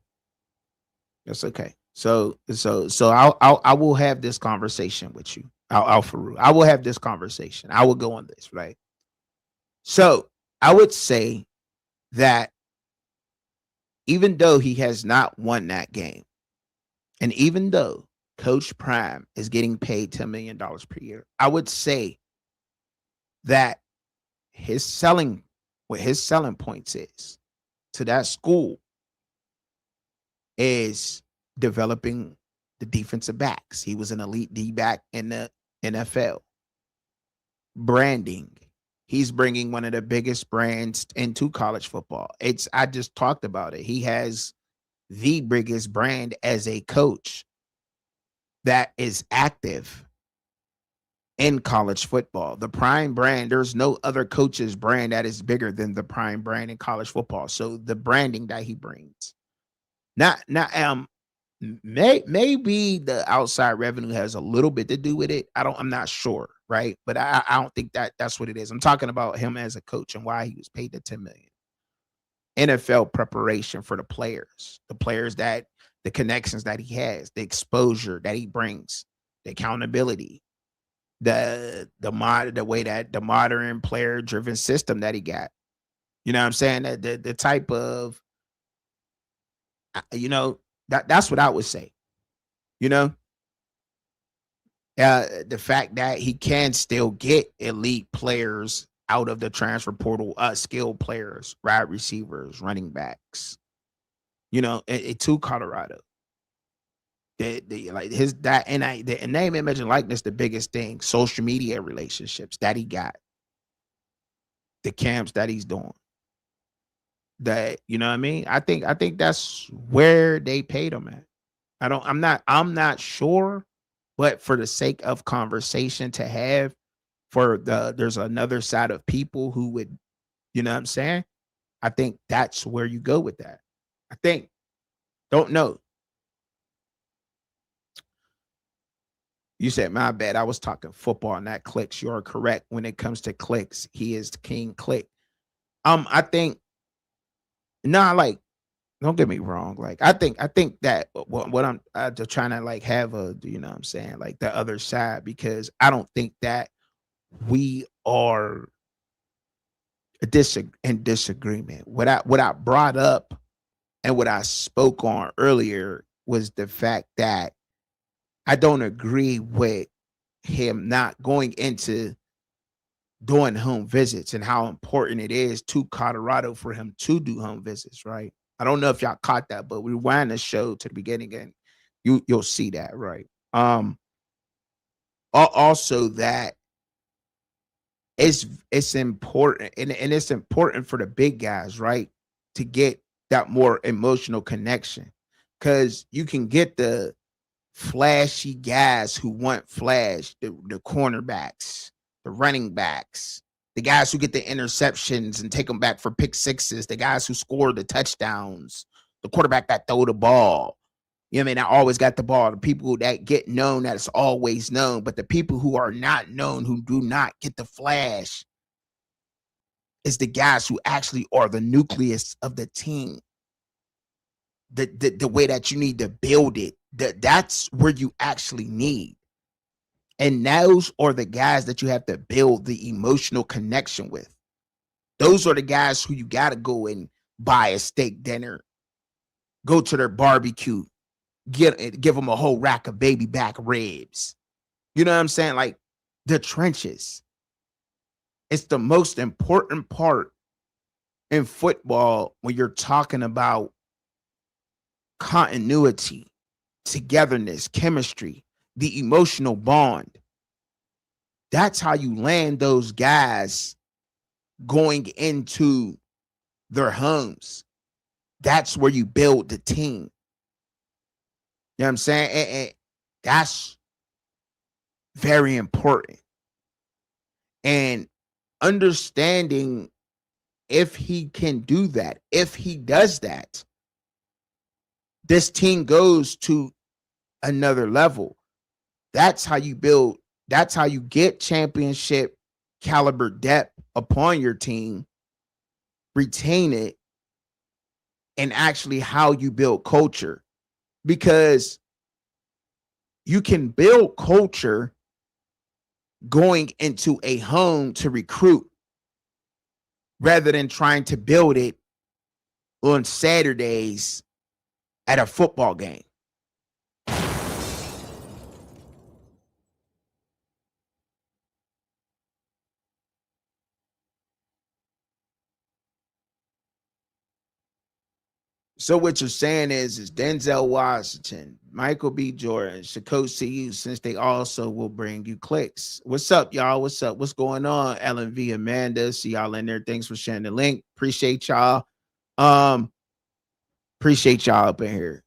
That's okay. So I will have this conversation with you. Al Farouk. I will have this conversation. I will go on this, right? So I would say that even though he has not won that game, and even though Coach Prime is getting paid $10 million per year, I would say that his selling what his selling points is to that school is developing the defensive backs. He was an elite D back in the NFL. Branding. He's bringing one of the biggest brands into college football. I just talked about it. He has the biggest brand as a coach that is active in college football. The Prime brand, there's no other coach's brand that is bigger than the Prime brand in college football. So the branding that he brings. Not maybe the outside revenue has a little bit to do with it. I'm not sure, right? But I don't think that's what it is. I'm talking about him as a coach and why he was paid the 10 million. NFL preparation for the players that the connections that he has, the exposure that he brings, the accountability, the way that the modern player driven system that he got. You know what I'm saying? The type of that's what I would say. You know, the fact that he can still get elite players out of the transfer portal, skilled players, wide receivers, running backs, to Colorado. Like his that and the name, image, and likeness, the biggest thing. Social media relationships that he got, the camps that he's doing. That you know what I mean? I think that's where they paid him at. I'm not sure, but for the sake of conversation to have, there's another side of people who would, you know what I'm saying? I think that's where you go with that. I think, don't know. You said, my bad. I was talking football, not clicks. You're correct. When it comes to clicks, he is the king click. I think, like, don't get me wrong. Like, I think that what I'm just trying to like have you know what I'm saying? Like the other side, because I don't think that we are in disagreement. What I brought up and what I spoke on earlier was the fact that I don't agree with him not going into doing home visits and how important it is to Colorado for him to do home visits, right? I don't know if y'all caught that, but we rewind the show to the beginning and you'll see that, right? Also that it's important and it's important for the big guys, right? To get that more emotional connection. Cause you can get the flashy guys who want flash, the cornerbacks, the running backs, the guys who get the interceptions and take them back for pick sixes, the guys who score the touchdowns, the quarterback that throw the ball. You know what I mean? I always got the ball. The people that get known, that's always known. But the people who are not known, who do not get the flash, is the guys who actually are the nucleus of the team. The way that you need to build it. That's where you actually need. And those are the guys that you have to build the emotional connection with. Those are the guys who you got to go and buy a steak dinner, go to their barbecue, give them a whole rack of baby back ribs. You know what I'm saying? Like the trenches. It's the most important part in football when you're talking about continuity, togetherness, chemistry, the emotional bond. That's how you land those guys going into their homes. That's where you build the team. You know what I'm saying? And that's very important. And understanding if he can do that, if he does that, this team goes to another level. That's how you build. That's how you get championship caliber depth upon your team, retain it and actually how you build culture, because you can build culture going into a home to recruit rather than trying to build it on Saturdays at a football game. So what you're saying is Denzel Washington, Michael B. Jordan should coach to you, since they also will bring you clicks. What's up, y'all? What's up? What's going on? LNV Amanda, see y'all in there. Thanks for sharing the link. Appreciate y'all. Um, appreciate y'all up in here.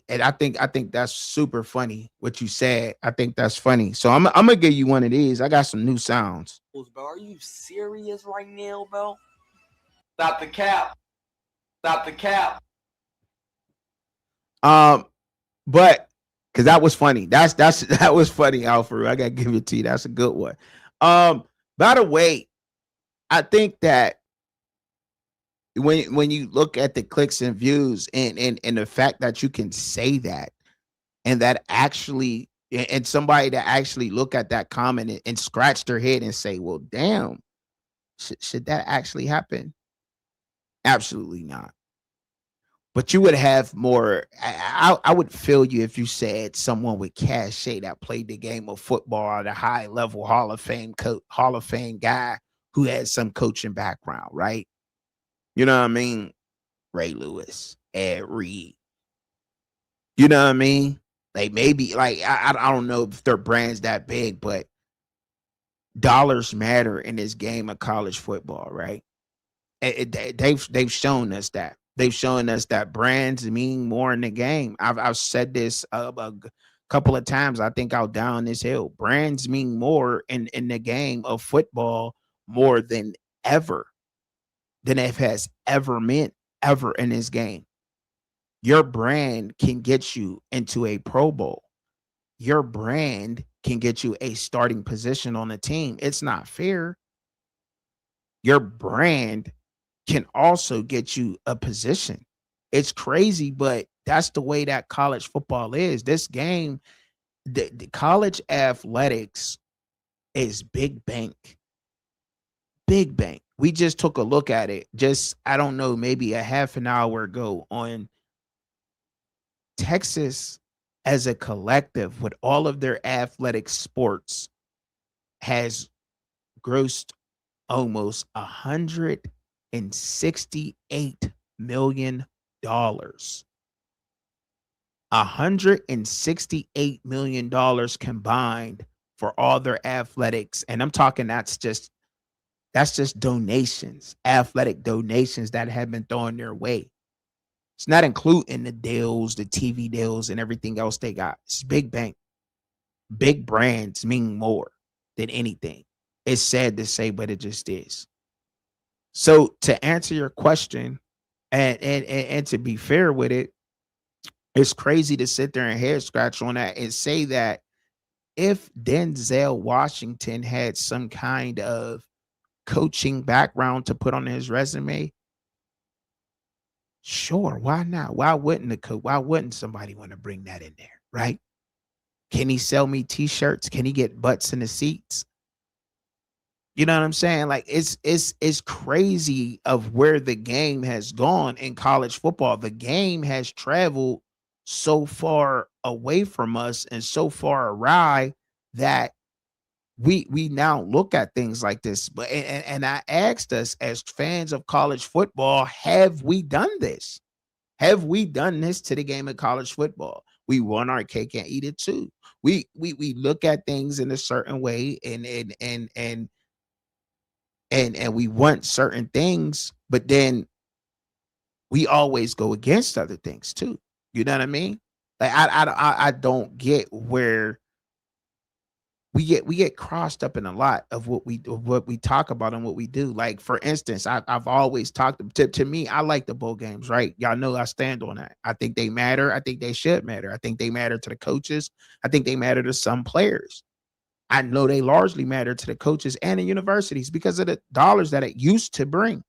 And I think that's super funny what you said. I think that's funny. So I'm gonna give you one of these. I got some new sounds. Bro, are you serious right now, bro? Stop the cap. Stop the cap. But because that was funny. That was funny, Alfred. I gotta give it to you. That's a good one. By the way, I think that when you look at the clicks and views and the fact that you can say that, and that actually, and somebody that actually look at that comment and scratch their head and say, well, damn, should that actually happen? Absolutely not. But you would have more. I would feel you if you said someone with cachet that played the game of football at a high level, Hall of Fame guy who had some coaching background, right? You know what I mean? Ray Lewis, Ed Reed. You know what I mean? Like maybe like I don't know if their brand's that big, but dollars matter in this game of college football, right? They've shown us that. They've shown us that brands mean more in the game. I've said this a couple of times. I think I'll down this hill. Brands mean more in the game of football more than ever than it has ever meant ever in this game. Your brand can get you into a Pro Bowl. Your brand can get you a starting position on the team. It's not fair. Your brand can also get you a position. It's crazy, but that's the way that college football is. This game, the college athletics is big bank. Big bank. We just took a look at it just, I don't know, maybe a half an hour ago on Texas as a collective with all of their athletic sports has grossed almost $168 million. $168 million combined for all their athletics. And I'm talking that's just donations, athletic donations that have been thrown their way. It's not including the deals, the TV deals, and everything else they got. It's big bank. Big brands mean more than anything. It's sad to say, but it just is. So to answer your question, and to be fair with it, it's crazy to sit there and head scratch on that and say that if Denzel Washington had some kind of coaching background to put on his resume, sure, why not? Why wouldn't the coach? Why wouldn't somebody want to bring that in there, right? Can he sell me t-shirts? Can he get butts in the seats? You know what I'm saying? Like it's crazy of where the game has gone in college football. The game has traveled so far away from us and so far awry that we now look at things like this. But and I asked us as fans of college football, have we done this? Have we done this to the game of college football? We want our cake and eat it too. We look at things in a certain way and we want certain things, but then we always go against other things too. You know what I mean? Like I don't get where we get crossed up in a lot of what we talk about and what we do. Like for instance, I've always talked to me. I like the bowl games, right? Y'all know I stand on that. I think they matter. I think they should matter. I think they matter to the coaches. I think they matter to some players. I know they largely matter to the coaches and the universities because of the dollars that it used to bring.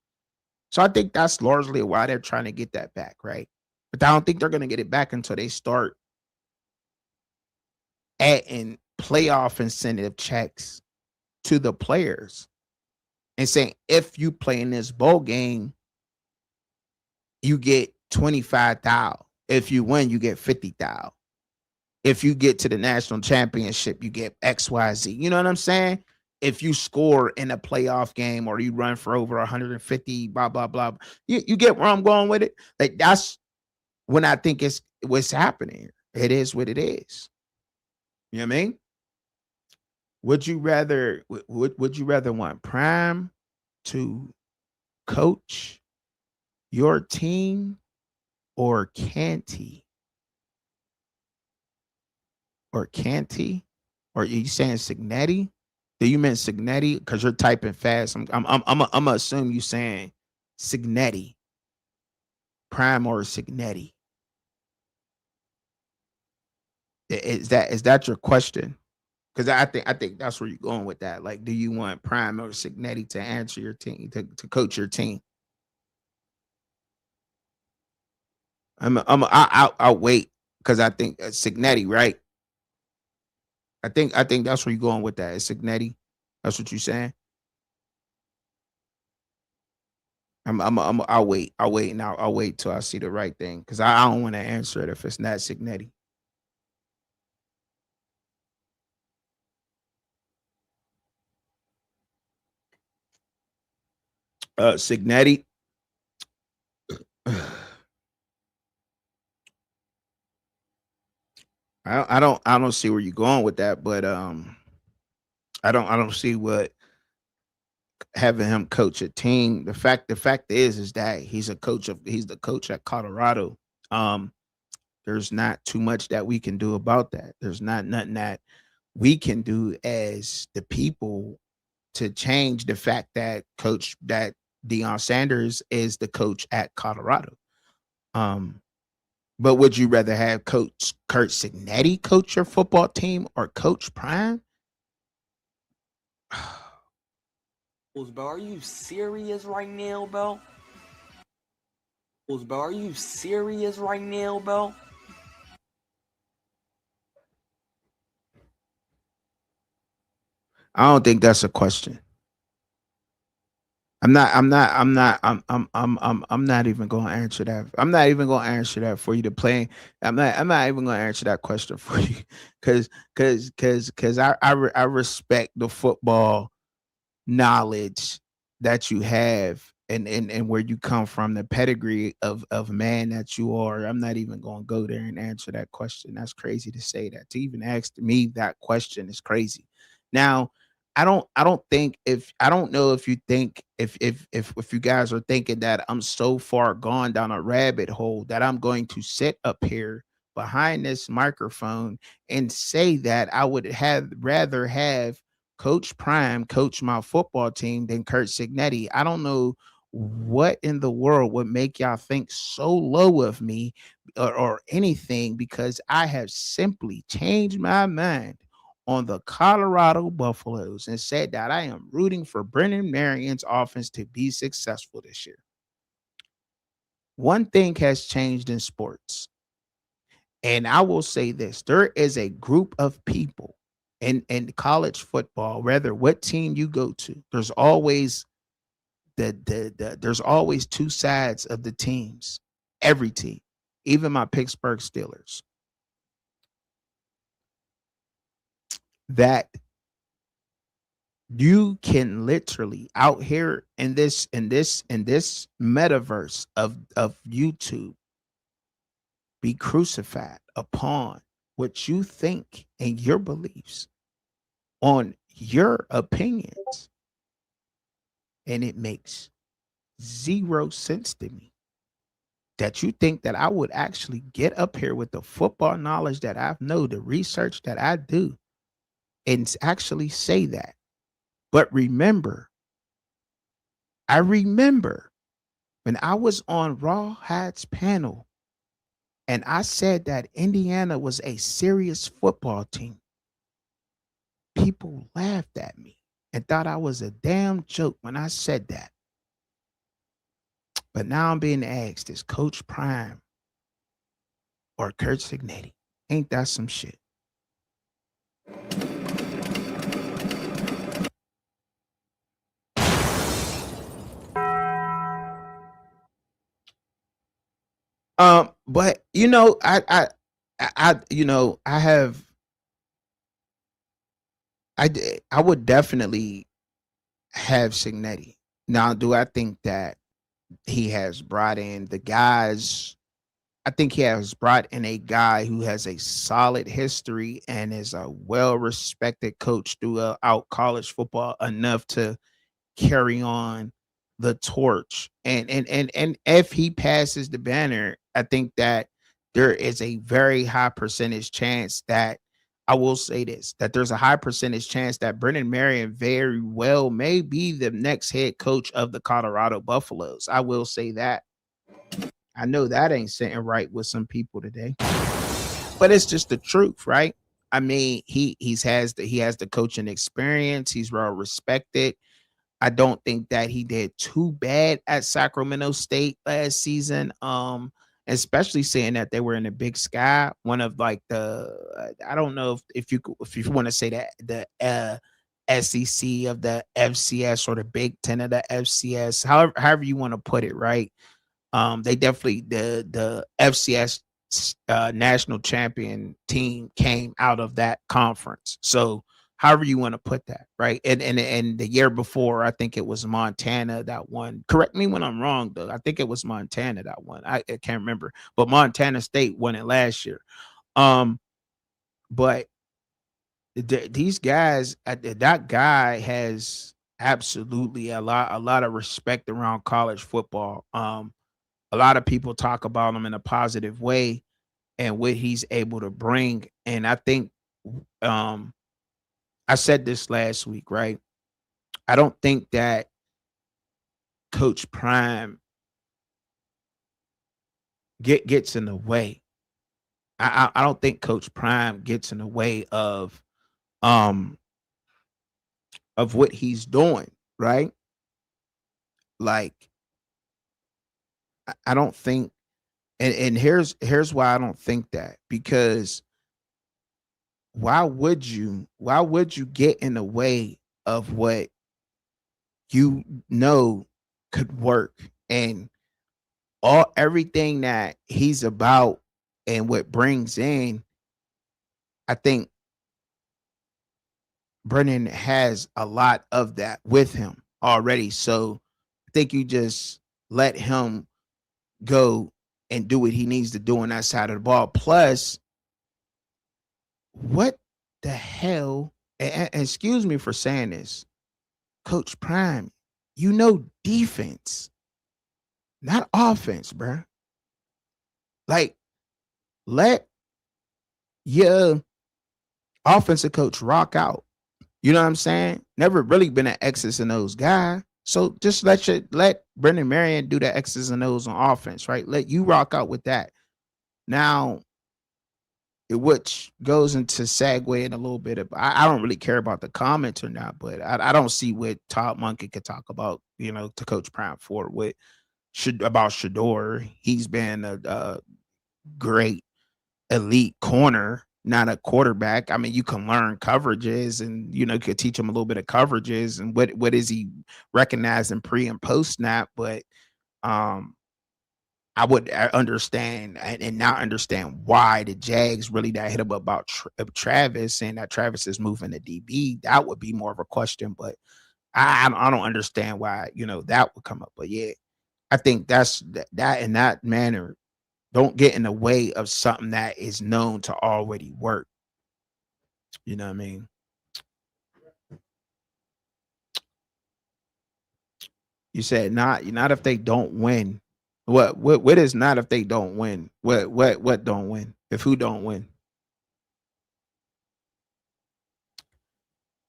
So I think that's largely why they're trying to get that back, right? But I don't think they're going to get it back until they start adding playoff incentive checks to the players and saying, if you play in this bowl game, you get 25,000. If you win, you get 50,000. If you get to the national championship, you get XYZ. You know what I'm saying? If you score in a playoff game or you run for over 150, blah, blah, blah. You get where I'm going with it? Like, that's when I think it's what's happening. It is what it is. You know what I mean? Would you rather want Prime to coach your team or Canty? Or Canty? Or are you saying Signetti? Do you mean Signetti? Because you're typing fast. I'm gonna assume you saying Signetti, Prime or Signetti. Is that your question? Because I think that's where you're going with that. Like, do you want Prime or Signetti to answer your team to coach your team? I'll wait because I think Signetti, right? I think that's where you're going with that. It's Signetti. That's what you're saying. I'll wait. I'll wait and I'll wait till I see the right thing because I don't want to answer it if it's not Signetti. Signetti. I don't see where you're going with that, but I don't see what having him coach a team. The fact is that he's the coach at Colorado. Um, there's not too much that we can do about that. There's not nothing that we can do as the people to change the fact that Deion Sanders is the coach at Colorado. Um, but would you rather have Coach Kurt Signetti coach your football team or Coach Prime? Bro, are you serious right now, bro? Bro, are you serious right now, bro? I don't think that's a question. I'm not even going to answer that. I'm not even going to answer that for you to play. I'm not even going to answer that question for you cuz cuz I respect the football knowledge that you have and where you come from, the pedigree of man that you are. I'm not even going to go there and answer that question. That's crazy to say that. To even ask me that question is crazy. Now, I don't think if I don't know if you think if you guys are thinking that I'm so far gone down a rabbit hole that I'm going to sit up here behind this microphone and say that I would have rather have Coach Prime coach my football team than Kurt Signetti. I don't know what in the world would make y'all think so low of me or anything because I have simply changed my mind on the Colorado Buffaloes and said that I am rooting for Brennan Marion's offense to be successful this year. One thing has changed in sports, and I will say this: there is a group of people in college football, whether what team you go to, there's always there's always two sides of the teams. Every team, even my Pittsburgh Steelers, that you can literally out here in this metaverse of YouTube be crucified upon what you think and your beliefs on your opinions, and it makes zero sense to me that you think that I would actually get up here with the football knowledge that I know, the research that I do, and actually say that. But remember, I remember when I was on Raw Hats panel and I said that Indiana was a serious football team. People laughed at me and thought I was a damn joke when I said that. But now I'm being asked, is Coach Prime or Kurt Signetti? Ain't that some shit? But I have I would definitely have Signetti. Now, do I think that he has brought in the guys? I think he has brought in a guy who has a solid history and is a well-respected coach throughout college football enough to carry on the torch. And if he passes the banner, I think that there is a very high percentage chance that I will say this, that there's a high percentage chance that Brennan Marion very well may be the next head coach of the Colorado Buffaloes. I will say that. I know that ain't sitting right with some people today, but it's just the truth, right? I mean, he has the coaching experience. He's well respected. I don't think that he did too bad at Sacramento State last season. Especially saying that they were in the Big Sky, one of like I don't know if you want to say that the SEC of the FCS or the Big Ten of the FCS, however you want to put it, right? They definitely the FCS national champion team came out of that conference. So however you want to put that, right? And the year before, I think it was Montana that won. Correct me when I'm wrong, though. I think it was Montana that won. I can't remember, but Montana State won it last year. But these guys, that guy has absolutely a lot of respect around college football. A lot of people talk about him in a positive way and what he's able to bring. And I think I said this last week, right? I don't think that Coach Prime gets in the way. I don't think Coach Prime gets in the way um of what he's doing, right? Like I don't think, and here's why I don't think that, because why would you get in the way of what you know could work, and everything that he's about and what brings in? I think Brennan has a lot of that with him already. So I think you just let him go and do what he needs to do on that side of the ball. Plus, what the hell? And excuse me for saying this, Coach Prime, you know defense, not offense, bruh. Like, let your offensive coach rock out. You know what I'm saying? Never really been an X's and O's guy. So just let Brendan Marion do the X's and O's on offense, right? Let you rock out with that. Now, which goes into segue in a little bit of, I don't really care about the comments or not, but I don't see what Todd Monkey could talk about, to Coach Prime for what about Shador. He's been a great elite corner, not a quarterback. I mean, you can learn coverages and, could teach him a little bit of coverages and what is he recognizing pre and post snap. But I would understand and not understand why the Jags really that hit him about Travis, and that Travis is moving to DB. That would be more of a question, but I don't understand why, that would come up. But yeah, I think that's that in that manner. Don't get in the way of something that is known to already work. You know what I mean? You said not if they don't win. What is not if they don't win? What don't win? If who don't win?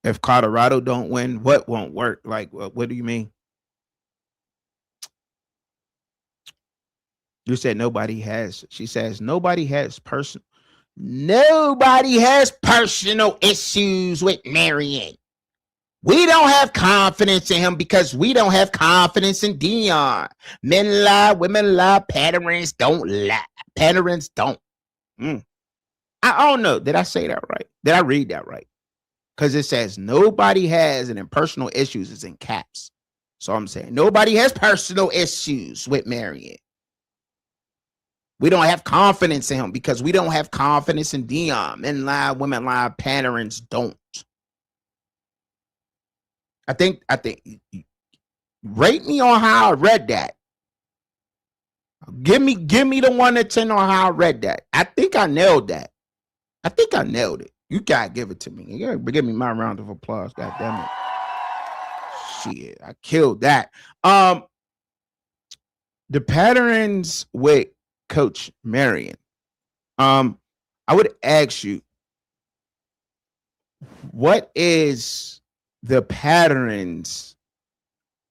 If Colorado don't win, what won't work? Like what do you mean? You said nobody has. She says nobody has personal issues with Marion. We don't have confidence in him because we don't have confidence in Dion. Men lie, women lie, parents don't lie. Parents don't. I don't know. Did I say that right? Did I read that right? Because it says nobody has, and in personal issues is in caps. So I'm saying nobody has personal issues with Marion. We don't have confidence in him because we don't have confidence in Dion. Men lie, women lie, parents don't. I think rate me on how I read that. Give me the 1 to 10 on how I read that. I think I nailed that. I think I nailed it. You gotta give it to me. You gotta give me my round of applause. God damn it. Shit, I killed that. The patterns with Coach Marion. I would ask you, what is the patterns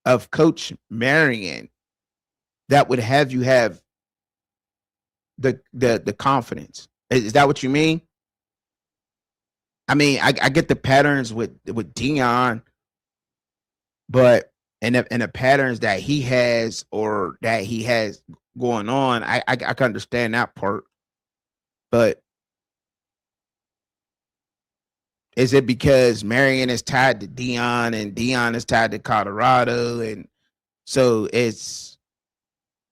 of Coach Marion that would have you have the confidence? Is that what you mean? I mean, I get the patterns with Dion, but and the patterns that he has or that he has going on, I can understand that part. But is it because Marion is tied to Dion and Dion is tied to Colorado, and so it's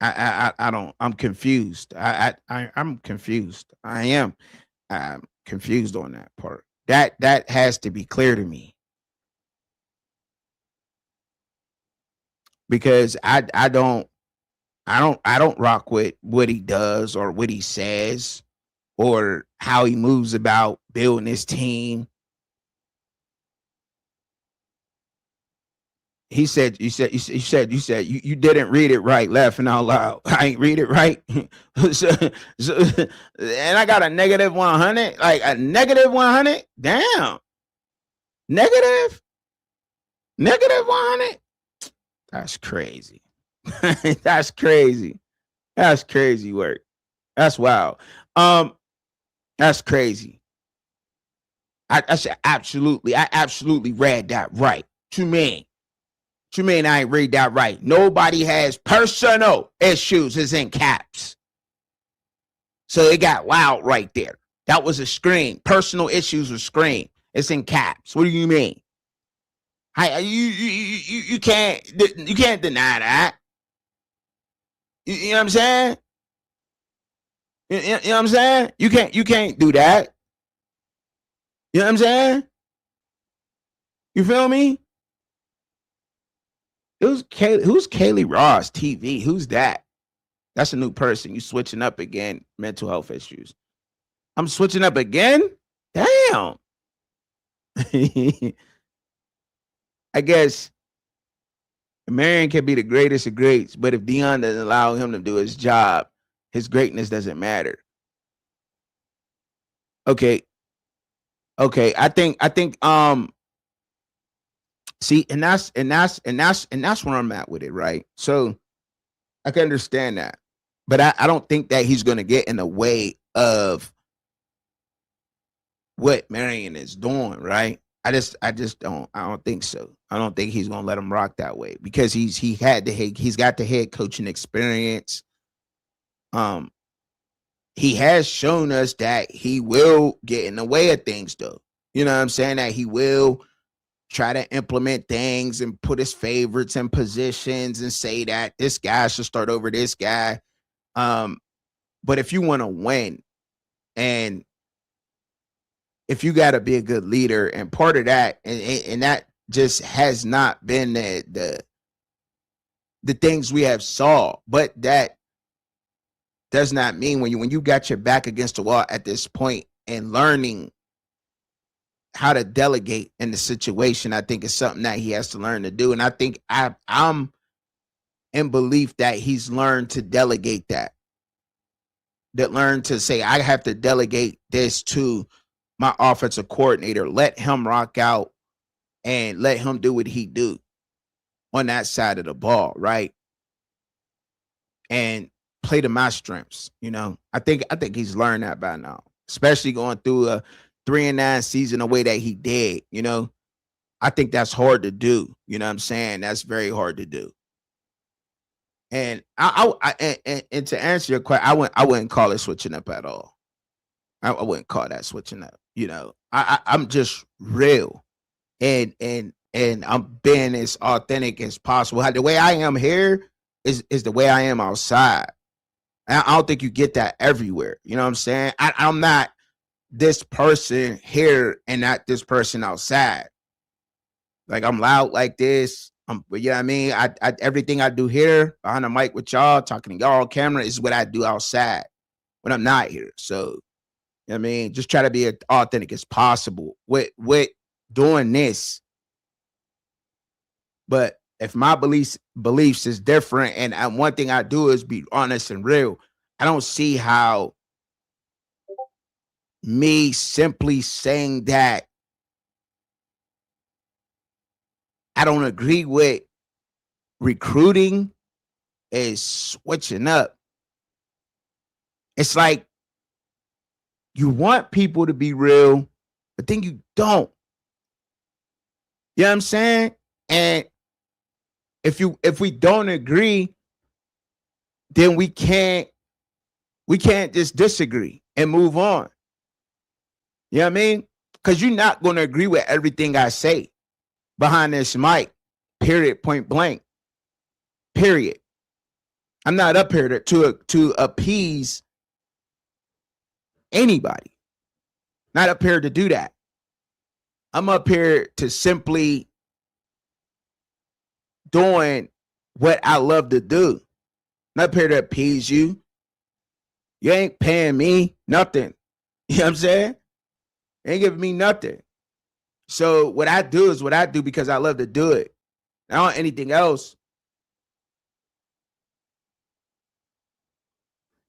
I'm confused. I'm confused. I'm confused on that part. That has to be clear to me. Because I don't rock with what he does or what he says or how he moves about building his team. You said you didn't read it right, laughing out loud. I ain't read it right. And I got a negative 100, like a negative 100. Damn. Negative 100. That's crazy. That's crazy. That's crazy work. That's wild. That's crazy. I absolutely read that right. To me, I ain't read that right. Nobody has personal issues is in caps. So it got wild right there. That was a scream. Personal issues was scream. It's in caps. What do you mean? You can't deny that. You know what I'm saying? You know what I'm saying? You can't do that. You know what I'm saying? You feel me? Who's Kaylee Ross TV? Who's that? That's a new person. You switching up again. Mental health issues. I'm switching up again? Damn. I guess Marion can be the greatest of greats, but if Dion doesn't allow him to do his job, his greatness doesn't matter. Okay. I think see, and that's where I'm at with it, right? So I can understand that. But I don't think that he's gonna get in the way of what Marion is doing, right? I just don't think so. I don't think he's gonna let him rock that way because he's got the head coaching experience. He has shown us that he will get in the way of things, though. You know what I'm saying? That he will try to implement things and put his favorites in positions and say that this guy should start over this guy. But if you want to win, and if you got to be a good leader, and part of that, and that just has not been the things we have saw, but that does not mean when you got your back against the wall at this point and learning how to delegate in the situation, I think is something that he has to learn to do. And I think I'm in belief that he's learned to delegate that learned to say, I have to delegate this to my offensive coordinator, let him rock out and let him do what he do on that side of the ball, right? And play to my strengths. You know, I think he's learned that by now, especially going through a 3-9 season the way that he did. You know, I think that's hard to do. You know what I'm saying? That's very hard to do. And and to answer your question, I wouldn't call it switching up at all. I wouldn't call that switching up. You know, I'm just real, and I'm being as authentic as possible. The way I am here is the way I am outside. I don't think you get that everywhere. You know what I'm saying? I'm not this person here and not this person outside. Like I'm loud like this. But you know what I mean? I everything I do here behind the mic with y'all, talking to y'all on camera is what I do outside when I'm not here. So, you know what I mean? Just try to be as authentic as possible with doing this. But if my beliefs is different, and one thing I do is be honest and real, I don't see how me simply saying that I don't agree with recruiting is switching up. It's like you want people to be real, but then you don't. You know what I'm saying? And if we don't agree, then we can't just disagree and move on. You know what I mean? Because you're not going to agree with everything I say behind this mic, period, point blank, period. I'm not up here to appease anybody. Not up here to do that. I'm up here to simply doing what I love to do. Not up here to appease you. You ain't paying me nothing. You know what I'm saying? You ain't giving me nothing. So what I do is what I do because I love to do it. I don't want anything else.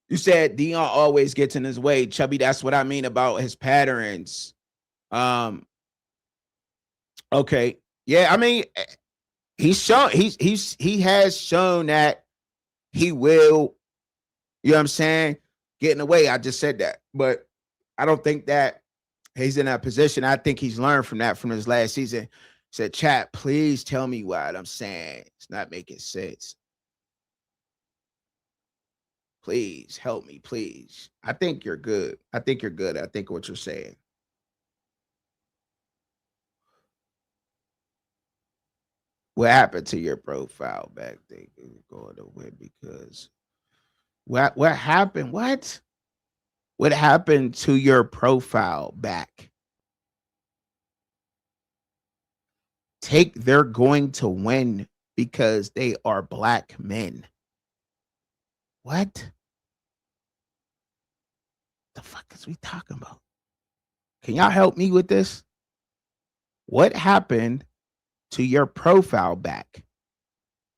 You said Dion always gets in his way. Chubby, that's what I mean about his patterns. Okay. Yeah, I mean, he has shown that he will, you know what I'm saying, get in the way. I just said that. But I don't think that he's in that position. I think he's learned from that from his last season. He said, chat, please tell me what I'm saying. It's not making sense. Please help me, please. I think you're good. I think you're good. I think what you're saying. What happened to your profile back there? Going to win because what happened? What happened to your profile back? They're going to win because they are black men. What the fuck is we talking about? Can y'all help me with this? What happened to your profile back?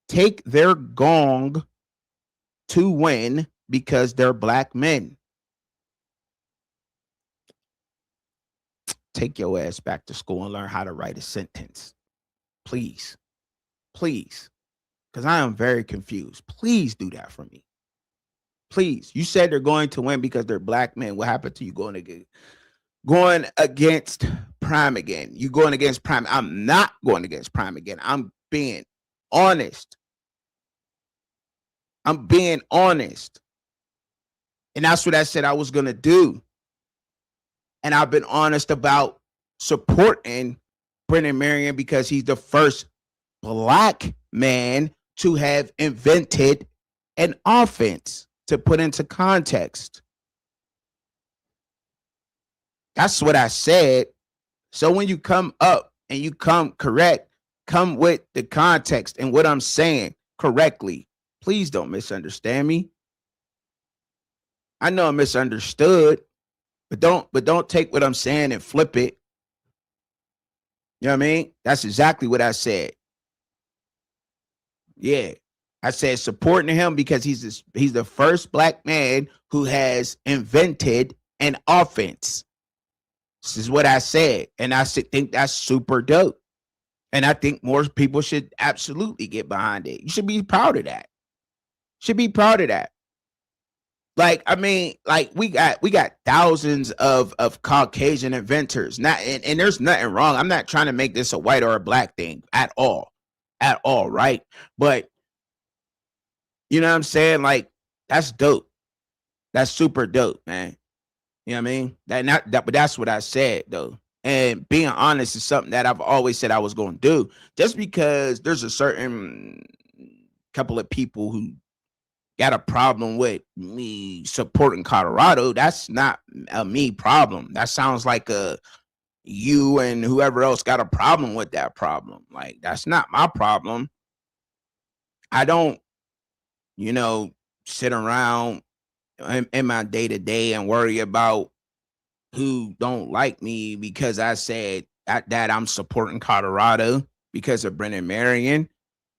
Take their gong to win because they're black men. Take your ass back to school and learn how to write a sentence. Please. Please. Because I am very confused. Please do that for me. Please. You said they're going to win because they're black men. What happened to you going against Prime again? You going against Prime. I'm not going against Prime again. I'm being honest. I'm being honest. And that's what I said I was going to do. And I've been honest about supporting Brendan Marion because he's the first black man to have invented an offense, to put into context. That's what I said. So when you come up and you come correct, come with the context and what I'm saying correctly. Please don't misunderstand me. I know I'm misunderstood, but don't take what I'm saying and flip it. You know what I mean? That's exactly what I said. Yeah. I said supporting him because he's the first black man who has invented an offense. This is what I said. And I think that's super dope. And I think more people should absolutely get behind it. You should be proud of that. Should be proud of that. Like, I mean, like we got thousands of Caucasian inventors. Not and there's nothing wrong. I'm not trying to make this a white or a black thing at all. At all, right? But you know what I'm saying? Like, that's dope. That's super dope, man. You know what I mean? But that's what I said though. And being honest is something that I've always said I was going to do. Just because there's a certain couple of people who got a problem with me supporting Colorado, that's not a me problem. That sounds like a you and whoever else got a problem with that problem. Like, that's not my problem. I don't, you know, sit around in my day to day and worry about who don't like me because I said that I'm supporting Colorado because of Brennan Marion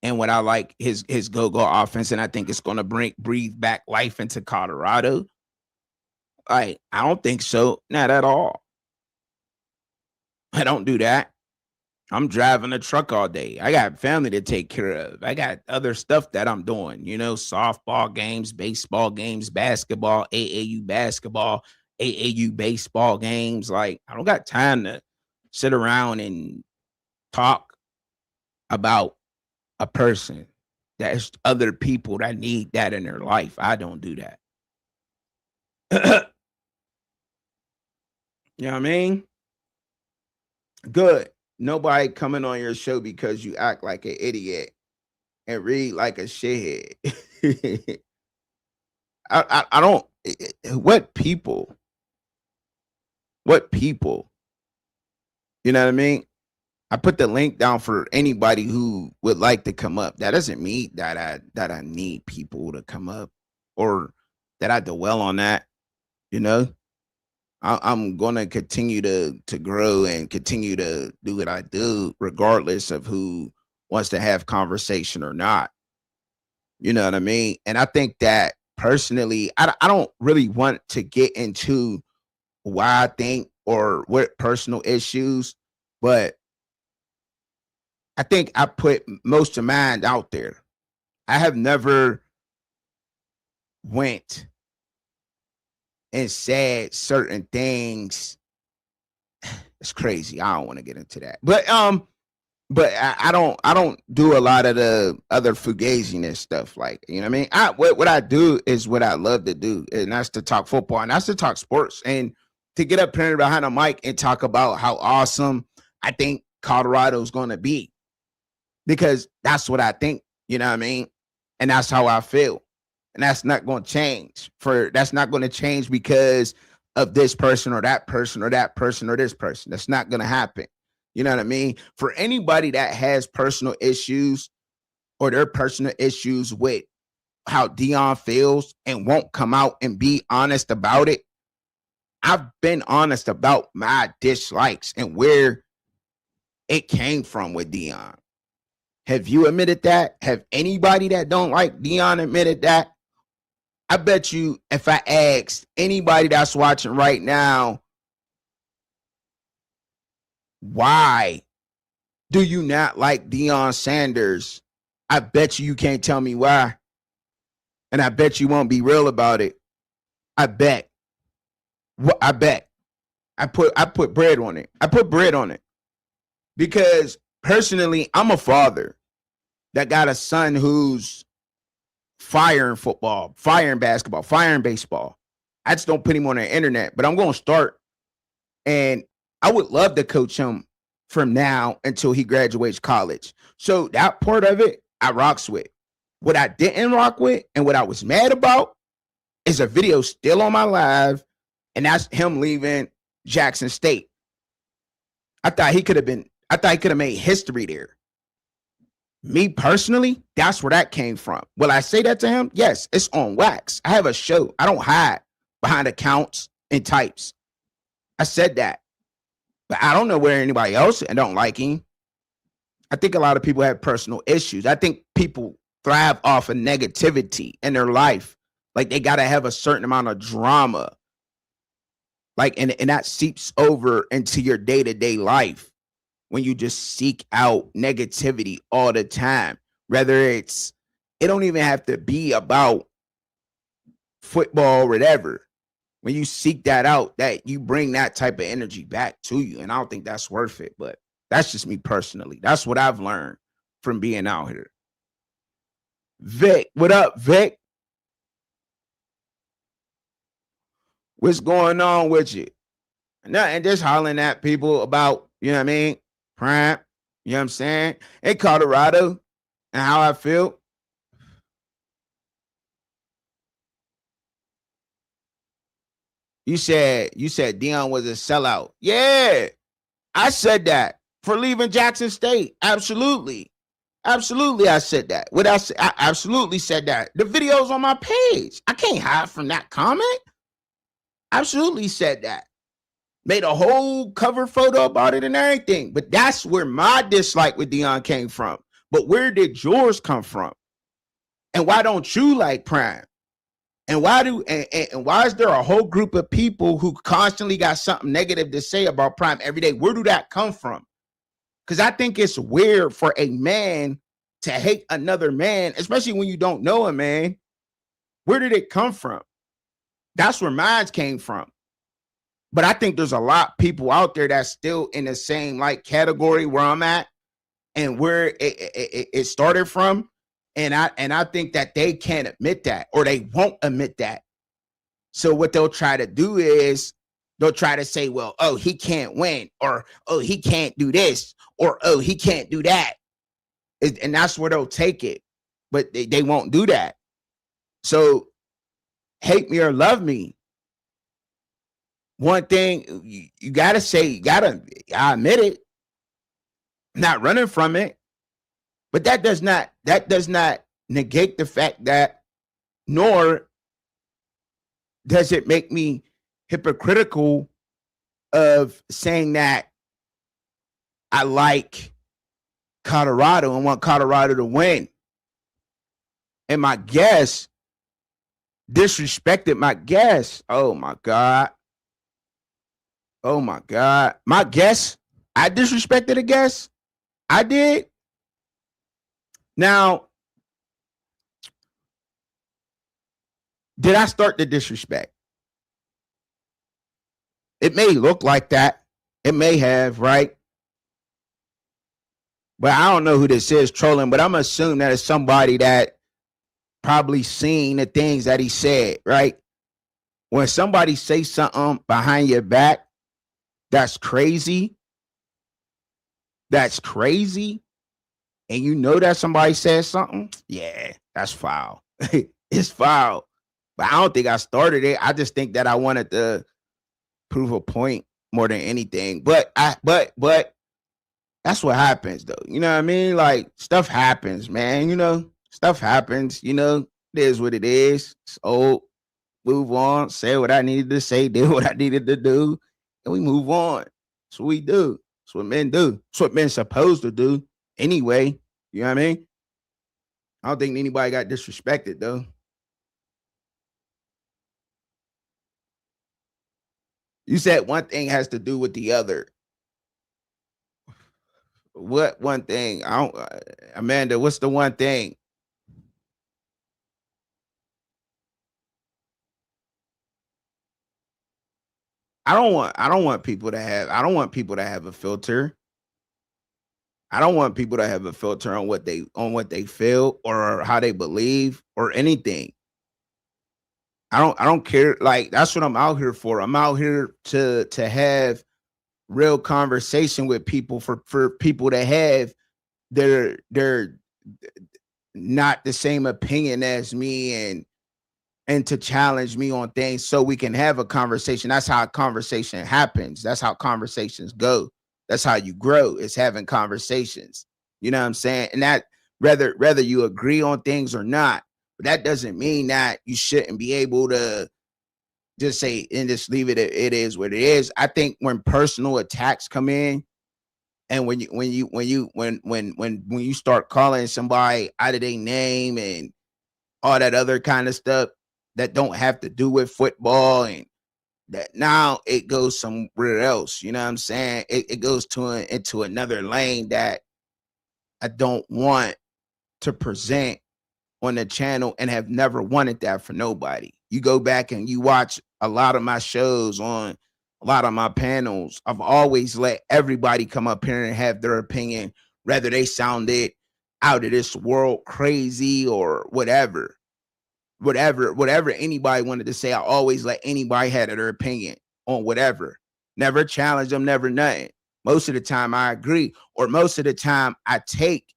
and what I like his go-go offense, and I think it's going to breathe back life into Colorado. Like, I don't think so. Not at all. I don't do that. I'm driving a truck all day. I got family to take care of. I got other stuff that I'm doing, you know, softball games, baseball games, basketball, AAU basketball, AAU baseball games. Like, I don't got time to sit around and talk about a person. There's other people that need that in their life. I don't do that. You know what I mean? Good. Nobody coming on your show because you act like an idiot and read like a shithead. I don't. What people? What people? You know what I mean? I put the link down for anybody who would like to come up. That doesn't mean that I need people to come up or that I dwell on that. You know, I'm gonna continue to grow and continue to do what I do, regardless of who wants to have conversation or not. You know what I mean? And I think that personally, I don't really want to get into why I think or what personal issues, but I think I put most of mine out there. I have never went and said certain things. It's crazy. I don't want to get into that. But I don't do a lot of the other fugaziness stuff. Like, you know what I mean? What I do is what I love to do, and that's to talk football and that's to talk sports and to get up here behind a mic and talk about how awesome I think Colorado's gonna be. Because that's what I think, you know what I mean? And that's how I feel. And that's not going to change. That's not going to change because of this person or that person or that person or this person. That's not going to happen. You know what I mean? For anybody that has personal issues or their personal issues with how Dion feels and won't come out and be honest about it, I've been honest about my dislikes and where it came from with Dion. Have you admitted that? Have anybody that don't like Dion admitted that? I bet you if I asked anybody that's watching right now, why do you not like Deion Sanders? I bet you can't tell me why. And I bet you won't be real about it. I bet. I bet. I put bread on it. I put bread on it. Because personally, I'm a father that got a son who's firing football, firing basketball, firing baseball. I just don't put him on the internet, but I'm going to start. And I would love to coach him from now until he graduates college. So that part of it, I rocks with. What I didn't rock with and what I was mad about is a video still on my live, and that's him leaving Jackson State. I thought he could have made history there. Me personally, that's where that came from. Will I say that to him? Yes, it's on wax. I have a show. I don't hide behind accounts and types. I said that. But I don't know where anybody else and don't like him. I think a lot of people have personal issues. I think people thrive off of negativity in their life. Like, they got to have a certain amount of drama. Like, and that seeps over into your day-to-day life. When you just seek out negativity all the time, it don't even have to be about football, whatever, when you seek that out, that you bring that type of energy back to you. And I don't think that's worth it. But that's just me personally. That's what I've learned from being out here. Vic, what up, Vic? What's going on with you? Nothing, just hollering at people about, you know what I mean? Prime, you know what I'm saying? In Colorado and how I feel. You said Dion was a sellout. Yeah, I said that for leaving Jackson State. Absolutely. Absolutely, I said that. What else? I absolutely said that. The video's on my page. I can't hide from that comment. Absolutely said that. Made a whole cover photo about it and everything. But that's where my dislike with Dion came from. But where did yours come from? And why don't you like Prime? And why is there a whole group of people who constantly got something negative to say about Prime every day? Where do that come from? Because I think it's weird for a man to hate another man, especially when you don't know a man. Where did it come from? That's where mine came from. But I think there's a lot of people out there that's still in the same like category where I'm at and where it started from. And I think that they can't admit that, or they won't admit that. So what they'll try to do is they'll try to say, well, oh, he can't win, or oh, he can't do this, or oh, he can't do that. And that's where they'll take it. But they won't do that. So hate me or love me. One thing you gotta say, I admit it. I'm not running from it. But that does not negate the fact that, nor does it make me hypocritical of saying that I like Colorado and want Colorado to win. And my guest disrespected my guest. Oh my God. Oh my God. My guest, I disrespected a guest. I did. Now, did I start the disrespect? It may look like that. It may have, right? But I don't know who this is trolling, but I'm assuming that it's somebody that probably seen the things that he said, right? When somebody says something behind your back, that's crazy. That's crazy. And you know that somebody said something, yeah, that's foul. It's foul. But I don't think I started it. I just think that I wanted to prove a point more than anything. But that's what happens, though. You know what I mean? Like, stuff happens, man. You know, stuff happens. You know, it is what it is. It's old. Move on. Say what I needed to say. Did what I needed to do. And we move on. That's what we do. That's what men do. That's what men supposed to do. Anyway, you know what I mean? I don't think anybody got disrespected, though. You said one thing has to do with the other. What one thing? I don't, Amanda, what's the one thing? I don't want people to have a filter. I don't want people to have a filter on what they feel or how they believe or anything. I don't care. Like, that's what I'm out here for. I'm out here to have real conversation with people, for people to have their not the same opinion as me, and to challenge me on things so we can have a conversation. That's how a conversation happens. That's how conversations go. That's how you grow, is having conversations. You know what I'm saying? And that whether you agree on things or not, but that doesn't mean that you shouldn't be able to just say and just leave it. It is what it is. I think when personal attacks come in, and when you start calling somebody out of their name and all that other kind of stuff that don't have to do with football, and that now it goes somewhere else. You know what I'm saying? It goes into another lane that I don't want to present on the channel, and have never wanted that for nobody. You go back and you watch a lot of my shows on a lot of my panels. I've always let everybody come up here and have their opinion, whether they sounded out of this world crazy or whatever. Whatever anybody wanted to say, I always let anybody have their opinion on whatever. Never challenge them, never nothing. Most of the time I agree, or most of the time I take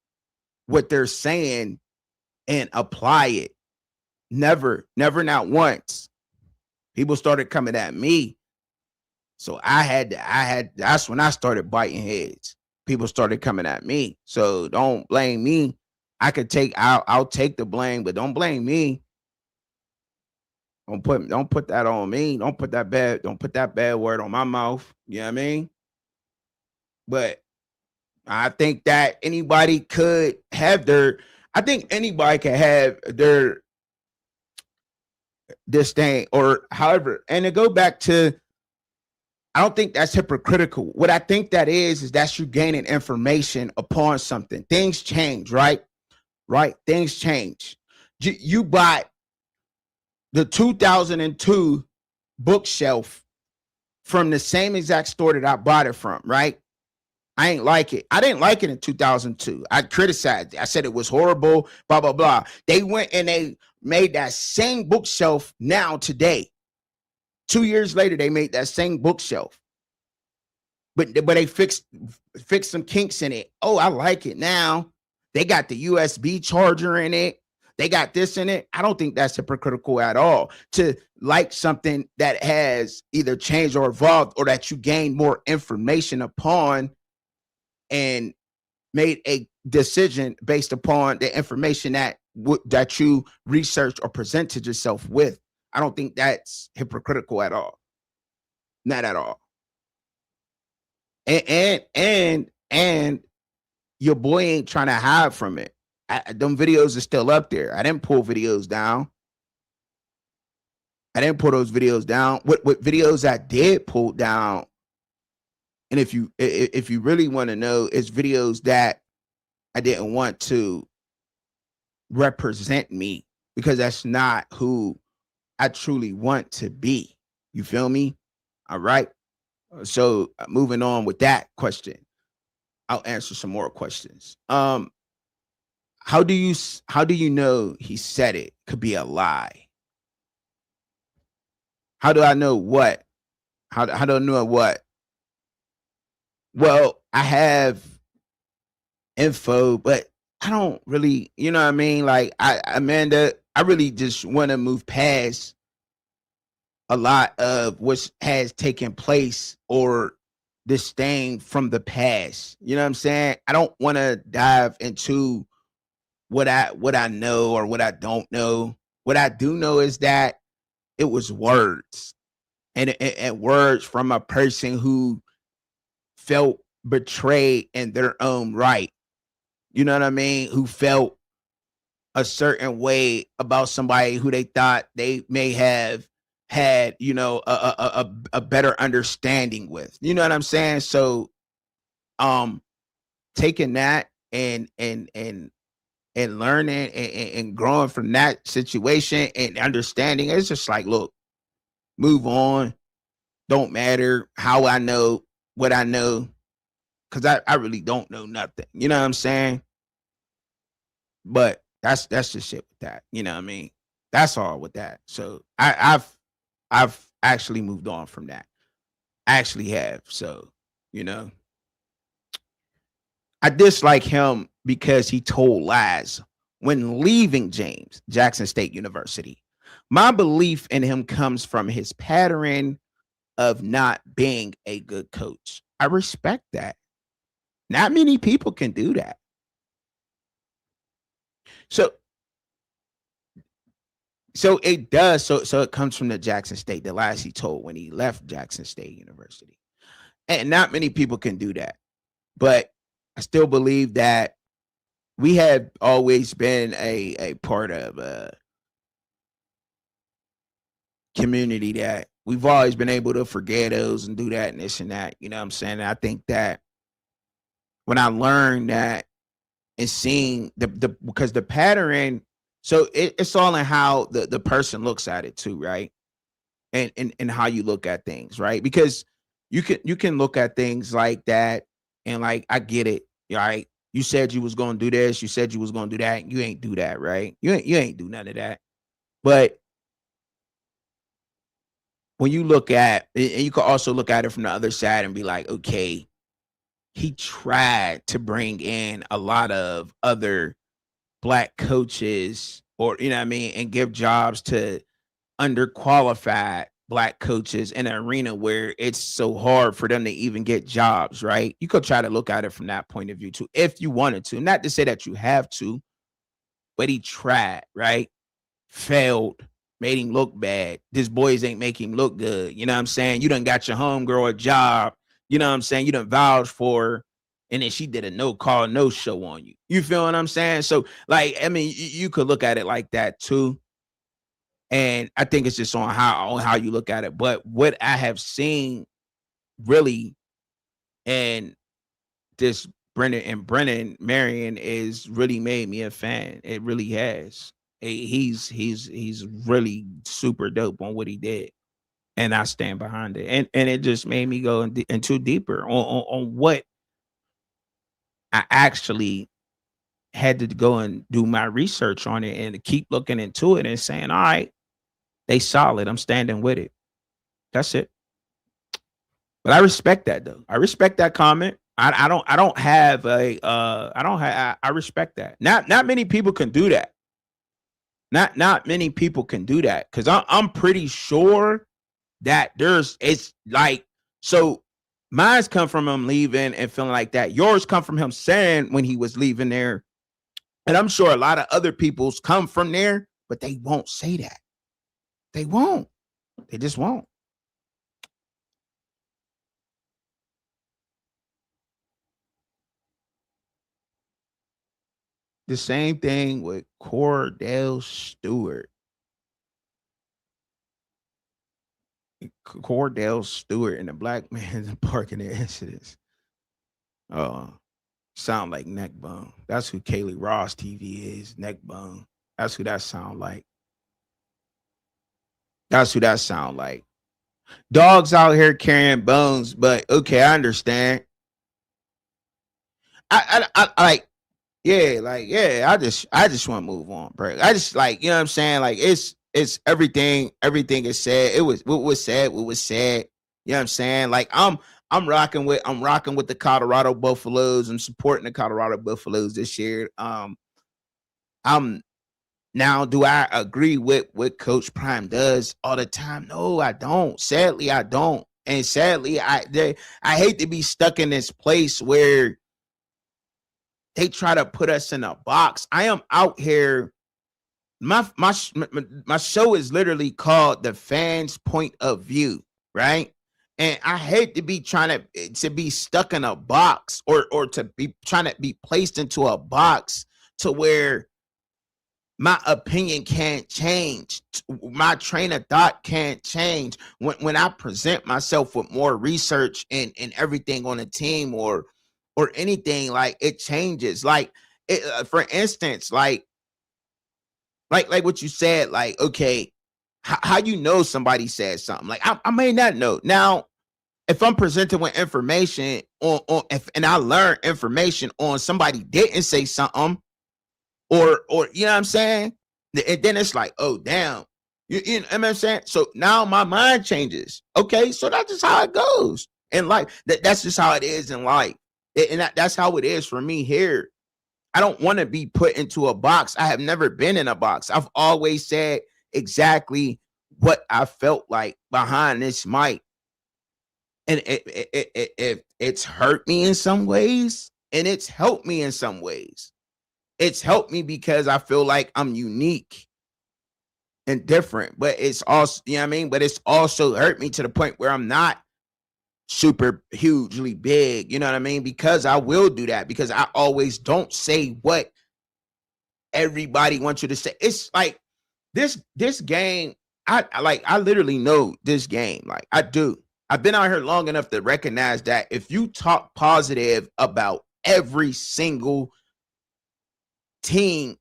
what they're saying and apply it. Never, not once. People started coming at me. So that's when I started biting heads. People started coming at me. So don't blame me. I'll take the blame, but don't blame me. Don't put that on me. Don't put that bad word on my mouth. You know what I mean? But I think that anybody could have their disdain or however. And to go back to, I don't think that's hypocritical. What I think that is that's you gaining information upon something. Things change, right? Right? Things change. You bought the 2002 bookshelf from the same exact store that I bought it from, right? I ain't like it. I didn't like it in 2002. I criticized it. I said it was horrible, blah, blah, blah. They went and they made that same bookshelf now today. 2 years later, they made that same bookshelf. But they fixed some kinks in it. Oh, I like it now. They got the USB charger in it. They got this in it. I don't think that's hypocritical at all to like something that has either changed or evolved or that you gain more information upon and made a decision based upon the information that you researched or presented yourself with. I don't think that's hypocritical at all. Not at all. And your boy ain't trying to hide from it. Them videos are still up there. I didn't pull videos down. I didn't pull those videos down. What videos I did pull down, and if you really want to know, it's videos that I didn't want to represent me because that's not who I truly want to be. You feel me? All right. So moving on with that question, I'll answer some more questions. How do you know he said it could be a lie? How do I know what? How do I know what? Well, I have info, but I don't really, you know what I mean? Like Amanda, I really just want to move past a lot of what has taken place or disdain from the past. You know what I'm saying? I don't want to dive into what I know or what I don't know. What I do know is that it was words and words from a person who felt betrayed in their own right. You know what I mean? Who felt a certain way about somebody who they thought they may have had, you know, a better understanding with. You know what I'm saying? So taking that and learning and growing from that situation and understanding, it's just like, look, move on. Don't matter how I know what I know, because I really don't know nothing. You know what I'm saying? But that's the shit with that. You know what I mean? That's all with that. So I've actually moved on from that. I actually have. So, you know, I dislike him because he told lies when leaving Jackson State University. My belief in him comes from his pattern of not being a good coach. I respect that. Not many people can do that. So it does. So it comes from the Jackson State, the lies he told when he left Jackson State University. And not many people can do that. But I still believe that we have always been a part of a community that we've always been able to forget those and do that and this and that. You know what I'm saying? And I think that when I learned that and seeing because the pattern So it's all in how the person looks at it too, right? And how you look at things, right? Because you can look at things like that, and like, I get it, right? You said you was gonna do this, you said you was gonna do that, you ain't do that, right? You ain't do none of that. But when you look at, and you can also look at it from the other side and be like, okay, he tried to bring in a lot of other black coaches, or you know what I mean, and give jobs to underqualified black coaches in an arena where it's so hard for them to even get jobs, right? You could try to look at it from that point of view too, if you wanted to. Not to say that you have to, but he tried, right? Failed, made him look bad. This boys ain't make him look good. You know what I'm saying? You done got your homegirl a job. You know what I'm saying? You done vouched for her, and then she did a no call, no show on you. You feel what I'm saying? So, like, I mean, you could look at it like that too. And I think it's just on how you look at it. But what I have seen really, and this Brennan Marion is really made me a fan. It really has. He's really super dope on what he did, and I stand behind it. And it just made me go into deeper on what I actually had to go and do my research on it, and to keep looking into it and saying, all right, they solid. I'm standing with it. That's it. But I respect that though. I respect that comment. I don't have a I respect that. Not many people can do that. Not many people can do that, because I'm pretty sure that it's like, so mine's come from him leaving and feeling like that. Yours come from him saying when he was leaving there. And I'm sure a lot of other people's come from there, but they won't say that. They won't. They just won't. The same thing with Cordell Stewart. Cordell Stewart and the black man parking the incidents. Sound like Neckbone. That's who Kaylee Ross TV is. Neckbone. That's who that sound like. That's who that sound like. Dogs out here carrying bones, but okay, I understand. I like, yeah, like, yeah, I just want to move on, bro. I just, like, you know what I'm saying? Like, it's everything is said. It was what was said, what was said. You know what I'm saying? Like, I'm rocking with the Colorado Buffaloes. I'm supporting the Colorado Buffaloes this year. I'm Now, do I agree with what Coach Prime does all the time? No, I don't. Sadly, I don't. And sadly, I hate to be stuck in this place where they try to put us in a box. I am out here. My show is literally called The Fans Point of View, right? And I hate to be trying to be stuck in a box, or to be trying to be placed into a box to where my opinion can't change. My train of thought can't change. When I present myself with more research and everything on a team, or anything, like, it changes. Like, for instance, like what you said, like, okay, how you know somebody said something? Like, I may not know. Now, if I'm presented with information and I learn information on somebody didn't say something, or you know what I'm saying? And then it's like, oh damn. You know what I'm saying? So now my mind changes. Okay, so that's just how it goes in life. That's just how it is in life. And that's how it is for me here. I don't want to be put into a box. I have never been in a box. I've always said exactly what I felt like behind this mic. And it's hurt me in some ways, and it's helped me in some ways. It's helped me because I feel like I'm unique and different, but it's also, you know what I mean? But it's also hurt me to the point where I'm not super hugely big, you know what I mean? Because I will do that, because I always don't say what everybody wants you to say. It's like this game, I literally know this game. Like, I do. I've been out here long enough to recognize that if you talk positive about every single team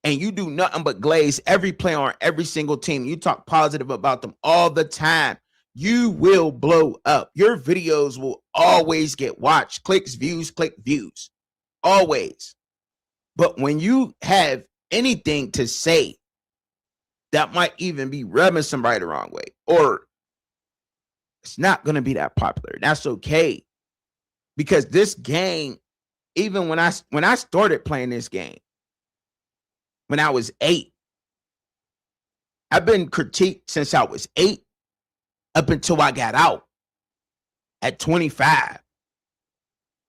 and you do nothing but glaze every player on every single team, you talk positive about them all the time, you will blow up. Your videos will always get watched, clicks, views, always. But when you have anything to say that might even be rubbing somebody the wrong way, or it's not going to be that popular, that's okay. Because this game, even when I started playing this game, when I was 8, I've been critiqued since I was 8 up until I got out at 25.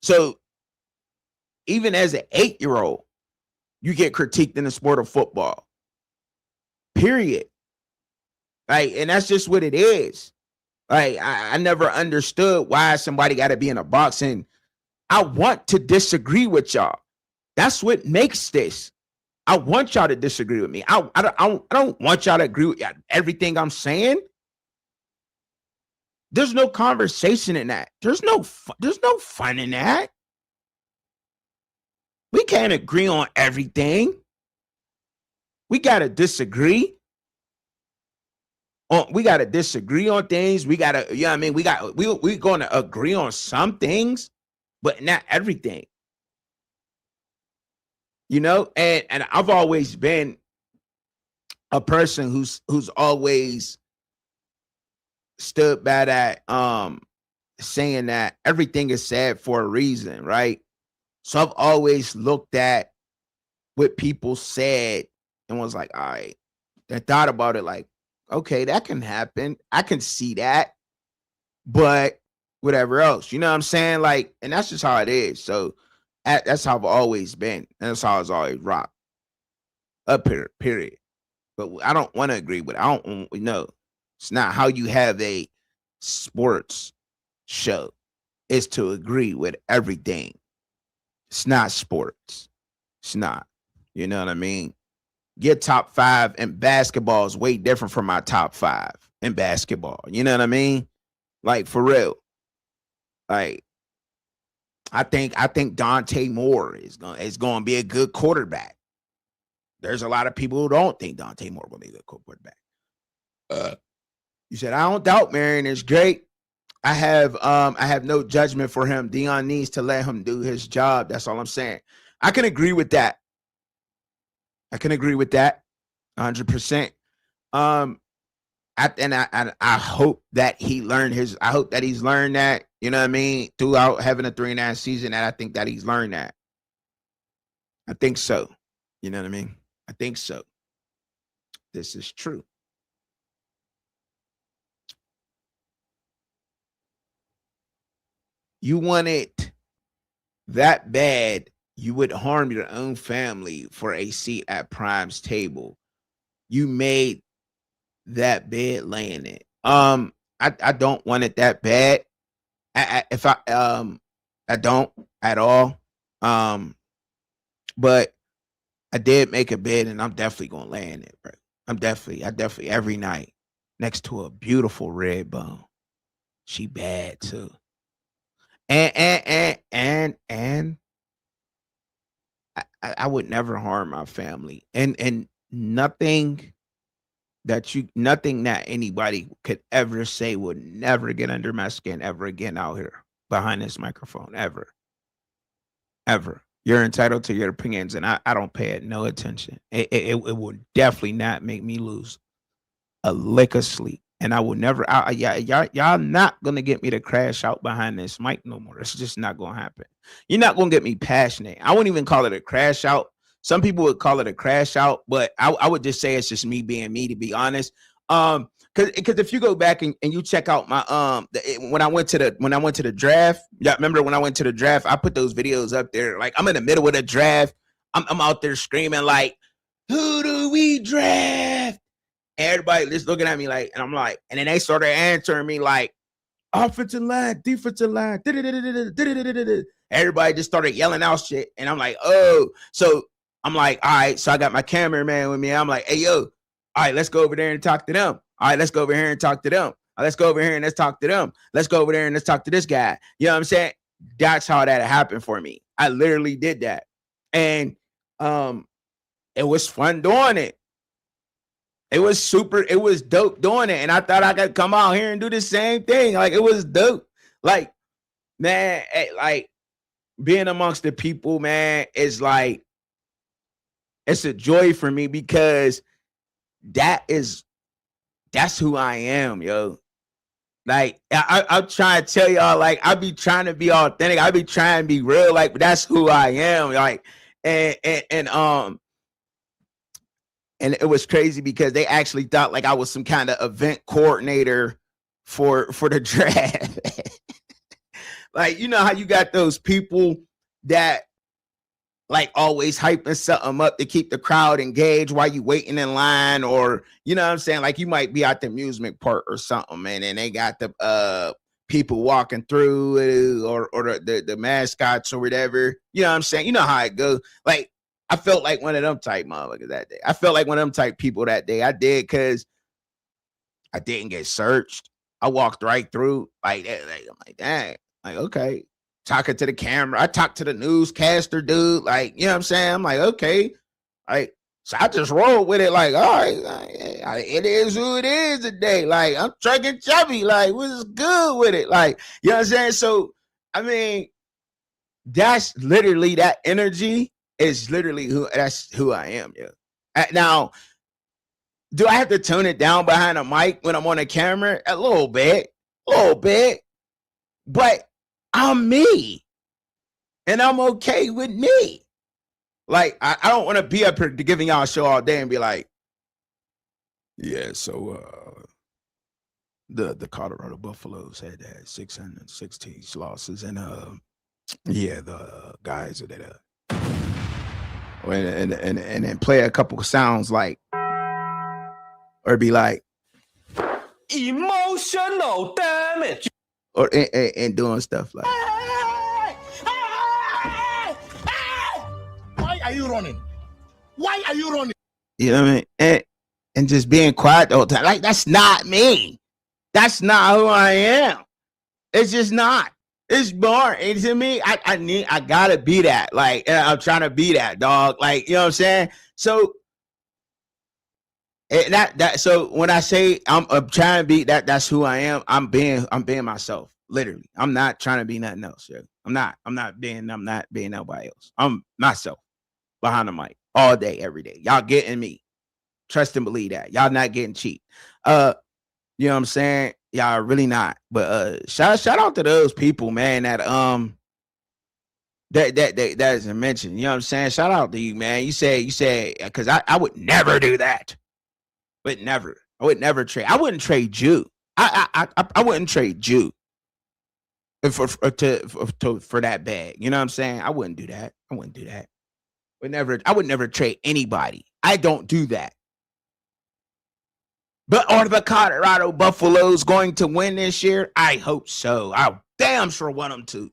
So even as an 8-year-old, you get critiqued in the sport of football. Period. Like, and that's just what it is. Like, I never understood why somebody got to be in a box, and I want to disagree with y'all. That's what makes this. I want y'all to disagree with me. I don't want y'all to agree with everything I'm saying. There's no conversation in that. There's no fun in that. We can't agree on everything. We gotta disagree. We gotta disagree on things. We gotta, you know what I mean? We're gonna agree on some things, but not everything. You know, and I've always been a person who's always stood by that, saying that everything is said for a reason, right? So I've always looked at what people said and was like, all right, and thought about it like, okay, that can happen. I can see that, but whatever else, you know what I'm saying? Like, and that's just how it is. So that's how I've always been. And that's how it's always rocked. Up here, period. But I don't want to agree with it. I don't know. It's not how you have a sports show. It's to agree with everything. It's not sports. It's not. You know what I mean? Your top 5 in basketball is way different from my top 5 in basketball. You know what I mean? Like, for real. Like, I think Dante Moore is going to be a good quarterback. There's a lot of people who don't think Dante Moore will be a good quarterback. You said, I don't doubt Marion is great. I have no judgment for him. Dion needs to let him do his job. That's all I'm saying. I can agree with that. 100%. I hope that he learned his. I hope that he's learned that. You know what I mean? Throughout having a 3-9 season, and I think that he's learned that. I think so. You know what I mean? I think so. This is true. You want it that bad, you would harm your own family for a seat at Prime's table. You made that bed laying it. I don't want it that bad. I don't at all. But I did make a bed, and I'm definitely gonna lay in it, bro. I definitely every night next to a beautiful red bone. She bad too. And I would never harm my family, and nothing that anybody could ever say would never get under my skin ever again out here behind this microphone, ever. You're entitled to your opinions, and I don't pay it no attention. It would definitely not make me lose a lick of sleep. And I will never, y'all not gonna get me to crash out behind this mic no more. It's just not gonna happen. You're not gonna get me passionate. I wouldn't even call it a crash out. Some people would call it a crash out, but I would just say it's just me being me, to be honest. Because if you go back and you check out my when I went to the draft, yeah, remember when I went to the draft, I put those videos up there. Like, I'm in the middle of the draft, I'm out there screaming like, "Who do we draft?" Everybody just looking at me like, and I'm like, and then they started answering me like, offensive line, defensive line. Everybody just started yelling out shit. And I'm like, oh. So I'm like, all right. So I got my cameraman with me. I'm like, hey, yo, all right, let's go over there and talk to them. All right, let's go over here and talk to them. Let's go over here and let's talk to them. Let's go over there and let's talk to this guy. You know what I'm saying? That's how that happened for me. I literally did that. And it was fun doing it. It was dope doing it. And I thought I could come out here and do the same thing. Like, it was dope. Like, man, like being amongst the people, man, is like, it's a joy for me because that's who I am, yo. Like, I'm trying to tell y'all, like, I be trying to be authentic. I be trying to be real, like, but that's who I am. Like, and it was crazy because they actually thought like I was some kind of event coordinator for the draft. Like, you know how you got those people that like always hyping something up to keep the crowd engaged while you waiting in line, or you know what I'm saying? Like, you might be at the amusement park or something, man, and they got the people walking through or the mascots or whatever. You know what I'm saying? You know how it goes. Like, I felt like one of them type motherfuckers that day. I felt like one of them type people that day. I did, because I didn't get searched. I walked right through. Like, I'm like, dang. Like, okay. Talking to the camera. I talked to the newscaster dude. Like, you know what I'm saying? I'm like, okay. Like, so I just rolled with it. Like, all right. It is who it is today. Like, I'm trucking chubby. Like, what's good with it? Like, you know what I'm saying? So, I mean, that's literally, that energy is literally that's who I am. Yeah. Now, do I have to tone it down behind a mic when I'm on a camera? A little bit, but I'm me, and I'm okay with me. Like, I don't want to be up here giving y'all a show all day and be like, yeah, so the Colorado Buffaloes had 616 losses, and yeah, the guys are that and then play a couple of sounds like, or be like, emotional damage, or and doing stuff like, why are you running? Why are you running? You know what I mean? And just being quiet the whole time. Like, that's not me. That's not who I am. It's just not. It's boring. And to me, I gotta be that. Like, I'm trying to be that, dog. Like, you know what I'm saying? So so when I say I'm trying to be that, that's who I am. I'm being myself. Literally. I'm not trying to be nothing else. Yo. I'm not being nobody else. I'm myself behind the mic all day, every day. Y'all getting me. Trust and believe that. Y'all not getting cheap. You know what I'm saying? Y'all really not. But shout out to those people, man, that isn't mentioned. You know what I'm saying? Shout out to you, man. You said, because I would never do that. But never. I would never trade. I wouldn't trade you. I wouldn't trade you for that bag. You know what I'm saying? I wouldn't do that. I would never trade anybody. I don't do that. But are the Colorado Buffaloes going to win this year? I hope so. I damn sure want them to.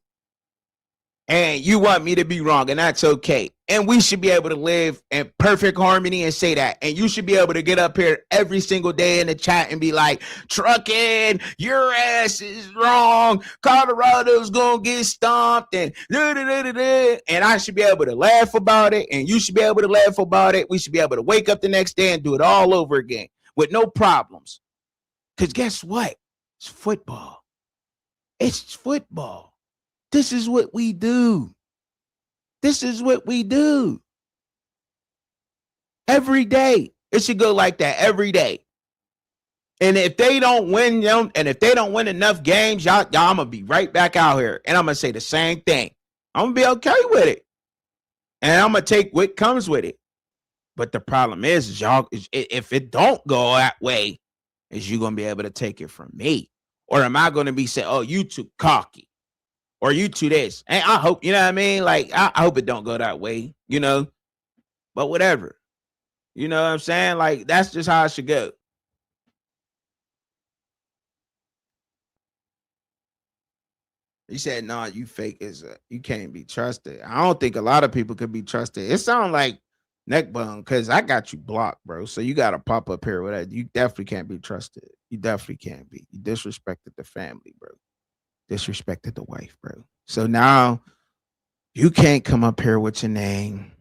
And you want me to be wrong, and that's okay. And we should be able to live in perfect harmony and say that. And you should be able to get up here every single day in the chat and be like, trucking, your ass is wrong. Colorado's going to get stomped. And and I should be able to laugh about it. And you should be able to laugh about it. We should be able to wake up the next day and do it all over again with no problems. Because guess what? It's football. It's football. This is what we do. This is what we do. Every day. It should go like that every day. And if they don't win them, and if they don't win enough games, y'all I'm going to be right back out here. And I'm going to say the same thing. I'm going to be okay with it. And I'm going to take what comes with it. But the problem is y'all, if it don't go that way, is you going to be able to take it from me? Or am I going to be saying, oh, you too cocky? Or you to this. And I hope, you know what I mean? Like, I hope it don't go that way, you know? But whatever. You know what I'm saying? Like, that's just how it should go. He said, no, you fake. You can't be trusted. I don't think a lot of people could be trusted. It sounds like neck bone, because I got you blocked, bro. So you got to pop up here with that. You definitely can't be trusted. You definitely can't be. You disrespected the family, bro. Disrespected the wife, bro. So now you can't come up here with your name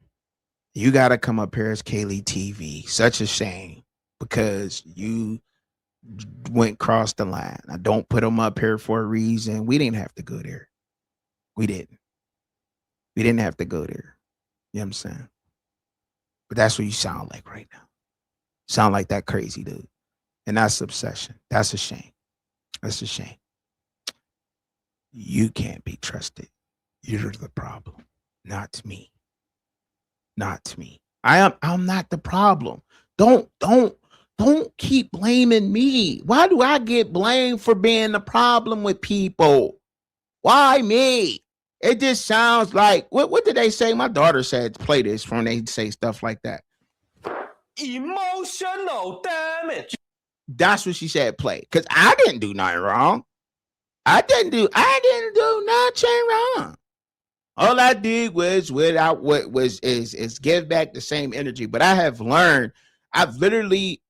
You got to come up here as Kaylee TV. Such a shame because you went across the line. I don't put them up here for a reason. We didn't have to go there. We didn't. We didn't have to go there. You know what I'm saying? But that's what you sound like right now. Sound like that crazy dude. And that's obsession. That's a shame. That's a shame. You can't be trusted. You're the problem, not me. Not me. I'm not the problem. Don't keep blaming me. Why do I get blamed for being the problem with people? Why me? It just sounds like what did they say? My daughter said play this when they say stuff like that. Emotional damage. That's what she said play. Because I didn't do nothing wrong. I didn't do nothing wrong. All I did was is give back the same energy. But I have learned, I've literally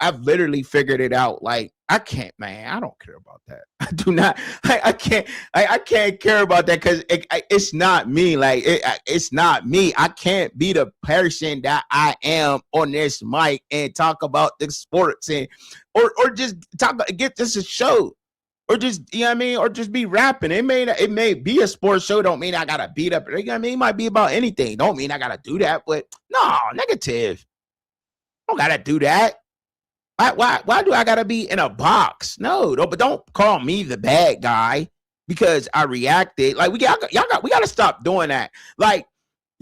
figured it out. Like, I can't, man. I don't care about that. I do not. I can't care about that because it's not me. Like, it's not me. I can't be the person that I am on this mic and talk about the sports and or just get this a show. Or just, you know what I mean? Or just be rapping. It may be a sports show. Don't mean I gotta beat up. You know what I mean? It might be about anything. Don't mean I gotta do that. But no, negative. Don't gotta do that. Why do I gotta be in a box? No, but don't call me the bad guy because I reacted. Like we gotta stop doing that. Like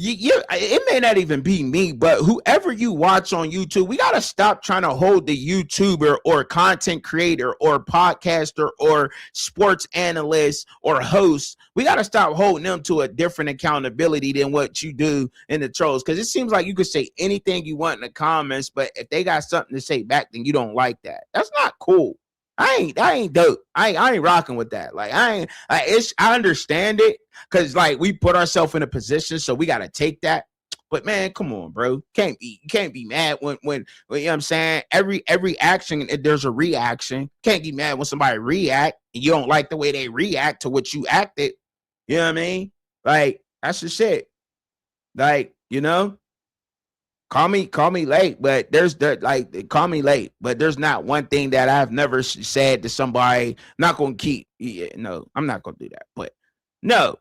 it may not even be me, but whoever you watch on YouTube, we got to stop trying to hold the YouTuber or content creator or podcaster or sports analyst or host. We got to stop holding them to a different accountability than what you do in the trolls. Because it seems like you could say anything you want in the comments, but if they got something to say back, then you don't like that. That's not cool. I ain't dope. I ain't rocking with that. Like I understand it because like we put ourselves in a position, so we gotta take that. But man, come on, bro. You can't be mad when you know what I'm saying? Every action, there's a reaction. Can't be mad when somebody react and you don't like the way they react to what you acted. You know what I mean? Like, that's the shit. Like, you know. Call me late, but call me late, but there's not one thing that I've never said to somebody. I'm not gonna keep. Yeah, no, I'm not gonna do that. But no,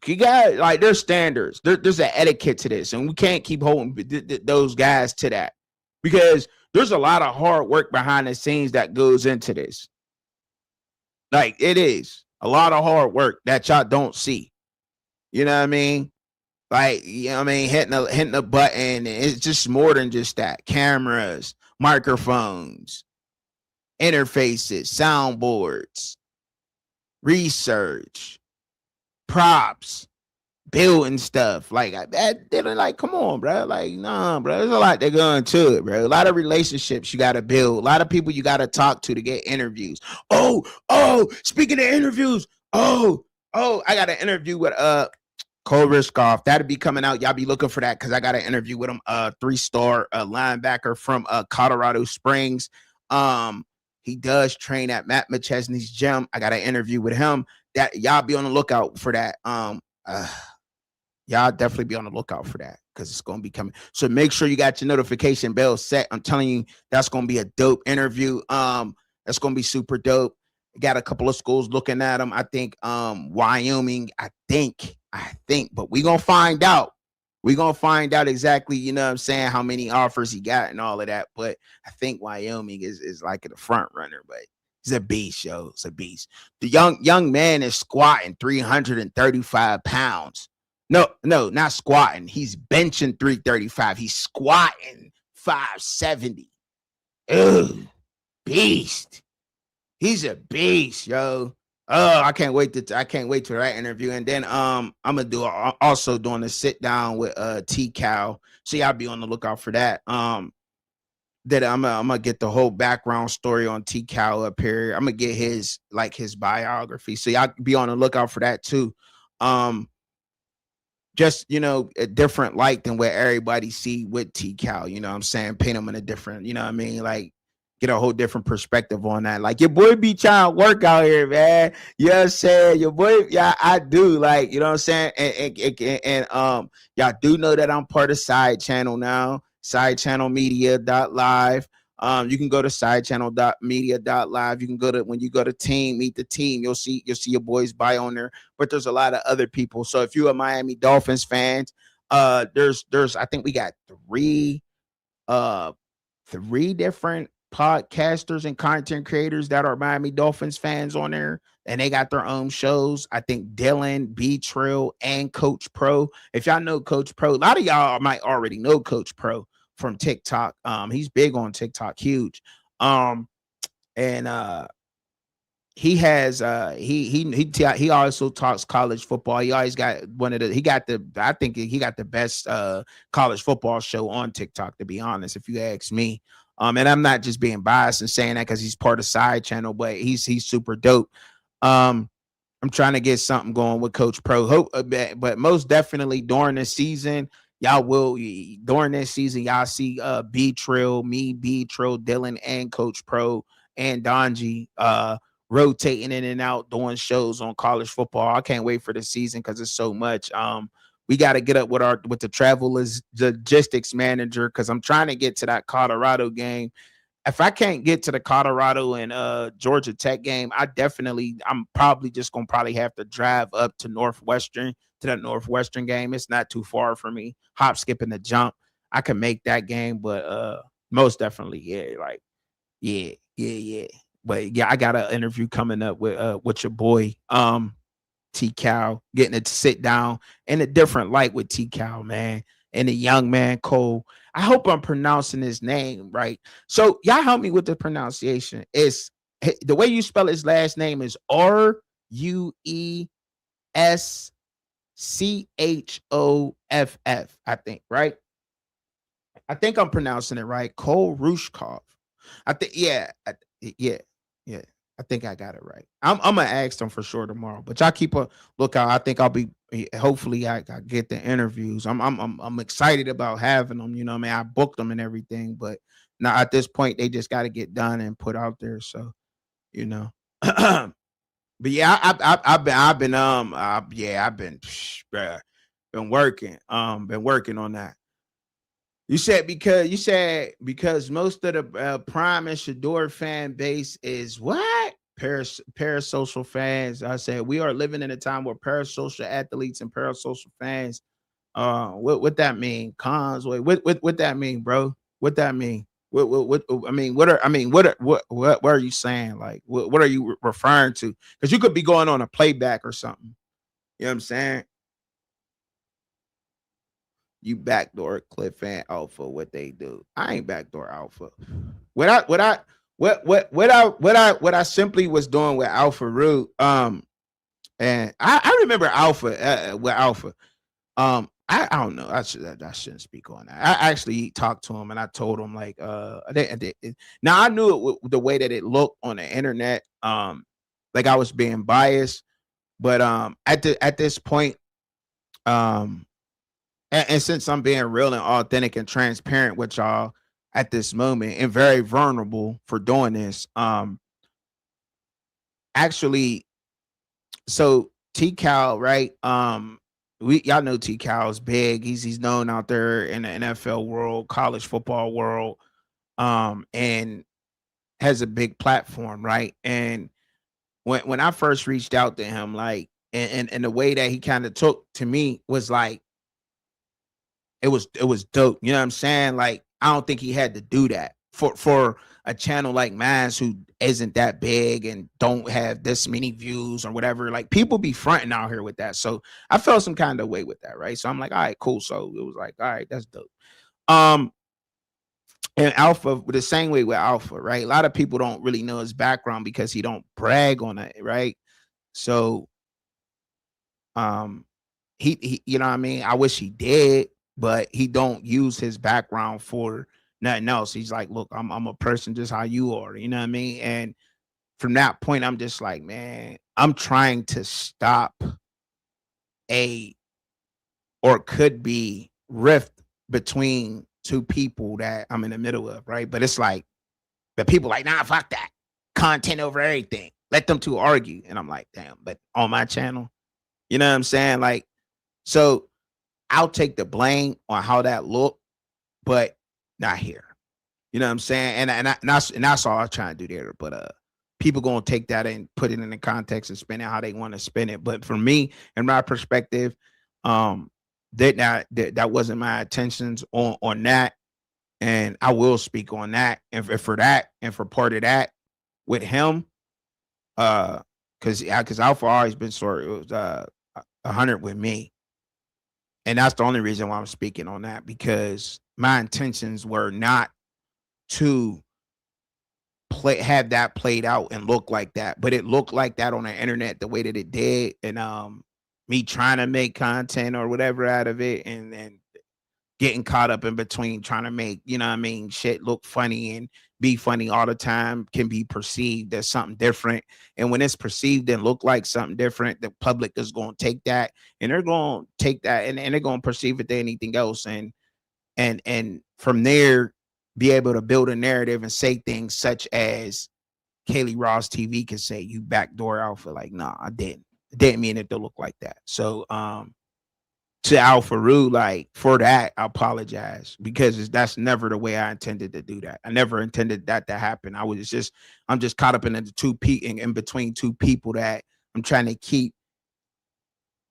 you got like there's standards. There's an etiquette to this, and we can't keep holding those guys to that because there's a lot of hard work behind the scenes that goes into this. Like it is a lot of hard work that y'all don't see. You know what I mean? Like, you know what I mean, hitting a button. It's just more than just that. Cameras, microphones, interfaces, soundboards, research, props, building stuff. Like that, they're like, come on, bro. Like, nah, bro. There's a lot that go into it, bro. A lot of relationships you gotta build, a lot of people you gotta talk to get interviews. Oh, speaking of interviews, I got an interview with Cole Riskoff. That'll be coming out. Y'all be looking for that because I got an interview with him. 3-star linebacker from Colorado Springs. He does train at Matt McChesney's gym. I got an interview with him. That y'all be on the lookout for that. Y'all definitely be on the lookout for that because it's gonna be coming. So make sure you got your notification bell set. I'm telling you, that's gonna be a dope interview. That's gonna be super dope. Got a couple of schools looking at him. I think Wyoming. I think, but we're gonna find out. We're gonna find out exactly, you know what I'm saying, how many offers he got and all of that. But I think Wyoming is like the front runner, but he's a beast, yo. It's a beast. The young man is squatting 335 pounds. No, not squatting. He's benching 335. He's squatting 570. Ugh, beast. He's a beast, yo. Oh, I can't wait to that interview. And then I'm gonna also doing a sit down with T-Cal. So y'all be on the lookout for that. That I'm gonna get the whole background story on T-Cal up here. I'm gonna get his biography. So y'all be on the lookout for that too. Just, you know, a different light than what everybody see with T-Cal, you know what I'm saying? Paint him in a different, you know what I mean? Like, get a whole different perspective on that. Like your boy be trying to work out here, man. You know what I'm saying? Your boy, yeah, I do. Like, you know what I'm saying? And y'all do know that I'm part of Side Channel now, sidechannelmedia.live. You can go to sidechannel.media.live. You can go to when you go to team, meet the team, you'll see your boys by on there. But there's a lot of other people. So if you're a Miami Dolphins fans, there's I think we got uh three different podcasters and content creators that are Miami Dolphins fans on there, and they got their own shows. I think Dylan, B Trill, and Coach Pro. If y'all know Coach Pro, a lot of y'all might already know Coach Pro from TikTok. He's big on TikTok, huge. And he has he also talks college football. He always got I think he got the best college football show on TikTok, to be honest, if you ask me. And I'm not just being biased and saying that because he's part of Side Channel, but he's super dope. I'm trying to get something going with Coach Pro. But most definitely during this season, y'all see B Trill, me, B Trill, Dylan, and Coach Pro and Donji rotating in and out doing shows on college football. I can't wait for the season because it's so much. We got to get up with the travel logistics manager because I'm trying to get to that Colorado game. If I can't get to the Colorado and Georgia Tech game, I'm probably just gonna have to drive up to that Northwestern game. It's not too far for me. Hop, skip, and the jump. I can make that game, but most definitely, yeah. But yeah, I got an interview coming up with your boy T Cal, getting to sit down in a different light with T Cal, man, and the young man Cole. I hope I'm pronouncing his name right. So y'all help me with the pronunciation. It's the way you spell his last name is Rueschoff, I think, right? I think I'm pronouncing it right. Cole Rushkov. I think, yeah. I think I got it right. I'm gonna ask them for sure tomorrow. But y'all keep a lookout. I think I'll be. Hopefully, I get the interviews. I'm excited about having them. You know, what I mean, I booked them and everything. But now at this point, they just got to get done and put out there. So, you know. But yeah, been working. Been working on that. You said because most of the Prime and Shador fan base is what? Parasocial fans. I said we are living in a time where parasocial athletes and parasocial fans. What that mean? Cons. What that mean, bro? What that mean? What are you saying? Like what are you referring to? Because you could be going on a playback or something. You know what I'm saying? You backdoor Cliff and Alpha, what they do. I ain't backdoor Alpha. What I simply was doing with Alpha Root, and I remember Alpha with Alpha. I don't know. I shouldn't speak on that. I actually talked to him and I told him like now I knew it the way that it looked on the internet. Like I was being biased, but at this point, and since I'm being real and authentic and transparent with y'all at this moment and very vulnerable for doing this, actually, so T Cal, right? Y'all know T Cal's big. He's known out there in the NFL world, college football world, and has a big platform, right? And when I first reached out to him, like, and the way that he kind of took to me was like, it was dope. You know what I'm saying? Like, I don't think he had to do that for a channel like mine who isn't that big and don't have this many views or whatever. Like, people be fronting out here with that. So I felt some kind of way with that, right? So I'm like, all right, cool. So it was like, all right, that's dope. And Alpha, the same way with Alpha, right? A lot of people don't really know his background because he don't brag on it, right? So he you know what I mean? I wish he did, but he don't use his background for nothing else. He's like, look, I'm a person just how you are, you know what I mean? And from that point, I'm just like, man, I'm trying to stop or could be rift between two people that I'm in the middle of, right? But it's like But people like, nah, fuck that. Content over everything. Let them two argue. And I'm like, damn, but on my channel, you know what I'm saying? Like, so I'll take the blame on how that looked, but not here. You know what I'm saying? And that's all I'm trying to do there. But people gonna take that and put it in the context and spin it how they want to spin it. But for me, in my perspective, that wasn't my intentions on that. And I will speak on that. And for that, and for part of that with him, because Alpha always been sort of, it was 100 with me. And that's the only reason why I'm speaking on that, because my intentions were not to have that played out and look like that, but it looked like that on the internet the way that it did. And me trying to make content or whatever out of it, and getting caught up in between trying to make, you know what I mean, shit look funny and be funny all the time can be perceived as something different. And when it's perceived and look like something different, the public is going to take that, and they're going to take that, and they're going to perceive it to anything else. And from there, be able to build a narrative and say things such as Kaylee Ross TV can say, you backdoor Alpha. Like, nah, I didn't. I didn't mean it to look like that. So to Alpha Rue, like, for that, I apologize, because that's never the way I intended to do that. I never intended that to happen. I'm just caught up in the in between two people that I'm trying to keep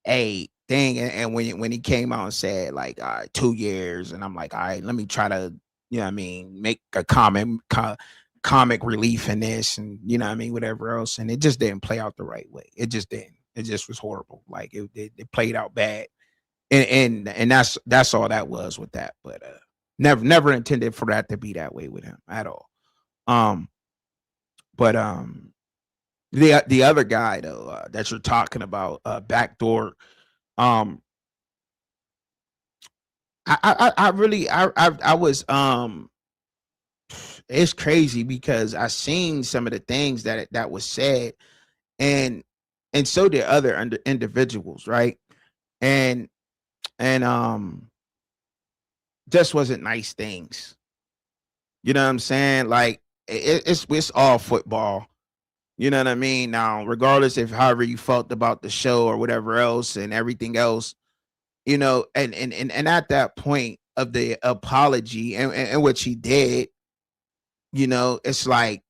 a thing. And when he came out and said, like, 2 years, and I'm like, all right, let me try to, you know what I mean, make a comic relief in this, and you know what I mean, whatever else. And it just didn't play out the right way. It just didn't. It just was horrible. Like it played out bad. And that's all that was with that. But never intended for that to be that way with him at all. But the other guy though, that you're talking about, backdoor, I was it's crazy, because I seen some of the things that was said, and so did other individuals, right? And just wasn't nice things. You know what I'm saying? Like, it's all football. You know what I mean? Now, regardless if however you felt about the show or whatever else and everything else, you know, and at that point of the apology and what he did, you know, it's like,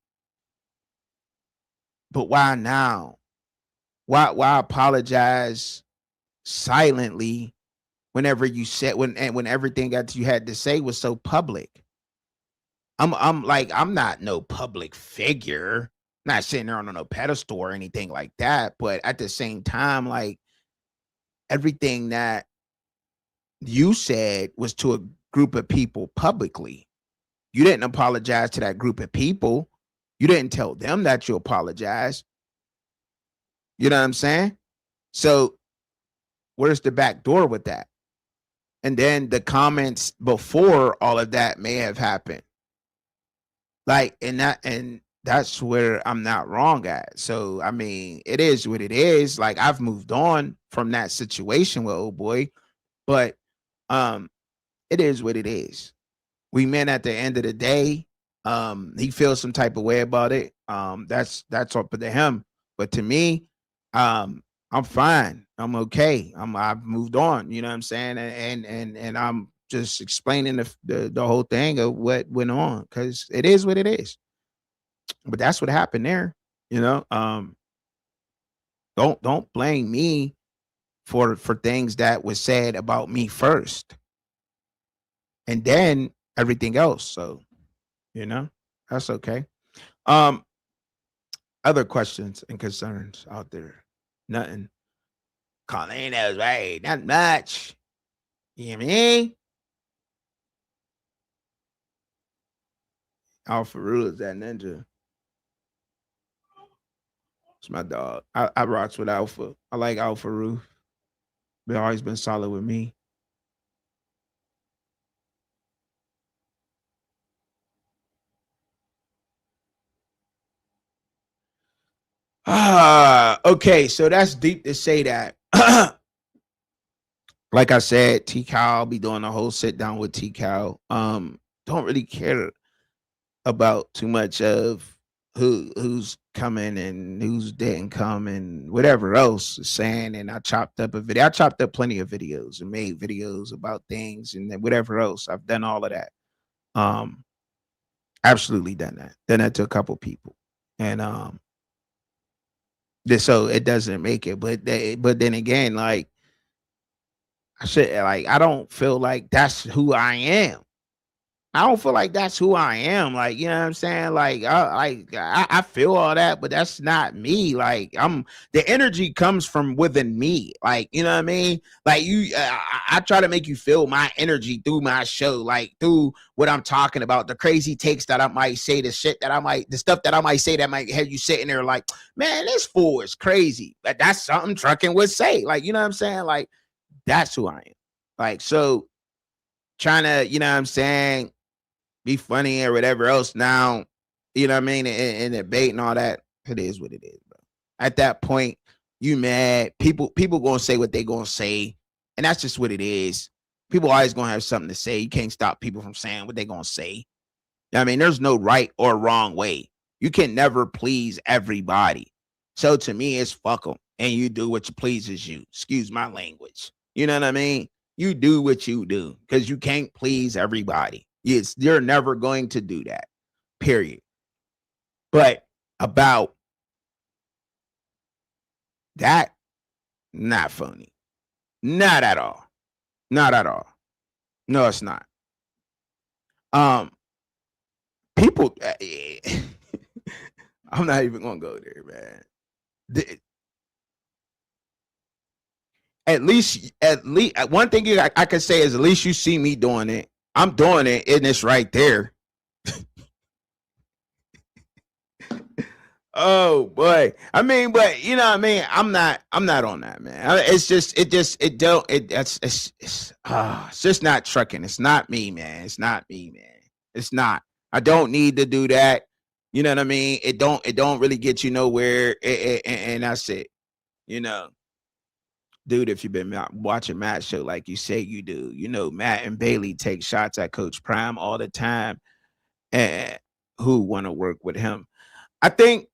but why now? Why apologize silently whenever you said, when everything that you had to say was so public? I'm like, I'm not no public figure, not sitting there on no pedestal or anything like that. But at the same time, like, everything that you said was to a group of people publicly. You didn't apologize to that group of people. You didn't tell them that you apologized. You know what I'm saying? So where's the back door with that? And then the comments before all of that may have happened. Like, and that's where I'm not wrong at. So, I mean, it is what it is. Like, I've moved on from that situation with old boy, but it is what it is. We men at the end of the day, he feels some type of way about it. That's up to him. But to me, I'm fine. I'm okay. I've moved on. You know what I'm saying? And I'm just explaining the whole thing of what went on, because it is what it is. But that's what happened there. You know, don't blame me for things that was said about me first, and then everything else. So, you know, that's okay. Other questions and concerns out there? Nothing. Carlino's right. Not much. You know what I mean? Alpha Rule is that ninja. It's my dog. I rocks with Alpha. I like Alpha Rule. They've always been solid with me. Okay, so that's deep to say that. Like I said, T Cal, I'll be doing a whole sit down with T Cal. Don't really care about too much of who's coming and who's didn't come and whatever else is saying. And I chopped up a video. I chopped up plenty of videos and made videos about things and then whatever else. I've done all of that. Absolutely done that. Done that to a couple people. And so it doesn't make it. But then again, like I don't feel like that's who I am. I don't feel like that's who I am. Like, you know what I'm saying? Like, I feel all that, but that's not me. Like, the energy comes from within me. Like, you know what I mean? Like I try to make you feel my energy through my show, like through what I'm talking about, the crazy takes that I might say, the stuff that I might say that might have you sitting there like, man, this fool is crazy. But that's something Trucking would say. Like, you know what I'm saying? Like, that's who I am. Like, so trying to, you know what I'm saying, be funny or whatever else now, you know what I mean, and debate and all that, it is what it is, bro. At that point, you mad. People gonna say what they gonna say, and that's just what it is. People always gonna have something to say. You can't stop people from saying what they gonna say. You know what I mean, there's no right or wrong way. You can never please everybody. So to me, it's fuck them, and you do what pleases you. Excuse my language. You know what I mean? You do what you do because you can't please everybody. You're never going to do that, period. But about that, not funny. Not at all. Not at all. No, it's not. People, I'm not even going to go there, man. At least one thing I can say is at least you see me doing it. I'm doing it, and it's right there. Oh boy. I mean, but you know what I mean? I'm not on that, man. It's just not Trucking. It's not me, man. It's not me, man. It's not. I don't need to do that. You know what I mean? It don't really get you nowhere. And that's it. You know. Dude, if you've been watching Matt's show like you say you do, you know Matt and Bailey take shots at Coach Prime all the time, and who want to work with him. I think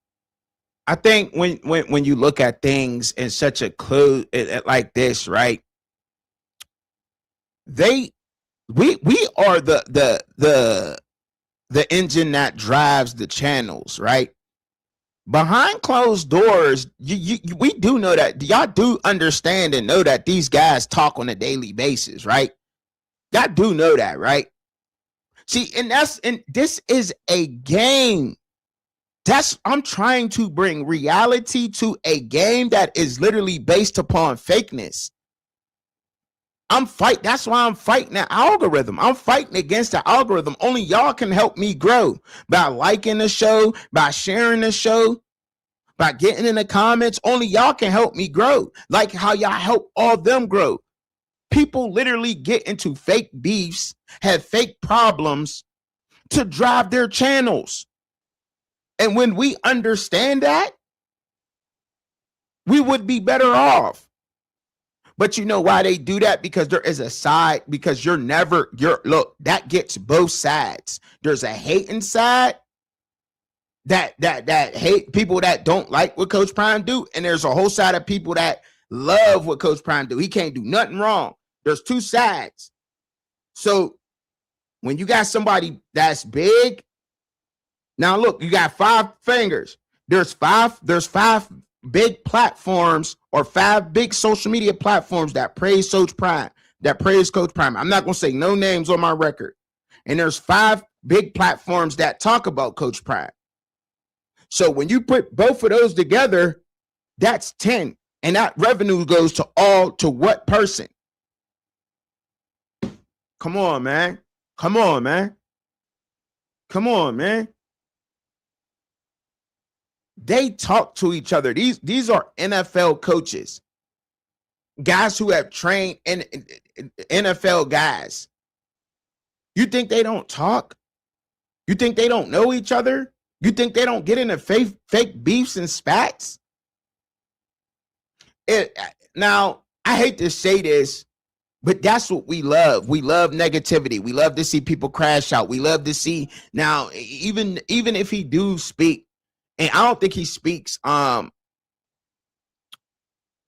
when you look at things in such a clue like this, right? We are the engine that drives the channels, right? Behind closed doors, we do know that y'all do understand and know that these guys talk on a daily basis, right? Y'all do know that, right? See, and this is a game. I'm trying to bring reality to a game that is literally based upon fakeness. That's why I'm fighting the algorithm. I'm fighting against the algorithm. Only y'all can help me grow by liking the show, by sharing the show, by getting in the comments. Only y'all can help me grow, like how y'all help all them grow. People literally get into fake beefs, have fake problems to drive their channels. And when we understand that, we would be better off. But you know why they do that? Because there is a side, because look, that gets both sides. There's a hating side that hate people that don't like what Coach Prime do. And there's a whole side of people that love what Coach Prime do. He can't do nothing wrong. There's two sides. So when you got somebody that's big, now look, you got 5 fingers. There's five big platforms or 5 big social media platforms that praise Coach Prime, I'm not going to say no names on my record. And there's 5 big platforms that talk about Coach Prime. So when you put both of those together, that's 10. And that revenue goes to what person? Come on, man. Come on, man. Come on, man. They talk to each other. These are NFL coaches, guys who have trained in NFL guys. You think they don't talk? You think they don't know each other? You think they don't get into fake beefs and spats? Now, I hate to say this, But that's what we love. We love negativity. We love to see people crash out. We love to see now, even if he do speak, and I don't think he speaks,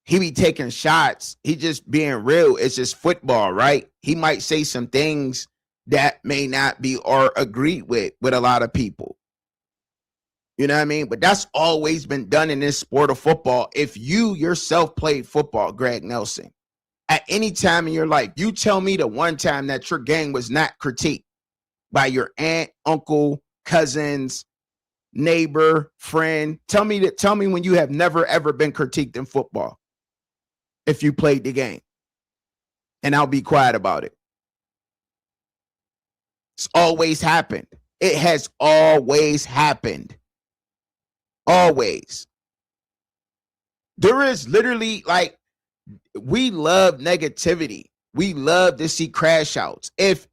he be taking shots. He just being real. It's just football, right? He might say some things that may not be or agree with a lot of people. You know what I mean? But that's always been done in this sport of football. If you yourself played football, Greg Nelson, at any time in your life, you tell me the one time that your game was not critiqued by your aunt, uncle, cousins, neighbor, friend. Tell me when you have never ever been critiqued in football if you played the game. And I'll be quiet about it. It's always happened. It has always happened. Always. There is literally, like, we love negativity. We love to see crash outs. If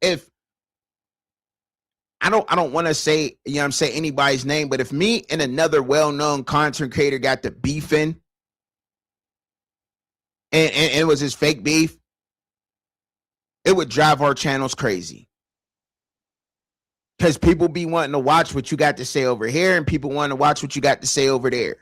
I don't want to say, you know what I'm saying, anybody's name, but if me and another well-known content creator got to beefing and it was his fake beef, it would drive our channels crazy. Because people be wanting to watch what you got to say over here, and people want to watch what you got to say over there.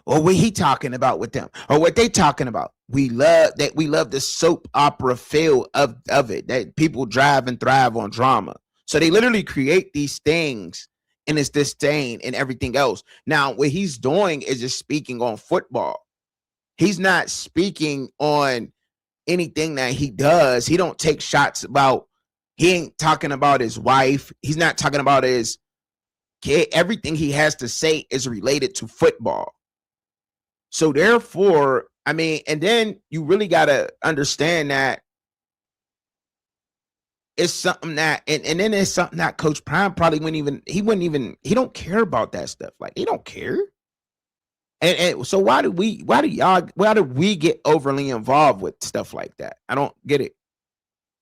Or what he talking about with them, or what they talking about. We love that. We love the soap opera feel of it, that people drive and thrive on drama. So they literally create these things, and it's disdain and everything else. Now, what he's doing is just speaking on football. He's not speaking on anything that he does. He don't take shots about, he ain't talking about his wife. He's not talking about his kid. Everything he has to say is related to football. So therefore, I mean, and then you really got to understand that it's something that, and then it's something that Coach Prime probably he don't care about that stuff. Like, he don't care. And so why do we get overly involved with stuff like that? I don't get it.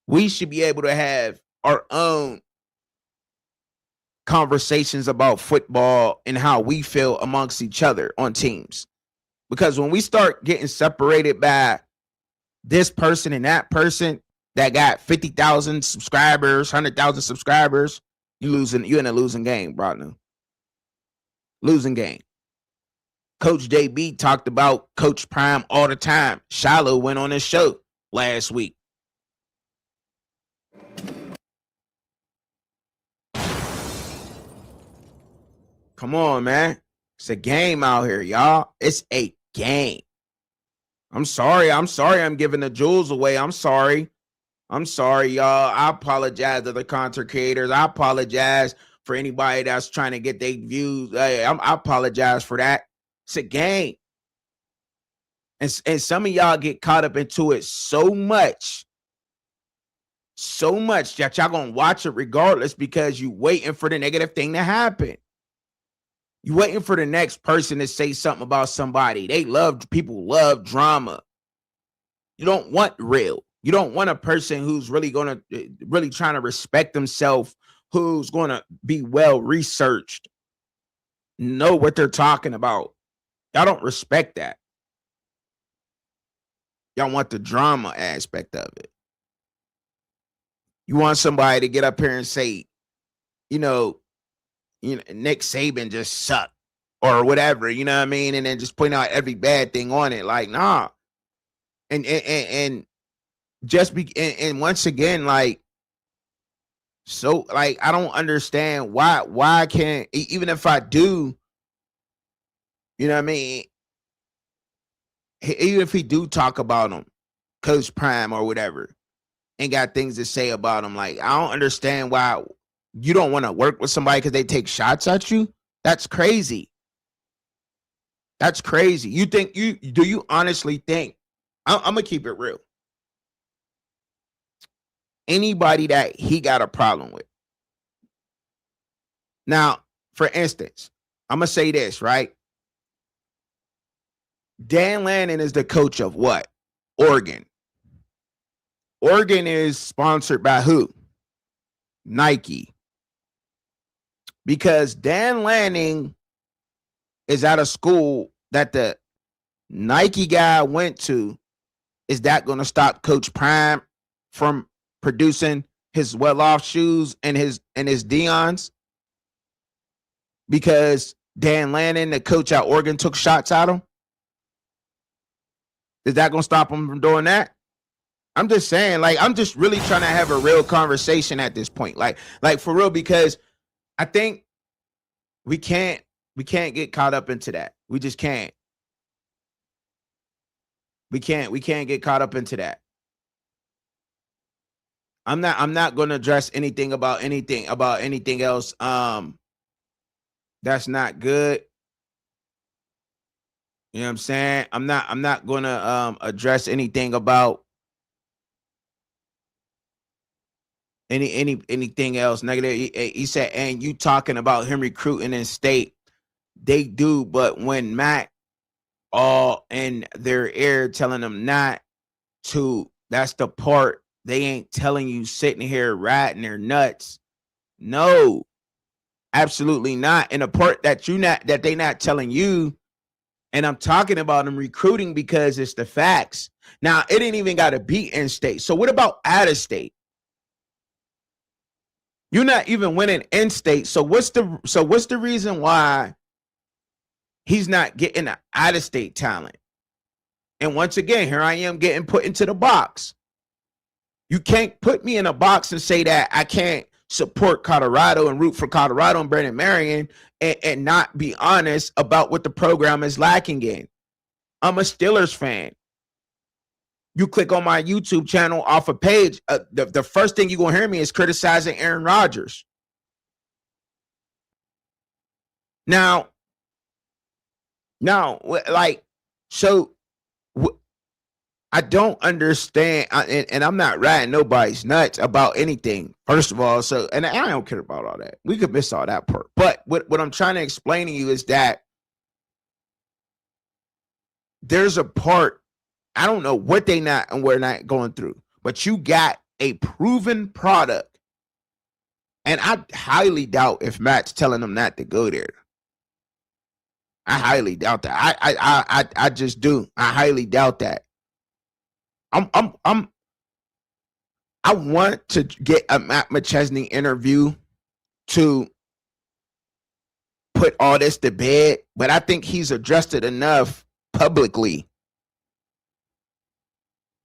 We should be able to have our own conversations about football and how we feel amongst each other on teams. Because when we start getting separated by this person and that person that got 50,000 subscribers, 100,000 subscribers, you're in a losing game, bro. Losing game. Coach JB talked about Coach Prime all the time. Shiloh went on his show last week. Come on, man. It's a game out here, y'all. It's a game. I'm sorry I'm giving the jewels away. I'm sorry, y'all. I apologize to the content creators. I apologize for anybody that's trying to get their views. Hey, I apologize for that. It's a game. And some of y'all get caught up into it so much that y'all gonna watch it regardless because you waiting for the negative thing to happen. You waiting for the next person to say something about somebody. People love drama. You don't want real. You don't want a person who's really trying to respect themselves, who's going to be well researched, know what they're talking about. Y'all don't respect that. Y'all want the drama aspect of it. You want somebody to get up here and say, Nick Saban just sucked or whatever, you know what I mean? And then just point out every bad thing on it. Like, nah. And once again, like, so, like, I don't understand why can't, even if I do, you know what I mean? Even if he do talk about him, Coach Prime or whatever, and got things to say about him, like, I don't understand why you don't want to work with somebody because they take shots at you. That's crazy. That's crazy. Do you honestly think, I'm going to keep it real, anybody that he got a problem with? Now, for instance, I'm going to say this, right? Dan Lannon is the coach of what? Oregon. Oregon is sponsored by who? Nike. Because Dan Lanning is at a school that the Nike guy went to is that going to stop Coach Prime from producing his well-off shoes and his Deons? Because Dan Lannon, the coach at Oregon, took shots at him? Is that going to stop him from doing that? I'm just saying, like, I'm just really trying to have a real conversation at this point. Like for real, because I think we can't get caught up into that. We just can't. We can't get caught up into that. I'm not going to address anything about anything else. That's not good. You know what I'm saying? I'm not going to address anything about anything else negative. He said, and you talking about him recruiting in state, they do, but when Matt all in their ear telling them not to, that's the part they ain't telling you, sitting here ratting their nuts. No, absolutely not. And the part that they not telling you, and I'm talking about them recruiting because it's the facts. Now, it ain't even got to be in state. So what about out of state? You're not even winning in state. So what's the reason why he's not getting an out of state talent? And once again, here I am getting put into the box. You can't put me in a box and say that I can't support Colorado and root for Colorado and Brandon Marion and not be honest about what the program is lacking in. I'm a Steelers fan. You click on my YouTube channel off a page, the first thing you're going to hear me is criticizing Aaron Rodgers. Now, like, so I don't understand, and I'm not riding nobody's nuts about anything, first of all. So, and I don't care about all that. We could miss all that part. But what I'm trying to explain to you is that there's a part, I don't know what they not and we're not going through, but you got a proven product. And I highly doubt if Matt's telling them not to go there. I highly doubt that. I just do. I highly doubt that. I want to get a Matt McChesney interview to put all this to bed, but I think he's addressed it enough publicly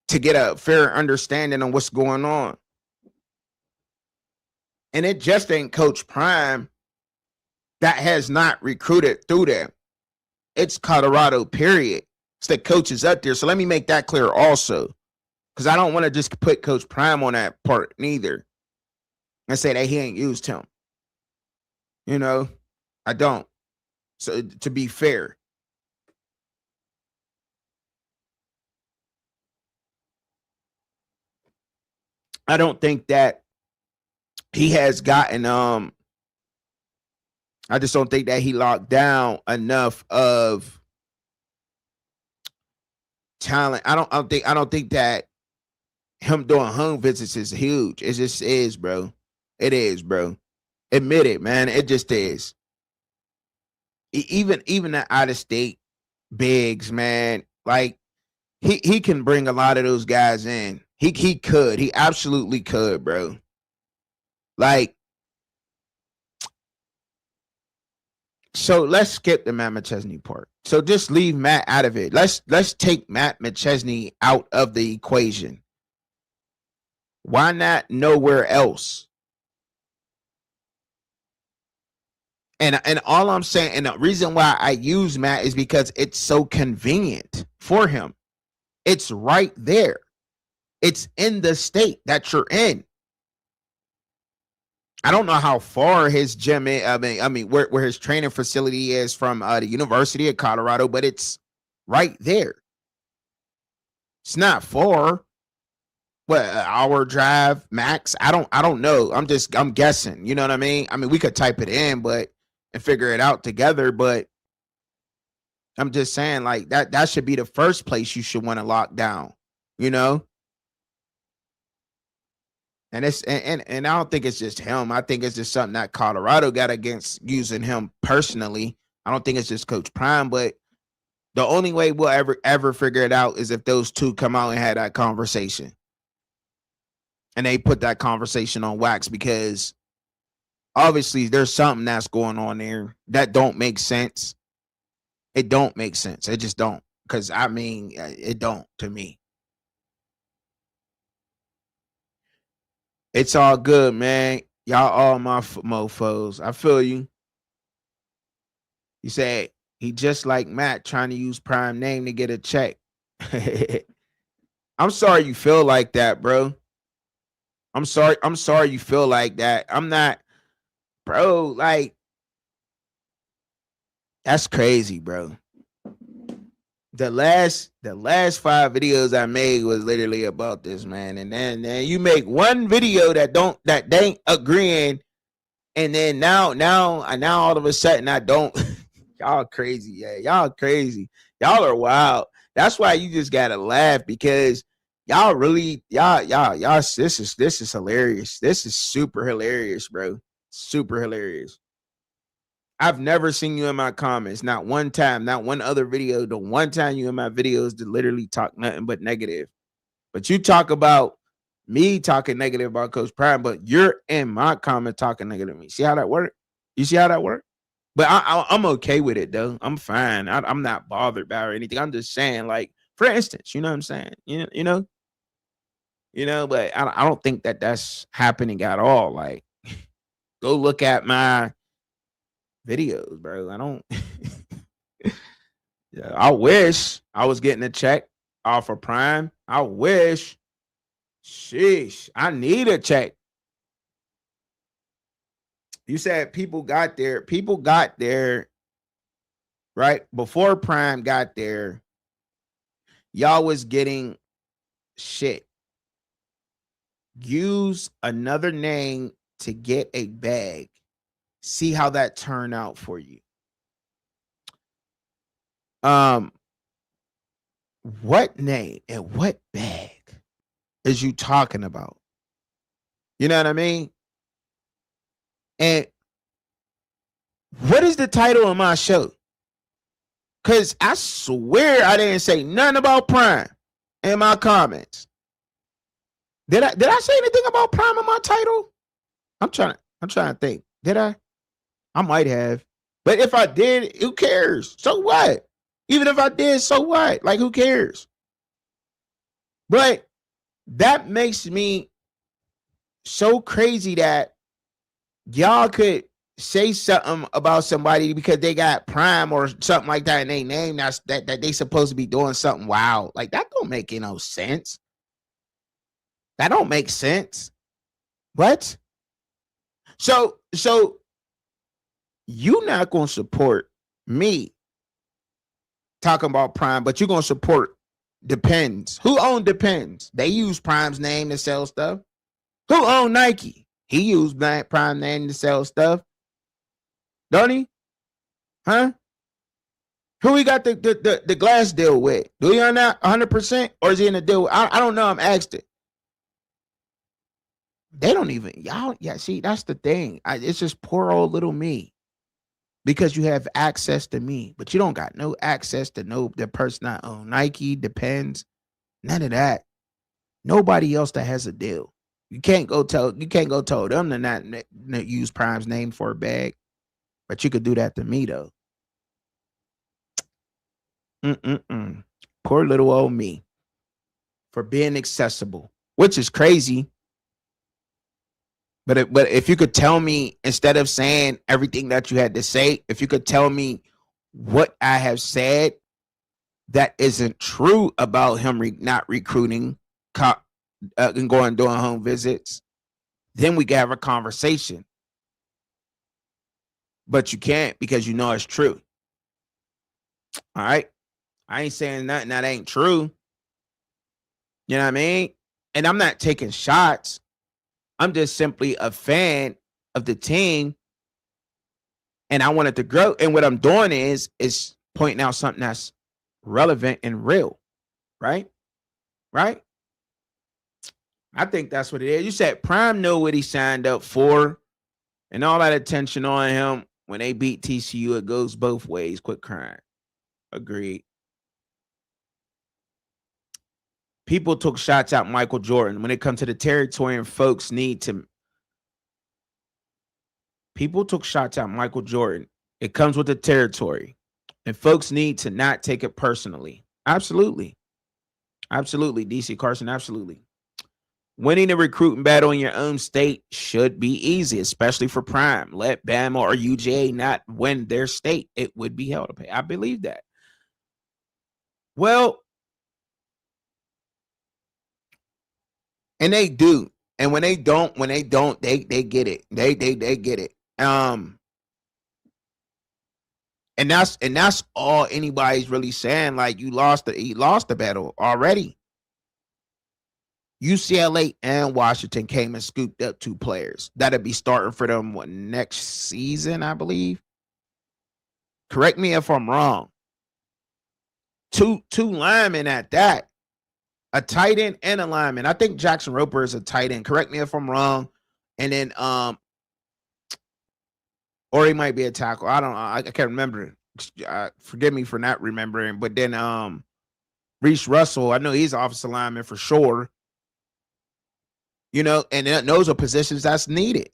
to get a fair understanding on what's going on. And it just ain't Coach Prime that has not recruited through them. It's Colorado, period. It's the coaches up there. So let me make that clear also, because I don't want to just put Coach Prime on that part neither and say that he ain't used him. You know, I don't. So to be fair. I don't think that he has gotten I just don't think that he locked down enough of talent. I don't think that him doing home visits is huge. It just is, bro. It is, bro. Admit it, man. It just is. Even the out of state bigs, man. Like he can bring a lot of those guys in. He could. He absolutely could, bro. Like, so let's skip the Matt McChesney part. So just leave Matt out of it. Let's take Matt McChesney out of the equation. Why not nowhere else? And all I'm saying, and the reason why I use Matt is because it's so convenient for him. It's right there. It's in the state that you're in. I don't know how far his gym is. I mean, where his training facility is from the University of Colorado, but it's right there. It's not far. What, an hour drive max? I don't know. I'm guessing. You know what I mean? I mean, we could type it in, and figure it out together. But I'm just saying, like, that should be the first place you should want to lock down. You know. And it's and I don't think it's just him. I think it's just something that Colorado got against using him personally. I don't think it's just Coach Prime, but The only way we'll ever figure it out is if those two come out and had that conversation. And they put that conversation on wax, because obviously there's something that's going on there that don't make sense. It don't make sense. It just don't. Because, I mean, it don't to me. It's all good, man. Y'all all my mofos. I feel you. You said he just like Matt trying to use Prime name to get a check. I'm sorry you feel like that, bro. I'm sorry you feel like that. I'm not, bro, like, that's crazy, bro. The last 5 videos I made was literally about this, man. And then you make one video that they ain't agreeing, and then now all of a sudden I don't. Y'all crazy, yeah. Y'all crazy. Y'all are wild. That's why you just gotta laugh, because y'all really, y'all, this is hilarious. This is super hilarious, bro. Super hilarious. I've never seen you in my comments, not one time, not one other video. The one time you in my videos to literally talk nothing but negative. But you talk about me talking negative about Coach Prime, but you're in my comment talking negative to me. See how that work? You see how that work? But I'm okay with it, though. I'm fine. I'm not bothered by it or anything. I'm just saying, like, for instance, you know what I'm saying? You know, but I don't think that that's happening at all. Like, go look at my videos, bro. I don't. Yeah, I wish I was getting a check off of Prime. I wish. Sheesh, I need a check. You said people got there right before Prime got there. Y'all was getting shit. Use another name to get a bag. See how that turned out for you. What name and what bag is you talking about? You know what I mean? And what is the title of my show? Because I swear I didn't say nothing about Prime in my comments. Did I say anything about Prime in my title? I'm trying to think. Did I? I might have. But if I did, who cares? So what? Even if I did, so what? Like, who cares? But that makes me so crazy that y'all could say something about somebody because they got Prime or something like that in their name that they supposed to be doing something wild. Like, that don't make no sense. That don't make sense. What? So you not gonna support me talking about Prime, but you're gonna support Depends. Who owned Depends? They use Prime's name to sell stuff. Who owned Nike? He used Prime name to sell stuff. Don't he? Huh? Who he got the glass deal with? Do he own that 100%? Or is he in a deal? I don't know. I'm asked it. They don't even, y'all, yeah, see, that's the thing. It's just poor old little me. Because you have access to me, but you don't got no access to the person that own Nike, Depends, none of that. Nobody else that has a deal. You can't go tell them to not use Prime's name for a bag, but you could do that to me though. Poor little old me for being accessible, which is crazy. But if you could tell me, instead of saying everything that you had to say, if you could tell me what I have said that isn't true about him not recruiting and doing home visits, then we can have a conversation. But you can't, because you know it's true. All right? I ain't saying nothing that ain't true. You know what I mean? And I'm not taking shots. I'm just simply a fan of the team, and I want it to grow. And what I'm doing is pointing out something that's relevant and real, right? Right? I think that's what it is. You said Prime know what he signed up for, and all that attention on him when they beat TCU. It goes both ways. Quit crying. Agreed. People took shots at Michael Jordan. When it comes to the territory and folks need to. People took shots at Michael Jordan. It comes with the territory. And folks need to not take it personally. Absolutely. Absolutely. DC Carson, absolutely. Winning the recruiting battle in your own state should be easy, especially for Prime. Let Bama or UGA not win their state. It would be hell to pay. I believe that. Well, and they do. And when they don't, they get it. They get it. And that's all anybody's really saying. Like, he lost the battle already. UCLA and Washington came and scooped up 2 players that'll be starting for them next season, I believe. Correct me if I'm wrong. Two linemen at that. A tight end and a lineman. I think Jackson Roper is a tight end. Correct me if I'm wrong. And then or he might be a tackle. I don't know. I can't remember. Forgive me for not remembering. But then Reese Russell, I know he's an offensive lineman for sure. You know, and those are positions that's needed.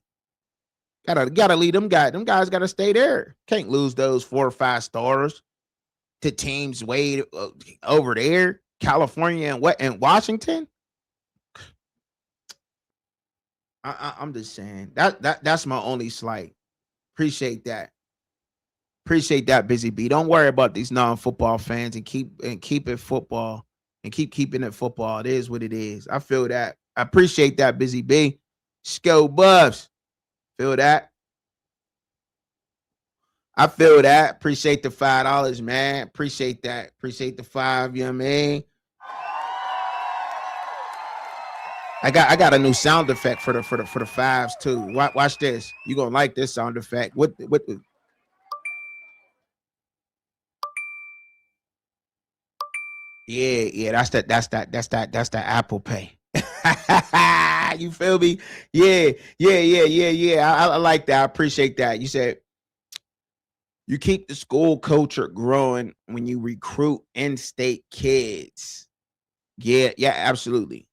Gotta lead them guys. Them guys gotta stay there. Can't lose those 4 or 5 stars to teams way over there, California and Washington. I'm just saying that's my only slight. Appreciate that. Appreciate that, Busy B. Don't worry about these non-football fans and keep it football and keep keeping it football. It is what it is. I feel that. I appreciate that, Busy B. Sco Buffs. Feel that. I feel that. Appreciate the $5, man. Appreciate that. Appreciate the 5, you know what I mean? I got a new sound effect for the 5s too. Watch this. You gonna like this sound effect. What the Yeah, that's that Apple Pay. You feel me? Yeah. I like that. I appreciate that. You said you keep the school culture growing when you recruit in-state kids. Yeah, absolutely.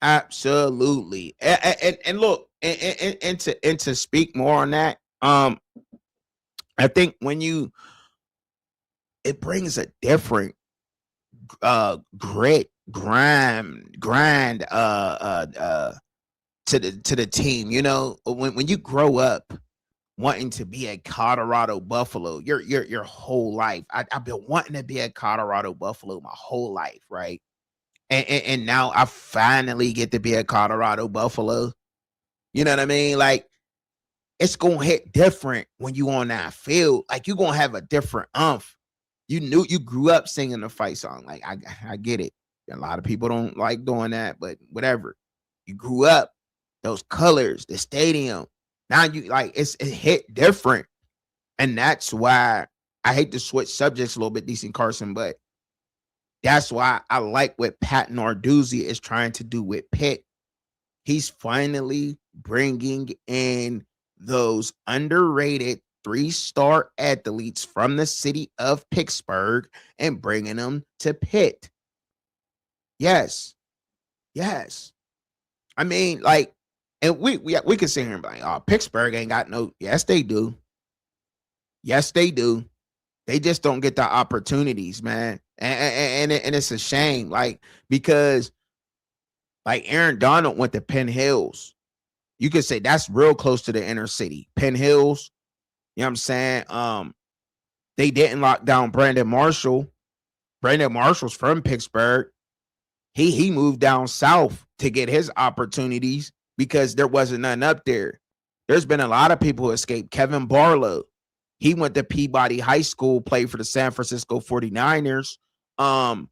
Absolutely. And look, and to speak more on that, I think when it brings a different grind to the team. You know, when you grow up wanting to be a Colorado Buffalo your whole life. I've been wanting to be a Colorado Buffalo my whole life, right? And now I finally get to be a Colorado Buffalo. You know what I mean? Like, it's gonna hit different when you on that field. Like, you're gonna have a different umph. You grew up singing the fight song. Like, I get it. A lot of people don't like doing that, but whatever. You grew up, those colors, the stadium. Now you like it hit different. And that's why I hate to switch subjects a little bit, DC Carson, but that's why I like what Pat Narduzzi is trying to do with Pitt. He's finally bringing in those underrated 3-star athletes from the city of Pittsburgh and bringing them to Pitt. Yes. I mean, like, and we can sit here and be like, oh, Pittsburgh ain't got no. Yes, they do. They just don't get the opportunities, man. And it's a shame, like, because like Aaron Donald went to Penn Hills. You could say that's real close to the inner city. Penn Hills, you know what I'm saying? They didn't lock down Brandon Marshall. Brandon Marshall's from Pittsburgh. He moved down south to get his opportunities because there wasn't none up there. There's been a lot of people who escaped. Kevin Barlow, he went to Peabody High School, played for the San Francisco 49ers. But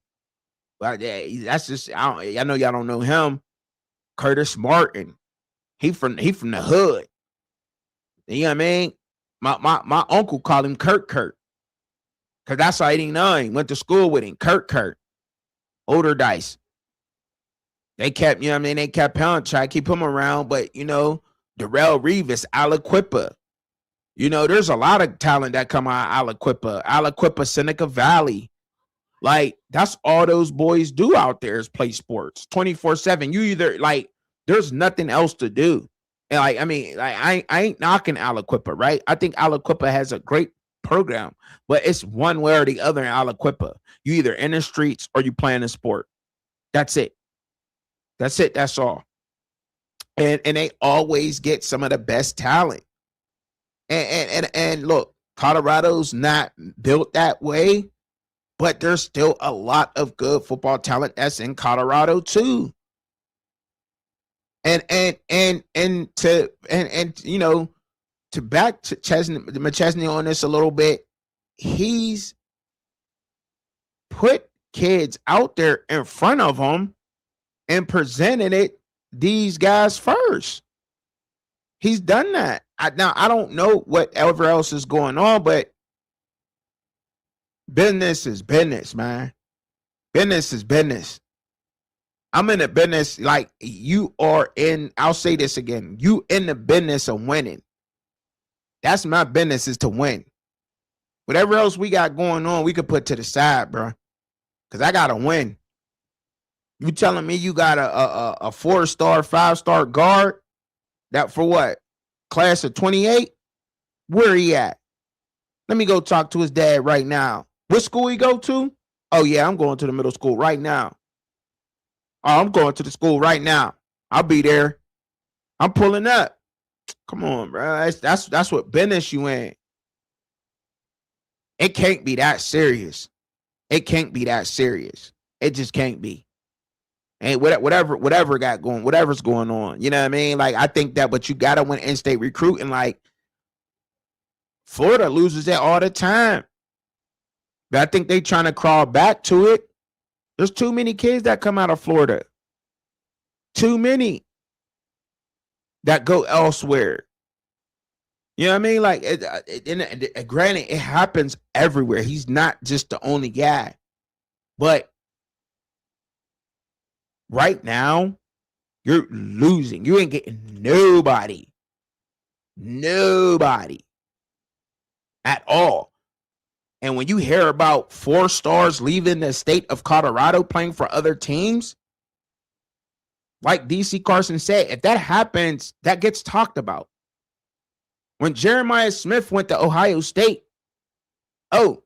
that's just, I know y'all don't know him. Curtis Martin, he from the hood. You know what I mean? My uncle called him Kurt, because that's how he didn't know him. Went to school with him, Kurt. Older dice. They kept, you know what I mean? They kept trying to keep him around, but, you know, Darrell Reeves, Aliquippa. You know, there's a lot of talent that come out of Aliquippa, Seneca Valley. Like, that's all those boys do out there is play sports 24/7. You either like, there's nothing else to do. And like, I mean, like, I ain't knocking Aliquippa, right? I think Aliquippa has a great program, but it's one way or the other in Aliquippa. You either in the streets or you playing a sport. That's it. That's it. That's all. And they always get some of the best talent. And look, Colorado's not built that way, but there's still a lot of good football talent that's in Colorado too. And you know, to back to McChesney on this a little bit, he's put kids out there in front of him and presented it these guys first. He's done that. Now I don't know whatever else is going on, but business is business, man. Business is business. I'm in the business, like you are in, I'll say this again, you in the business of winning. That's my business, is to win. Whatever else we got going on, we could put to the side, bro. Because I got to win. You telling me you got a 4-star, 5-star guard that for what? Class of 28? Where he at? Let me go talk to his dad right now. What school he go to? Oh, yeah, I'm going to the middle school right now. Oh, I'm going to the school right now. I'll be there. I'm pulling up. Come on, bro. That's what business you in. It can't be that serious. It can't be that serious. It just can't be. And whatever got going, whatever's going on. You know what I mean? Like, I think that, but you gotta win in-state recruiting. Like, Florida loses that all the time. But I think they trying to crawl back to it. There's too many kids that come out of Florida. Too many that go elsewhere. You know what I mean? Like, granted, it happens everywhere. He's not just the only guy. But right now, you're losing. You ain't getting nobody. Nobody. At all. And when you hear about 4 stars leaving the state of Colorado playing for other teams, like DC Carson said, if that happens, that gets talked about. When Jeremiah Smith went to Ohio State, oh,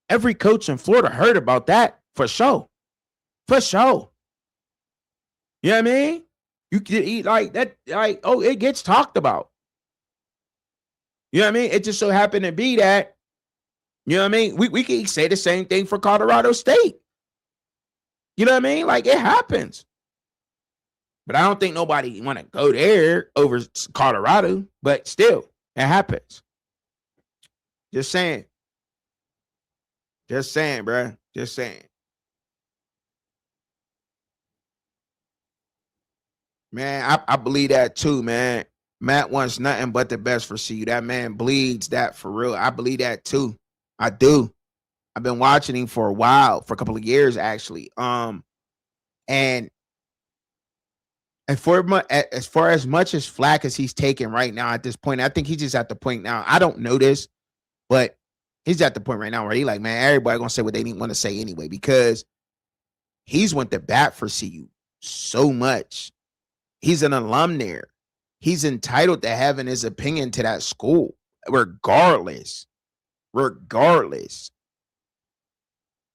every coach in Florida heard about that for sure. For sure. You know what I mean? You could eat like that, like, oh, it gets talked about. You know what I mean? It just so happened to be that, you know what I mean? We can say the same thing for Colorado State. You know what I mean? Like, it happens. But I don't think nobody want to go there over Colorado. But still, it happens. Just saying. Just saying, bro. Just saying. Man, I believe that too, man. Matt wants nothing but the best for CU. That man bleeds that for real. I believe that too. I do. I've been watching him for a while, for a couple of years actually. And for as far as much as flack as he's taking right now at this point, I think he's just at the point now. I don't know this, but he's at the point right now where he's like, man, everybody gonna say what they didn't want to say anyway, because he's went to bat for CU so much. He's an alum there. He's entitled to having his opinion to that school, regardless.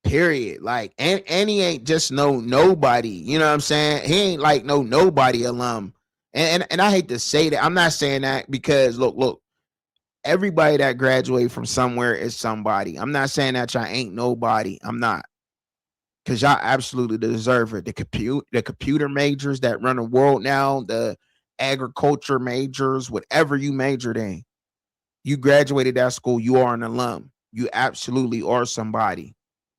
Period. Like, and he ain't just nobody. You know what I'm saying? He ain't like nobody alum. And I hate to say that. I'm not saying that because look, everybody that graduated from somewhere is somebody. I'm not saying that y'all ain't nobody. I'm not. Because y'all absolutely deserve it. The computer majors that run the world now, the agriculture majors, whatever you majored in, you graduated that school, you are an alum. You absolutely are somebody.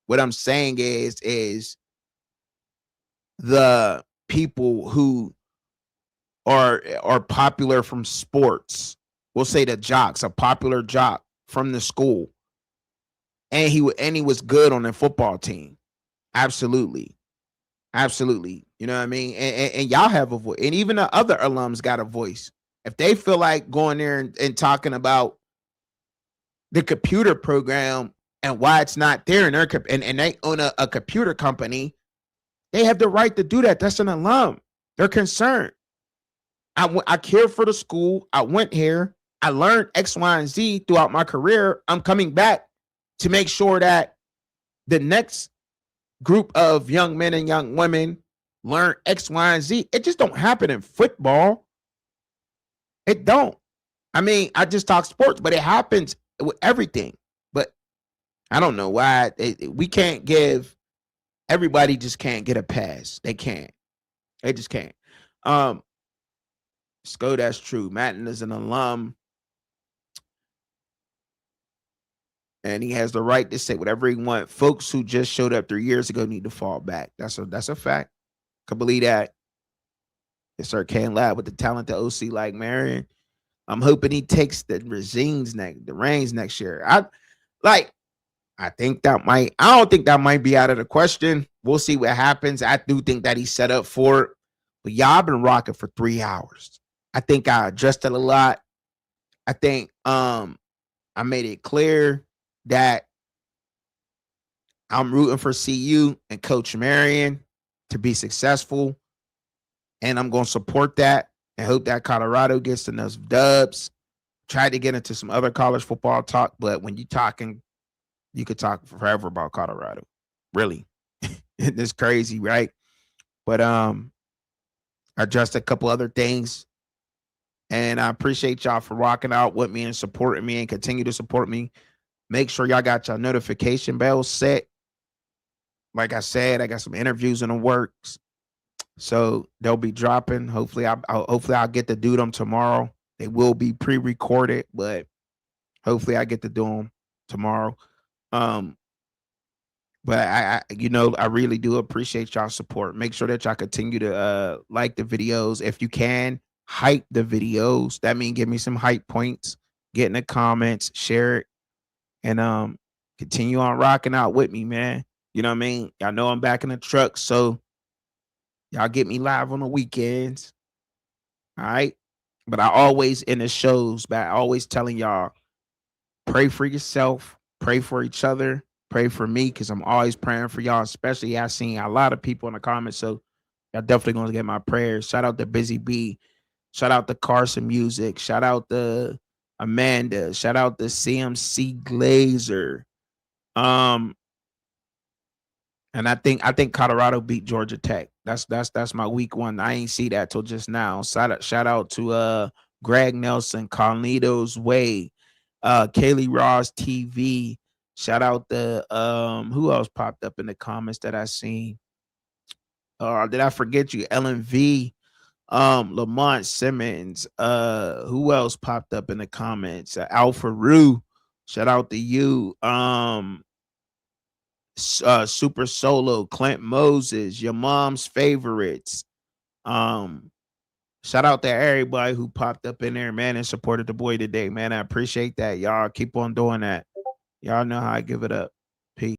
What I'm saying is the people who are popular from sports, we'll say the jocks, a popular jock from the school, and he was good on the football team. Absolutely. You know what I mean? And y'all have a voice. And even the other alums got a voice. If they feel like going there and talking about the computer program and why it's not there, and they own a computer company, they have the right to do that. That's an alum. They're concerned. I care for the school. I went here. I learned X, Y, and Z throughout my career. I'm coming back to make sure that the next group of young men and young women learn X, Y, and Z. It just don't happen in football. It don't. I mean, I just talk sports, but it happens with everything. But I don't know why we can't give, everybody just can't get a pass. They can't. They just can't. Sco, that's true. Madden is an alum, and he has the right to say whatever he wants. Folks who just showed up 3 years ago need to fall back. That's a fact. Can believe that. Yes, sir. Can't lie with the talented OC like Marion. I'm hoping he takes the reins next year. I think that might. I don't think that might be out of the question. We'll see what happens. I do think that he's set up for it. But y'all been rocking for 3 hours. I think I adjusted a lot. I think I made it clear that I'm rooting for CU and Coach Marion to be successful. And I'm going to support that and hope that Colorado gets enough dubs. Tried to get into some other college football talk, but when you're talking, you could talk forever about Colorado. Really. It's crazy, right? But I addressed a couple other things. And I appreciate y'all for rocking out with me and supporting me and continue to support me. Make sure y'all got your notification bells set. Like I said, I got some interviews in the works. So they'll be dropping. Hopefully I'll get to do them tomorrow. They will be pre-recorded, but hopefully I get to do them tomorrow. But I really do appreciate y'all support. Make sure that y'all continue to like the videos. If you can, hype the videos. That means give me some hype points. Get in the comments, share it, and continue on rocking out with me, man. You know what I mean? Y'all know I'm back in the truck, so y'all get me live on the weekends. All right. But I always in the shows, but I always telling y'all, pray for yourself, pray for each other, pray for me, because I'm always praying for y'all, especially I seen a lot of people in the comments. So y'all definitely gonna get my prayers. Shout out to Busy B. Shout out to Carson Music. Shout out to Amanda. Shout out to CMC Glazer. And I think Colorado beat Georgia Tech. That's my week one. I ain't see that till just now. Shout out to Greg Nelson, Carlitos Way, Kaylee Ross TV. Shout out to who else popped up in the comments that I seen? Did I forget you? LNV, Lamont Simmons. Who else popped up in the comments? Alpha Rue. Shout out to you. Super Solo, Clint Moses, your mom's favorites. Shout out to everybody who popped up in there, man, and supported the boy today, man. I appreciate that. Y'all keep on doing that. Y'all know how I give it up. Peace.